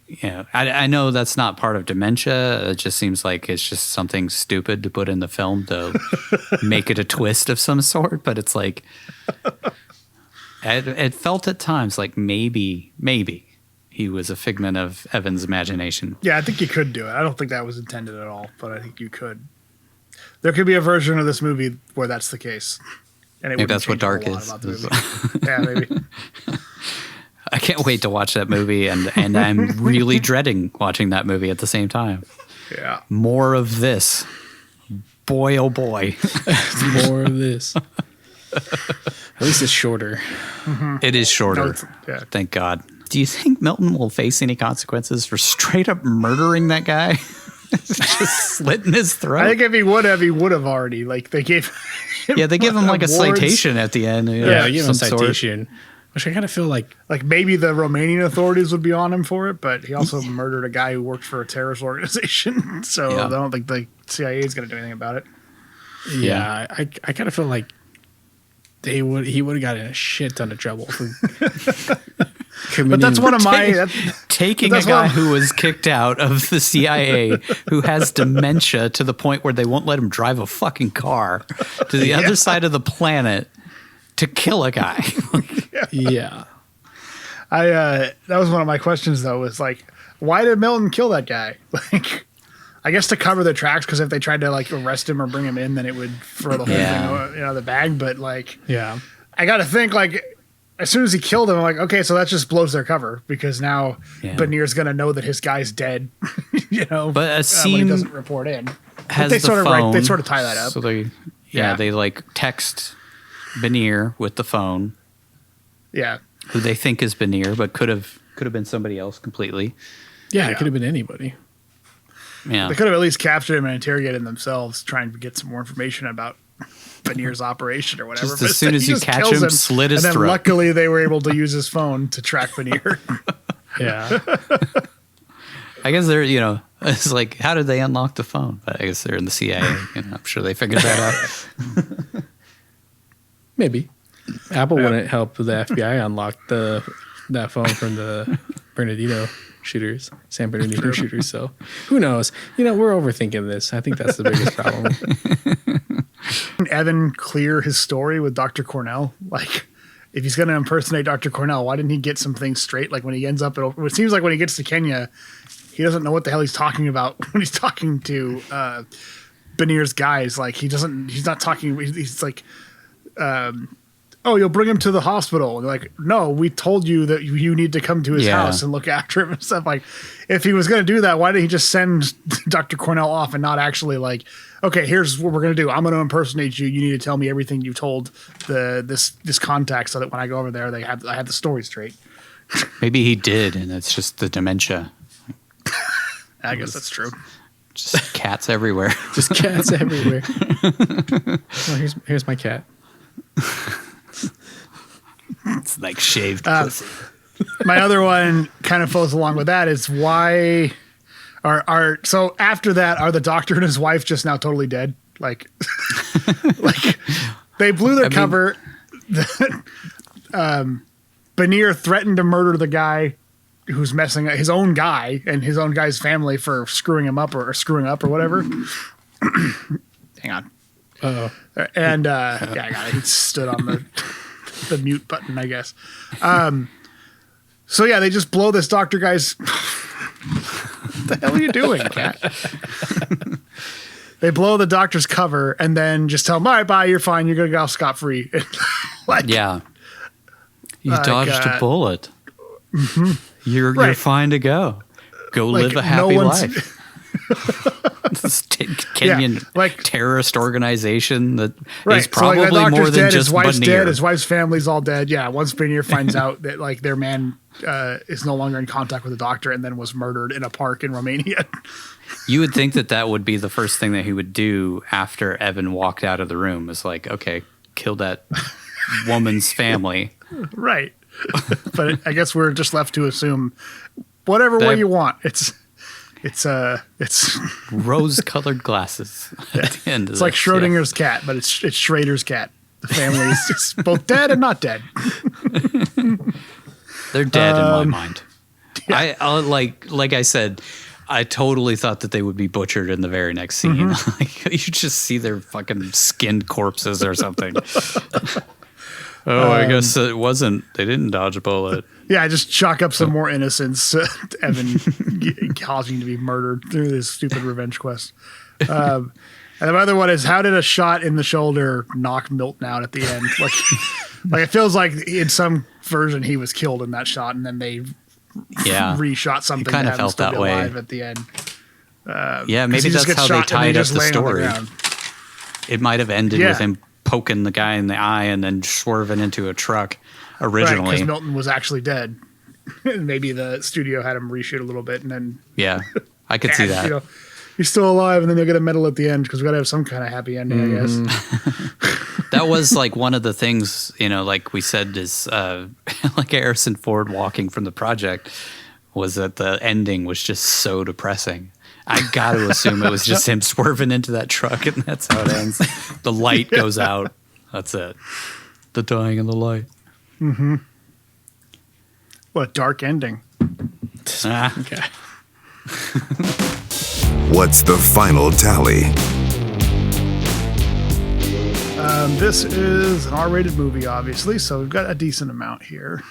you know, I know that's not part of dementia. It just seems like it's just something stupid to put in the film to make it a twist of some sort. But it's like, it felt at times like maybe he was a figment of Evan's imagination. yeah, I think you could do it. I don't think that was intended at all, but I think you could. There could be a version of this movie where that's the case. And it maybe that's what Dark is. Yeah, maybe. I can't wait to watch that movie, and I'm really dreading watching that movie at the same time. Yeah. More of this. Boy, oh boy. More of this. At least it's shorter. Mm-hmm. It is shorter. No, Thank God. Do you think Milton will face any consequences for straight up murdering that guy? Just slitting his throat? I think if he would have already. Like, they gave him they give him like a awards. citation at the end. Yeah, give him a citation. Which I kind of feel like maybe the Romanian authorities would be on him for it, but he also murdered a guy who worked for a terrorist organization. So I don't think the CIA is going to do anything about it. Yeah, I kind of feel like he would have gotten in a shit ton of trouble for but that's one of my taking a guy who was kicked out of the CIA who has dementia to the point where they won't let him drive a fucking car to the other side of the planet to kill a guy. Yeah. That was one of my questions though, was like, why did Milton kill that guy? Like, I guess to cover the tracks, because if they tried to like arrest him or bring him in, then it would throw the whole thing out of the bag. But like, I got to think like, as soon as he killed him, I'm like, okay, so that just blows their cover, because now Benir's going to know that his guy's dead. You know, but a scene when he doesn't report in. Has they the sort phone, of they sort of tie that up. So they like text Benir with the phone. Yeah. Who they think is Benir, but could have been somebody else completely. Yeah, it could have been anybody. Yeah. They could have at least captured him and interrogated him themselves, trying to get some more information about Benir's operation or whatever. Just as soon as you catch him, slit his throat. And then luckily they were able to use his phone to track Benir. Yeah. I guess they're, you know, it's like, how did they unlock the phone? But I guess they're in the CIA. You know, I'm sure they figured that out. Maybe. Apple wouldn't help the FBI unlock that phone from the Bernardino shooters, San Bernardino shooters. So who knows? You know, we're overthinking this. I think that's the biggest problem. Evan clear his story with Dr. Cornell. Like, if he's going to impersonate Dr. Cornell, why didn't he get some things straight? Like when he ends up, it seems like when he gets to Kenya, he doesn't know what the hell he's talking about when he's talking to Benir's guys. Like he's not talking. He's like, oh, you'll bring him to the hospital. And they're like, no, we told you that you need to come to his house and look after him and stuff. Like, if he was going to do that, why didn't he just send Dr. Cornell off and not actually like, okay, here's what we're going to do. I'm going to impersonate you. You need to tell me everything you told this contact so that when I go over there, I have the story straight. Maybe he did, and it's just the dementia. I guess that's true. Just cats everywhere. Just cats everywhere. Oh, here's my cat. It's like shaved pussy. My other one kind of flows along with that is why so after that, are the doctor and his wife just now totally dead? Like they blew their cover. Benir threatened to murder the guy who's messing up his own guy and his own guy's family for screwing him up or screwing up or whatever. Hang on. Uh-oh. And yeah, I got it. He stood on the mute button, I guess. So yeah, they just blow this doctor guy's. What the hell are you doing, cat? They blow the doctor's cover and then just tell him, all right, bye, you're fine. You're going to go scot-free. Yeah. You dodged a bullet. Mm-hmm. You're fine to go. Go live a happy life. This Kenyan terrorist organization that is probably the more than dead, just his wife's Benir. dead, his wife's family's all dead. Yeah, once Benir finds out that their man is no longer in contact with the doctor and then was murdered in a park in Romania. You would think that would be the first thing that he would do after Evan walked out of the room. Is like, okay, kill that woman's family. Right. But I guess we're just left to assume whatever way you want. It's rose-colored glasses at the end. It's like Schrodinger's cat, but it's Schrader's cat. The family is just both dead and not dead. They're dead in my mind. Yeah. I like I said, I totally thought that they would be butchered in the very next scene. Mm-hmm. Like, you just see their fucking skinned corpses or something. I guess it wasn't. They didn't dodge a bullet. Yeah, just chalk up some more innocence. Evan causing to be murdered through this stupid revenge quest. And the other one is, how did a shot in the shoulder knock Milton out at the end? Like it feels like in some version he was killed in that shot, and then they reshot something. Kind of felt that way at the end. Yeah, maybe that's how they tied up the story. It might have ended with him poking the guy in the eye and then swerving into a truck originally. Because Milton was actually dead. Maybe the studio had him reshoot a little bit and then... Yeah, I could see that. He's still alive and then you'll get a medal at the end because we got to have some kind of happy ending, I guess. That was like one of the things, like we said is like Harrison Ford walking from the project was that the ending was just so depressing. I got to assume it was just him swerving into that truck and that's how it ends. The light goes out. That's it. The dying of the light. Mm-hmm. What a dark ending. Okay. What's the final tally? This is an R-rated movie, obviously, so we've got a decent amount here.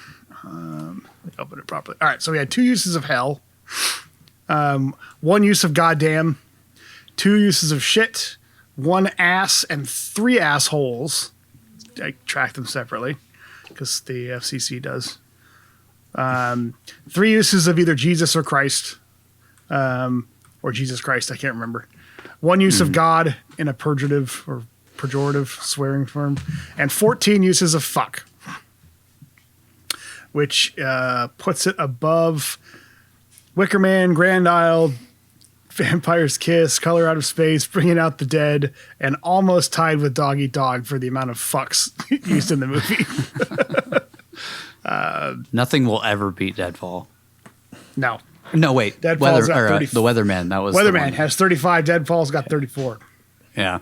Let me open it properly. All right, so we had 2 uses of hell. 1 use of goddamn, 2 uses of shit, 1 ass, and 3 assholes. I track them separately because the FCC does. 3 uses of either Jesus or Christ, or Jesus Christ, I can't remember. 1 use of God in a pejorative swearing term, and 14 uses of fuck, which puts it above Wicker Man, Grand Isle, Vampire's Kiss, Color Out of Space, Bringing Out the Dead, and almost tied with Dog Eat Dog for the amount of fucks used in the movie. Nothing will ever beat Deadfall. No. No, wait. Deadfall's got the Weatherman. That was Weatherman has 35. Deadfall's got 34. Yeah.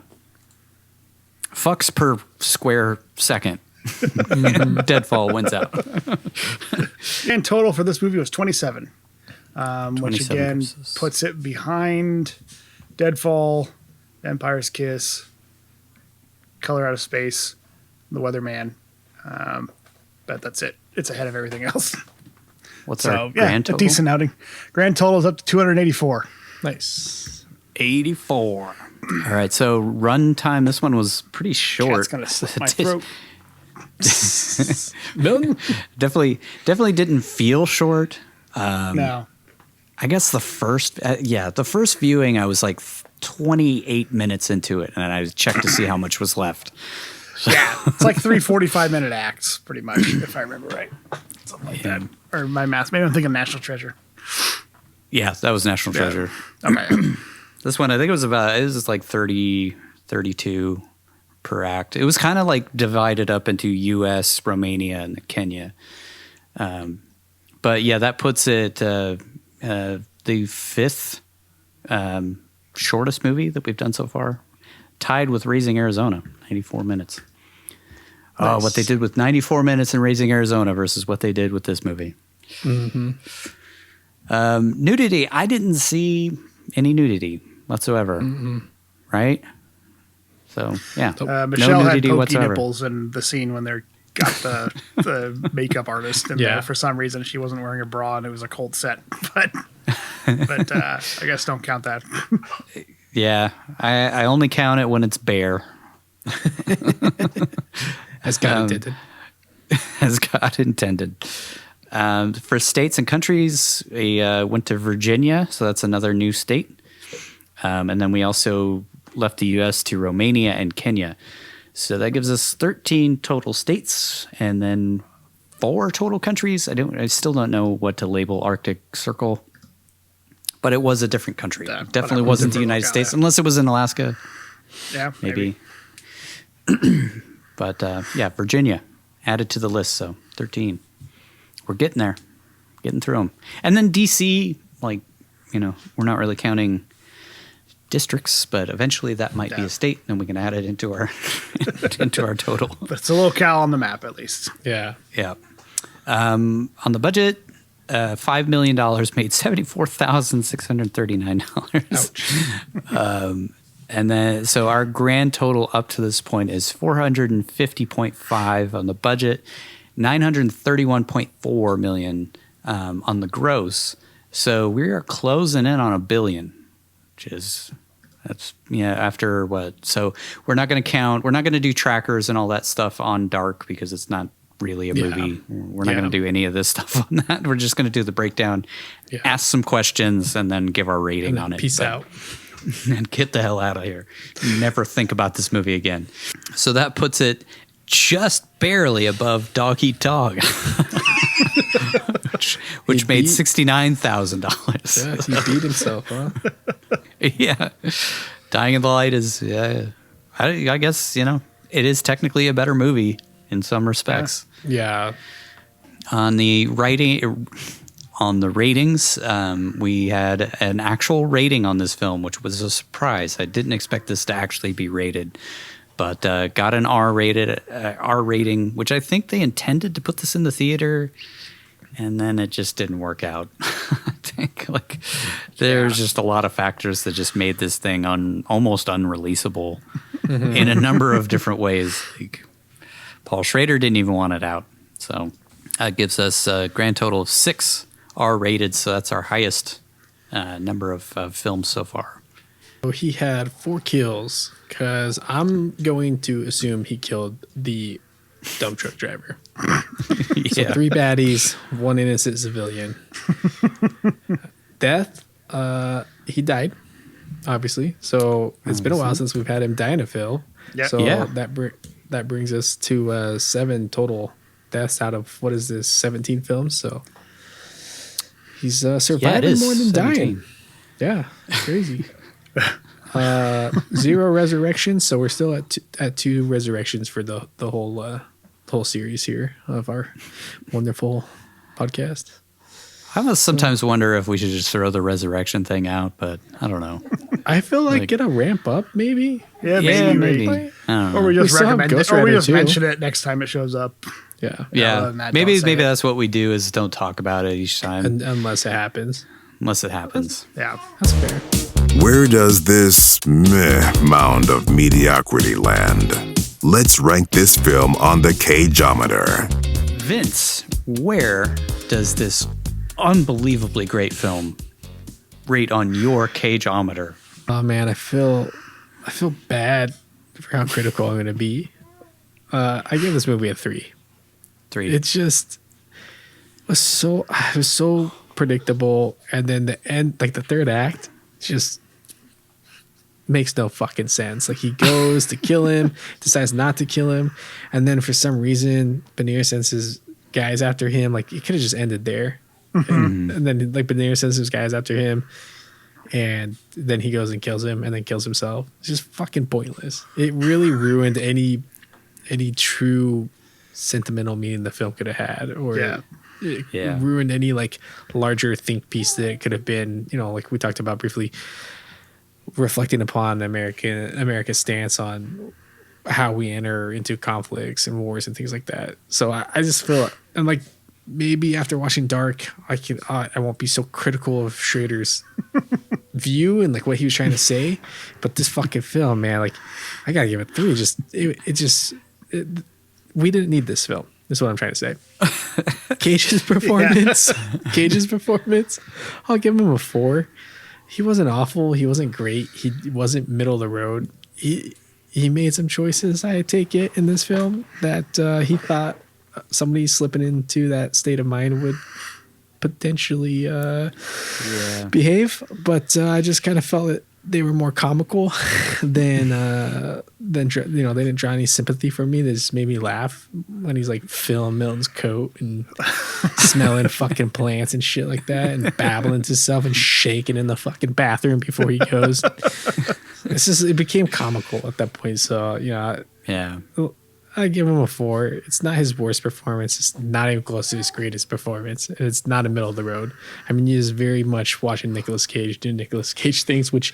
Fucks per square second. Deadfall wins out. And total for this movie was 27. 27 which again puts it behind Deadfall, Vampire's Kiss, Color Out of Space, The Weatherman. But that's it. It's ahead of everything else. What's our grand total? A decent outing. Grand total is up to 284. Nice. 84. All right, so run time. This one was pretty short. Cat's gonna slit my throat. Definitely didn't feel short. No. I guess the first viewing, I was like 28 minutes into it, and I checked to see how much was left. Yeah, it's like 3 45-minute acts, pretty much, if I remember right. Something like that. Or my math. Maybe I'm thinking National Treasure. Yeah, that was National Treasure. Okay. This one, I think it was just like 30, 32 per act. It was kind of like divided up into U.S., Romania, and Kenya. But yeah, that puts it the 5th shortest movie that we've done so far, tied with Raising Arizona, 94 minutes. Nice. Oh, what they did with 94 minutes in Raising Arizona versus what they did with this movie. Mm-hmm. Nudity. I didn't see any nudity whatsoever. Mm-hmm. Right? So, yeah. Michelle no had nudity pokey whatsoever. nipples in the scene when they're got the makeup artist in there. For some reason, she wasn't wearing a bra and it was a cold set. But I guess don't count that. Yeah. I only count it when it's bare. As God intended. As God intended. For states and countries, we went to Virginia, so that's another new state. And then we also left the U.S. to Romania and Kenya. So that gives us 13 total states and then 4 total countries. I still don't know what to label Arctic Circle, but it was a different country. Definitely wasn't the United States, unless it was in Alaska. Yeah, maybe. But yeah, Virginia added to the list, so 13. We're getting there, getting through them. And then DC, like, we're not really counting districts, but eventually that might be a state, and we can add it into our into our total. But it's a locale on the map, at least. Yeah. Yeah. On the budget, $5 million made $74,639. And then, so our grand total up to this point is 450.5 on the budget, 931.4 million on the gross. So we are closing in on $1 billion, which is after what? So we're not going to do trackers and all that stuff on Dark because it's not really a movie. We're not going to do any of this stuff on that. We're just going to do the breakdown, ask some questions, and then give our rating on it. Peace out. And get the hell out of here. Never think about this movie again. So that puts it just barely above Dog Eat Dog, which made $69,000. Yeah, he beat himself, huh? Yeah. Dying in the Light is, I guess, it is technically a better movie in some respects. Yeah. On the ratings, we had an actual rating on this film, which was a surprise. I didn't expect this to actually be rated, but got an R rating, which I think they intended to put this in the theater, and then it just didn't work out. I think there's just a lot of factors that just made this thing almost unreleasable in a number of different ways. Like, Paul Schrader didn't even want it out, so that gives us a grand total of 6 R-rated. So that's our highest number of films so far. So he had 4 kills because I'm going to assume he killed the dump truck driver. So 3 baddies, 1 innocent civilian. Death, he died, obviously. So it's been a while since we've had him die in a film. Yep. So that brings us to 7 total deaths out of, 17 films. So he's surviving more than 17. dying. Yeah, crazy. 0 resurrections, so we're still at 2 resurrections for the whole series here of our wonderful podcast. I must sometimes wonder if we should just throw the resurrection thing out, but I don't know. I feel like it'll ramp up, maybe. Yeah, maybe. I don't know. Or we just recommend it, or we just too. mention it next time it shows up. Yeah. Maybe that's what we do is don't talk about it each time. Unless it happens. Yeah. That's fair. Where does this meh mound of mediocrity land? Let's rank this film on the Cageometer. Vince, where does this unbelievably great film rate on your Cageometer? Oh man, I feel bad for how critical I'm going to be. I give this movie a 3. 3. It just was so predictable, and then the end, like the third act, just makes no fucking sense. Like, he goes to kill him, decides not to kill him, and then for some reason Benir sends his guys after him. Like, it could have just ended there. And then like Benir sends his guys after him. and then he goes and kills him and then kills himself. It's just fucking pointless. It really ruined any true sentimental meaning the film could have had, or it ruined any like larger think piece that it could have been, you know, like we talked about briefly, reflecting upon America's stance on how we enter into conflicts and wars and things like that. So I just feel, and like maybe after watching Dark, I won't be so critical of Schrader's view and like what he was trying to say. But this fucking film, man, like I gotta give it 3. We didn't need this film. Is what I'm trying to say. Cage's performance, I'll give him a 4. He wasn't awful. He wasn't great. He wasn't middle of the road. He made some choices, I take it, in this film that he thought somebody slipping into that state of mind would potentially behave. But I just kind of felt that they were more comical than they didn't draw any sympathy from me. They just made me laugh when he's like filling Milton's coat and smelling fucking plants and shit like that and babbling to himself and shaking in the fucking bathroom before he goes. It became comical at that point. So, I give him a 4. It's not his worst performance. It's not even close to his greatest performance. And it's not a middle of the road. I mean, he is very much watching Nicolas Cage do Nicolas Cage things, which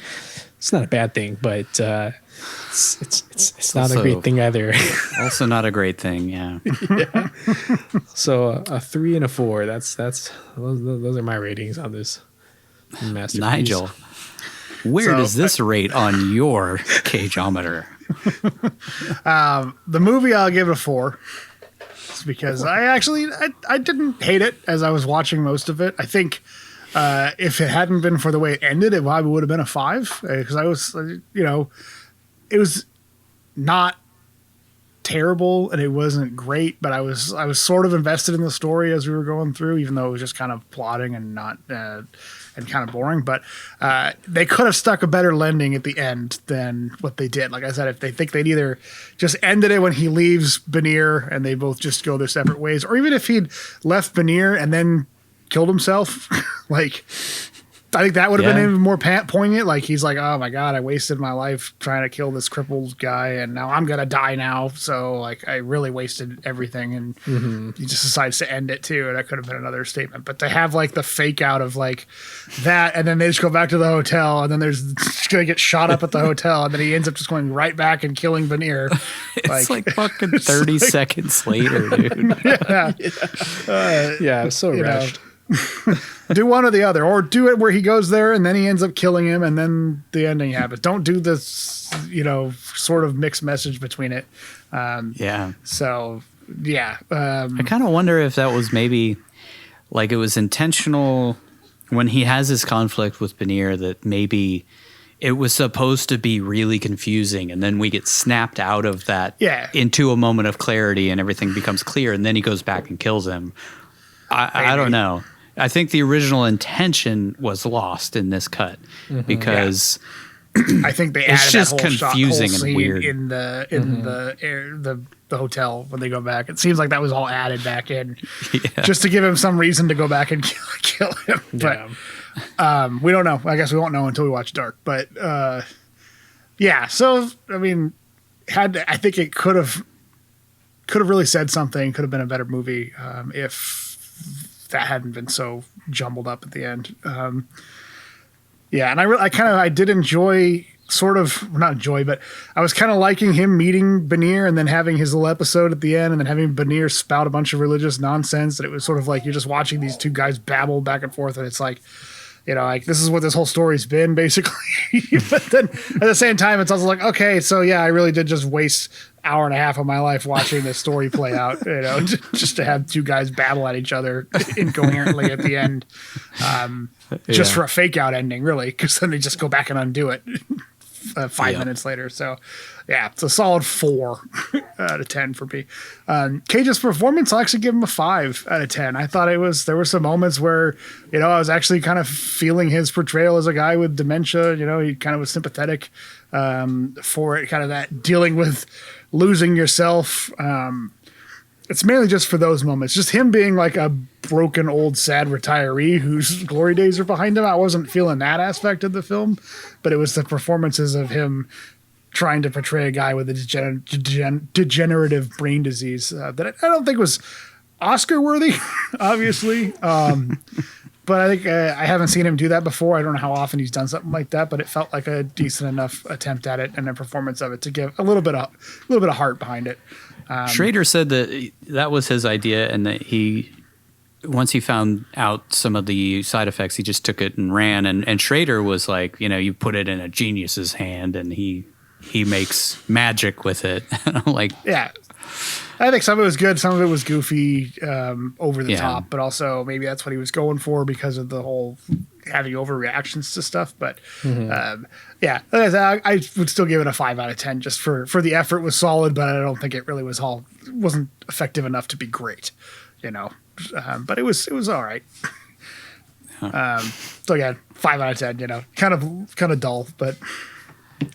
it's not a bad thing, but it's not a great thing either. Also not a great thing, yeah. So a 3 and a 4. Those are my ratings on this masterpiece. Nigel, where does this rate on your Cageometer? The movie, I'll give it a 4. It's because I didn't hate it as I was watching most of it. I think if it hadn't been for the way it ended, it probably would have been a 5, because I was, it was not terrible and it wasn't great, but I was sort of invested in the story as we were going through, even though it was just kind of plotting and not and kind of boring. But they could have stuck a better landing at the end than what they did. Like I said, if they think they'd either just ended it when he leaves Benear and they both just go their separate ways, or even if he'd left Benear and then killed himself, like I think that would have been even more poignant. Like he's like, oh my God, I wasted my life trying to kill this crippled guy and now I'm going to die now. So like I really wasted everything. And he just decides to end it too. And that could have been another statement, but to have like the fake out of like that. And then they just go back to the hotel and then there's going to get shot up at the hotel. And then he ends up just going right back and killing Benear. It's like fucking 30 seconds later, dude. Yeah. So rushed. Do one or the other, or do it where he goes there and then he ends up killing him and then the ending happens. Don't do this, sort of mixed message between it. So I kind of wonder if that was maybe like it was intentional when he has his conflict with Benear, that maybe it was supposed to be really confusing and then we get snapped out of that into a moment of clarity and everything becomes clear and then he goes back and kills him. I don't know. I think the original intention was lost in this cut because I think they it's added just that whole confusing whole and weird in the hotel when they go back. It seems like that was all added back in just to give him some reason to go back and kill him. But we don't know. I guess we won't know until we watch Dark. But so I mean, I think it could have really said something. Could have been a better movie if that hadn't been so jumbled up at the end. And I did enjoy not enjoy, but I was kind of liking him meeting Benear and then having his little episode at the end and then having Benear spout a bunch of religious nonsense. And it was sort of like you're just watching these two guys babble back and forth. And it's like, like this is what this whole story's been basically. But then at the same time, it's also like, okay, so I really did just waste hour and a half of my life watching this story play out, just to have two guys battle at each other incoherently at the end, just for a fake out ending, really, because then they just go back and undo it 5 minutes later. So, it's a solid 4 out of 10 for me. Cage's performance, I'll actually give him a 5 out of 10. I thought there were some moments where, I was actually kind of feeling his portrayal as a guy with dementia. He kind of was sympathetic for it, kind of that dealing with losing yourself. it's mainly just for those moments. Just him being like a broken, old, sad retiree whose glory days are behind him. I wasn't feeling that aspect of the film, but it was the performances of him trying to portray a guy with a degenerative brain disease that I don't think was Oscar worthy, obviously. But I think I haven't seen him do that before. I don't know how often he's done something like that, but it felt like a decent enough attempt at it and a performance of it to give a little bit of heart behind it. Schrader said that was his idea, and that once he found out some of the side effects, he just took it and ran. And Schrader was like, you put it in a genius's hand, and he makes magic with it. Like, yeah. I think some of it was good, some of it was goofy, over the top, but also maybe that's what he was going for because of the whole having overreactions to stuff. But I would still give it a 5 out of 10 just for the effort was solid, but I don't think it really wasn't effective enough to be great, but it was all right. So again, 5 out of 10, kind of dull, but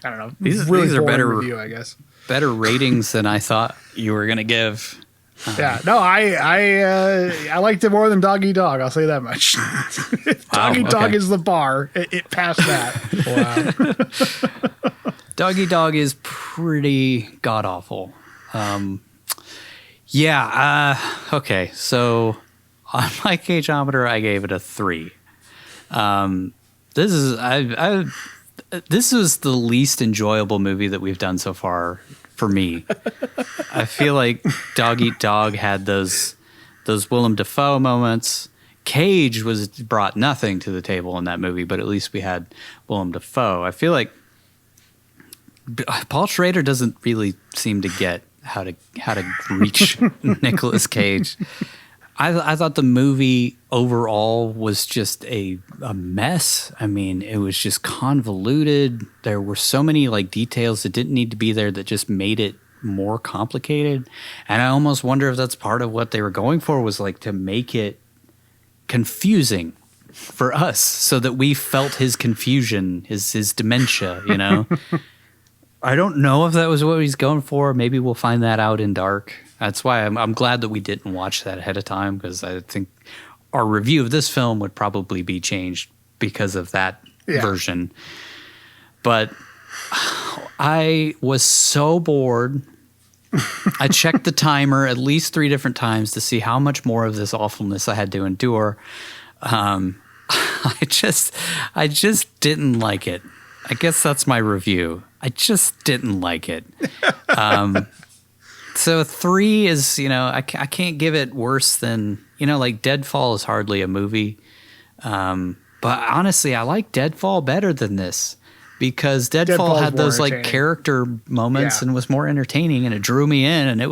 I don't know. These are better review, I guess. Better ratings than I thought you were going to give. I liked it more than Dog Eat Dog. I'll say that much. Dog Eat Dog is the bar. It passed that. Wow. Dog Eat Dog is pretty god awful. Okay. So on my Cageometer, I gave it a 3. This was the least enjoyable movie that we've done so far for me. I feel like Dog Eat Dog had those Willem Dafoe moments. Cage brought nothing to the table in that movie, but at least we had Willem Dafoe. I feel like Paul Schrader doesn't really seem to get how to reach Nicolas Cage. I thought the movie overall was just a mess. I mean, it was just convoluted. There were so many details that didn't need to be there that just made it more complicated. And I almost wonder if that's part of what they were going for, was to make it confusing for us so that we felt his confusion, his dementia, I don't know if that was what he's going for. Maybe we'll find that out in dark. That's why I'm glad that we didn't watch that ahead of time, because I think our review of this film would probably be changed because of that version. But I was so bored. I checked the timer at least 3 different times to see how much more of this awfulness I had to endure. I just didn't like it. I guess that's my review. I just didn't like it. So 3 is, I can't give it worse than, Deadfall is hardly a movie. But honestly, I like Deadfall better than this, because Deadfall had those character moments and was more entertaining, and it drew me in, and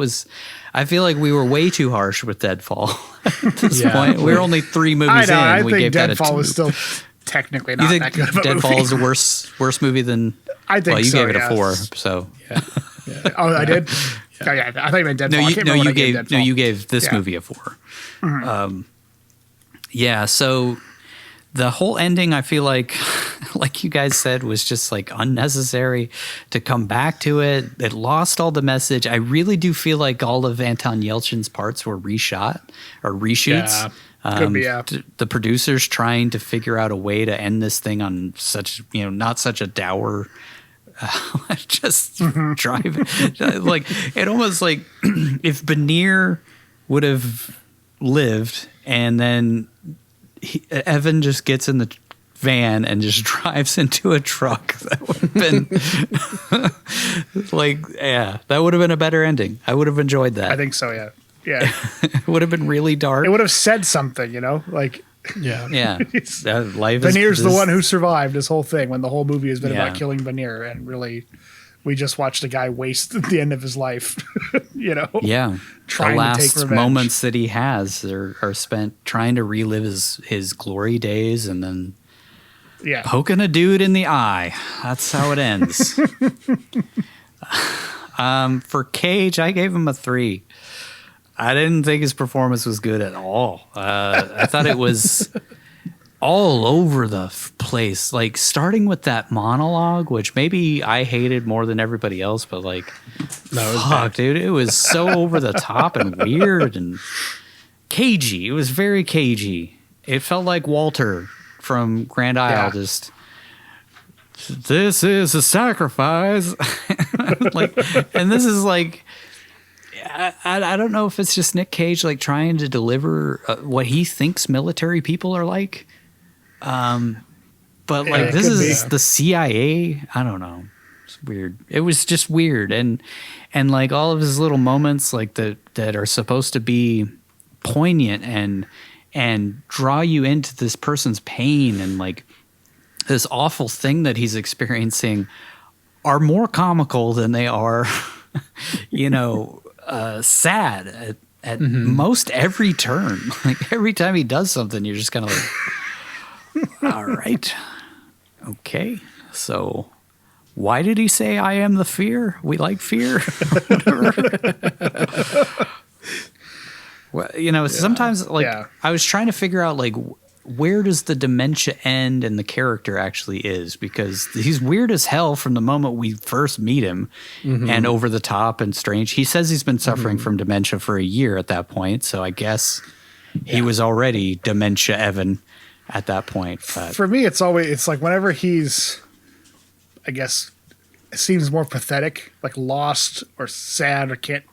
I feel like we were way too harsh with Deadfall at this point. We were only 3 movies in. I we think gave Deadfall that a 2. was still technically not that good of a Deadfall movie. is a worse movie than... I think you so, gave it a 4, so... Yeah. Oh, I did? Yeah. I thought you meant Deadfall. You gave this movie a 4. Mm-hmm. So the whole ending, I feel like you guys said, was just unnecessary to come back to it. It lost all the message. I really do feel like all of Anton Yelchin's parts were reshot or reshoots. Could be, the producers trying to figure out a way to end this thing on such, not such a dour, just drive it. It almost if Benear would have lived and then Evan just gets in the van and just drives into a truck, that would have been that would have been a better ending. I would have enjoyed that. I think so. Yeah. It would have been really dark. It would have said something, Yeah. Benear's the one who survived this whole thing, when the whole movie has been about killing Benear, and really we just watched a guy waste the end of his life, Yeah. trying the last to take revenge. moments that he has are spent trying to relive his glory days, and then poking a dude in the eye. That's how it ends. For Cage, I gave him a 3. I didn't think his performance was good at all. I thought it was all over the place, like starting with that monologue, which maybe I hated more than everybody else, but like, fuck, dude, it was so over the top and weird and cagey. It was very cagey. It felt like Walter from Grand Isle, just, this is a sacrifice. Like, and this is like, I don't know if it's just Nic Cage like trying to deliver what he thinks military people are like. But like this is the CIA. I don't know. It's weird. It was just weird, and like all of his little moments like that are supposed to be poignant and draw you into this person's pain and like this awful thing that he's experiencing are more comical than they are, sad at most every turn. Like every time he does something, you're just kind of like, all right, okay. So why did he say I am the fear? We like fear. Well, sometimes I was trying to figure out like where does the dementia end and the character actually is, because he's weird as hell from the moment we first meet him and over the top and strange. He says he's been suffering from dementia for a year at that point. So I guess he was already dementia Evan at that point. But for me, it's like whenever he's, I guess, it seems more pathetic, like lost or sad or can't,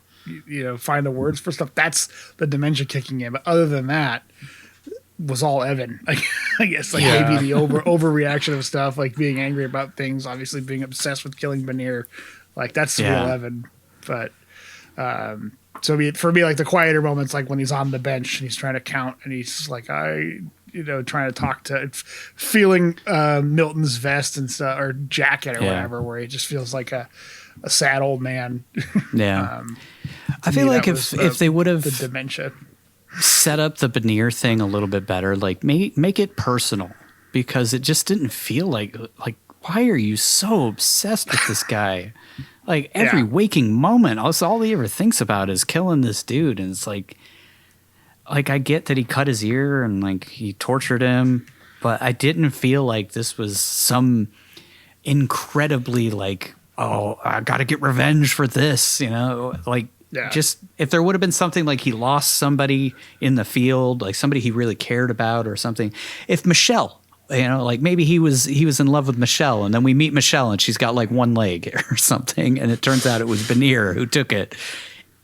find the words for stuff. That's the dementia kicking in. But other than that, was all Evan. I guess maybe the overreaction of stuff, like being angry about things, obviously being obsessed with killing Banir, like that's the real Evan. But so for me, like the quieter moments, like when he's on the bench and he's trying to count and he's like, trying to talk to, feeling Milton's vest and stuff or jacket or whatever, where he just feels like a sad old man. Yeah. I feel like if they would have the dementia set up the Banir thing a little bit better, like make it personal, because it just didn't feel like why are you so obsessed with this guy? Like every waking moment, all he ever thinks about is killing this dude, and it's like I get that he cut his ear and like he tortured him, but I didn't feel like this was some incredibly like, oh, I got to get revenge for this, just if there would have been something like he lost somebody in the field, like somebody he really cared about or something. If Michelle, like maybe he was in love with Michelle, and then we meet Michelle and she's got like one leg or something, and it turns out it was Banir who took it.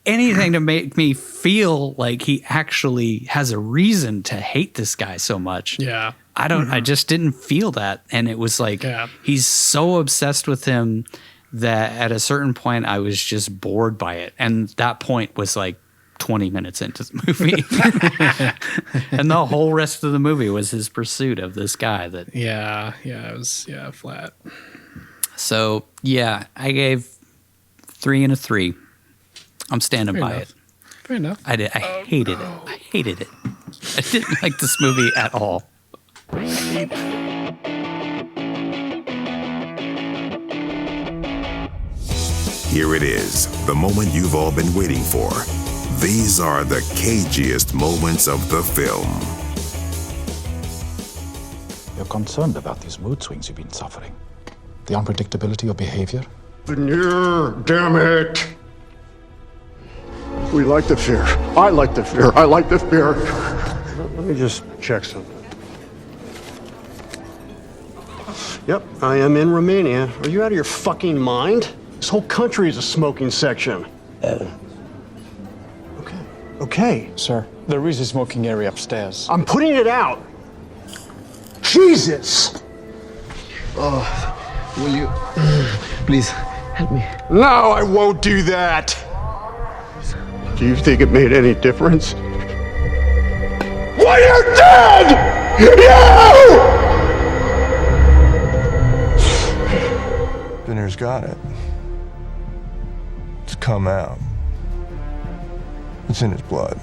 Anything to make me feel like he actually has a reason to hate this guy so much. Yeah. I just didn't feel that. And it was like, he's so obsessed with him that at a certain point I was just bored by it. And that point was like 20 minutes into the movie. And the whole rest of the movie was his pursuit of this guy that. It was flat. So I gave 3 and a 3. I'm standing by it. Fair enough. I hated it. I hated it. I didn't like this movie at all. Here it is, the moment you've all been waiting for. These are the cagiest moments of the film. You're concerned about these mood swings you've been suffering. The unpredictability of behavior. Banir, damn it! We like the fear. I like the fear. I like the fear. Let me just check something. Yep, I am in Romania. Are you out of your fucking mind? This whole country is a smoking section. Okay. Sir, there is a smoking area upstairs. I'm putting it out. Jesus! Will you please help me? No, I won't do that. Do you think it made any difference? Well, you're dead! You! Banir's got it. It's come out. It's in his blood.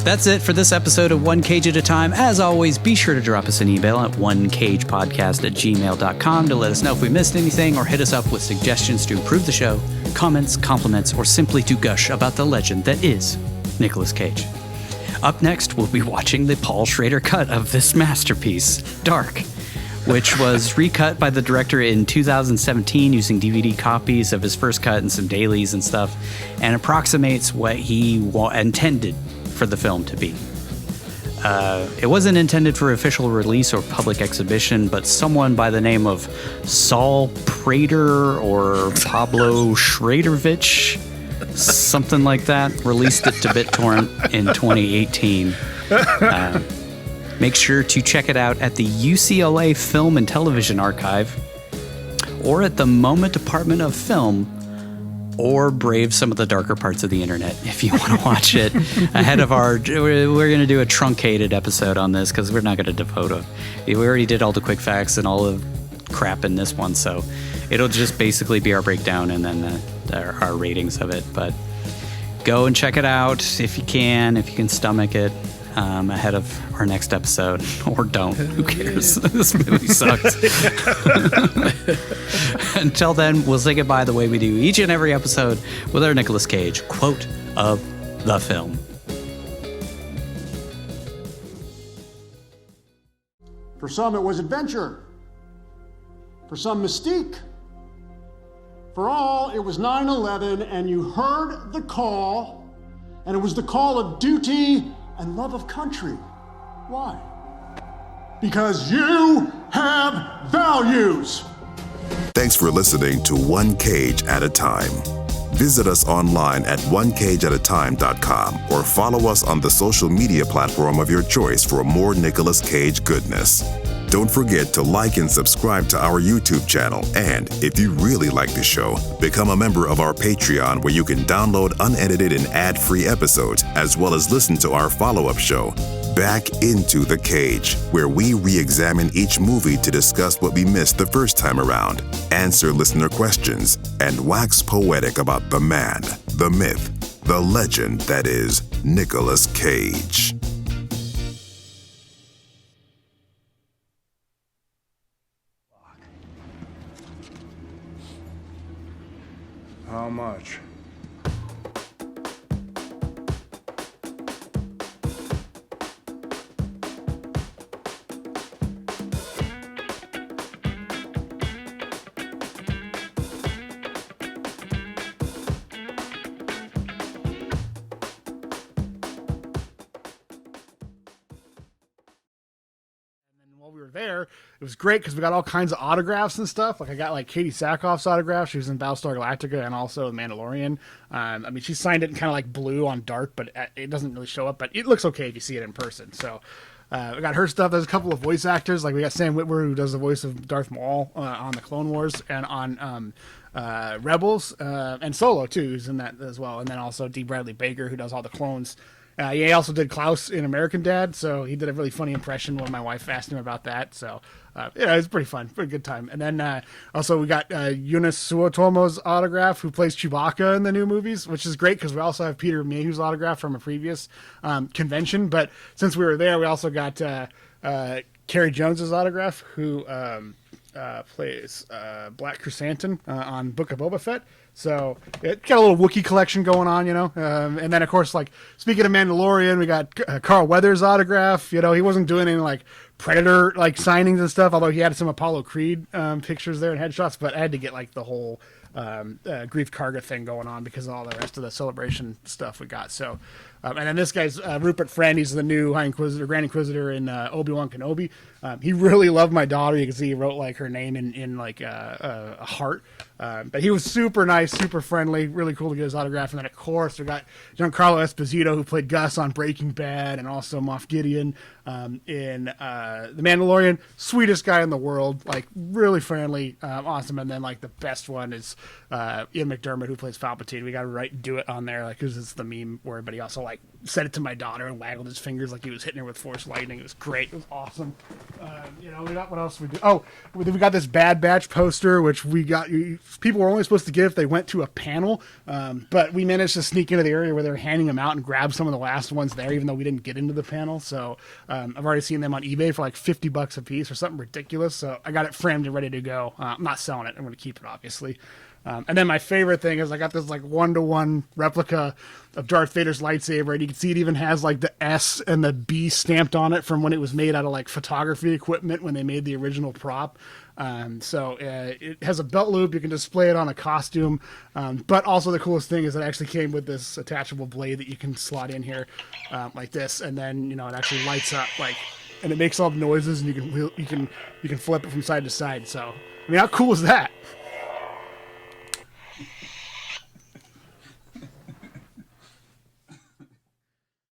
That's it for this episode of One Cage at a Time. As always, be sure to drop us an email at onecagepodcast@gmail.com to let us know if we missed anything or hit us up with suggestions to improve the show, comments, compliments, or simply to gush about the legend that is Nicolas Cage. Up next, we'll be watching the Paul Schrader cut of this masterpiece, Dark, which was recut by the director in 2017 using DVD copies of his first cut and some dailies and stuff, and approximates what he intended for the film to be. It wasn't intended for official release or public exhibition, but someone by the name of Saul Prater or Pablo Schraderovich, something like that, released it to BitTorrent in 2018. Make sure to check it out at the UCLA Film and Television Archive or at the MoMA Department of Film, or brave some of the darker parts of the internet if you want to watch it ahead of we're going to do a truncated episode on this because we're not going to devote we already did all the quick facts and all the crap in this one, so it'll just basically be our breakdown and then our ratings of it. But go and check it out if you can stomach it ahead of our next episode, or don't. Who cares? This movie sucks. Until then, we'll say goodbye the way we do each and every episode with our Nicolas Cage quote of the film. For some, it was adventure. For some, mystique. For all, it was 9/11, and you heard the call, and it was the call of duty and love of country. Why? Because you have values. Thanks for listening to One Cage at a Time. Visit us online at onecageatatime.com or follow us on the social media platform of your choice for more Nicolas Cage goodness. Don't forget to like and subscribe to our YouTube channel, and if you really like the show, become a member of our Patreon where you can download unedited and ad-free episodes, as well as listen to our follow-up show, Back Into the Cage, where we re-examine each movie to discuss what we missed the first time around, answer listener questions, and wax poetic about the man, the myth, the legend that is Nicolas Cage. How much? There, it was great because we got all kinds of autographs and stuff. Like I got like Katie Sackhoff's autograph. She was in Battlestar Galactica and also The Mandalorian. I mean, she signed it in kind of like blue on dark, but it doesn't really show up. But it looks okay if you see it in person. So we got her stuff. There's a couple of voice actors. Like we got Sam Witwer, who does the voice of Darth Maul on the Clone Wars and on Rebels, and Solo too, who's in that as well. And then also D. Bradley Baker, who does all the clones. He also did Klaus in American Dad, so he did a really funny impression when my wife asked him about that. So, it was pretty fun, pretty good time. And then also we got Eunice Suotomo's autograph, who plays Chewbacca in the new movies, which is great because we also have Peter Mayhew's autograph from a previous convention. But since we were there, we also got Carrie Jones's autograph, who plays Black Chrysanthemum on Book of Boba Fett. So it got a little Wookiee collection going on, you know. And then, of course, like speaking of Mandalorian, we got Carl Weathers' autograph. You know, he wasn't doing any like Predator like signings and stuff, although he had some Apollo Creed pictures there and headshots. But I had to get like the whole Grief Karga thing going on because of all the rest of the celebration stuff we got. So, and then this guy's Rupert Friend. He's the new High Inquisitor, Grand Inquisitor in Obi-Wan Kenobi. He really loved my daughter. You can see he wrote like her name in like a heart. But he was super nice, super friendly, really cool to get his autograph. And then, of course, we got Giancarlo Esposito, who played Gus on Breaking Bad, and also Moff Gideon in The Mandalorian. Sweetest guy in the world, like really friendly, awesome. And then, like the best one is Ian McDermott, who plays Palpatine. We got to do it on there, like because it's the meme word, but he also like said it to my daughter and waggled his fingers like he was hitting her with force lightning. It was great. It was awesome. We got, what else we do? Oh, we got this Bad Batch poster, which people were only supposed to get if they went to a panel, but we managed to sneak into the area where they were handing them out and grab some of the last ones there, even though we didn't get into the panel. So I've already seen them on eBay for like $50 a piece or something ridiculous. So I got it framed and ready to go. I'm not selling it. I'm going to keep it, obviously. And then my favorite thing is I got this like 1-to-1 replica of Darth Vader's lightsaber, and you can see it even has like the S and the B stamped on it from when it was made out of like photography equipment when they made the original prop. So it has a belt loop. You can display it on a costume. But also the coolest thing is it actually came with this attachable blade that you can slot in here like this, and then it actually lights up and it makes all the noises, and you can flip it from side to side. So I mean, how cool is that?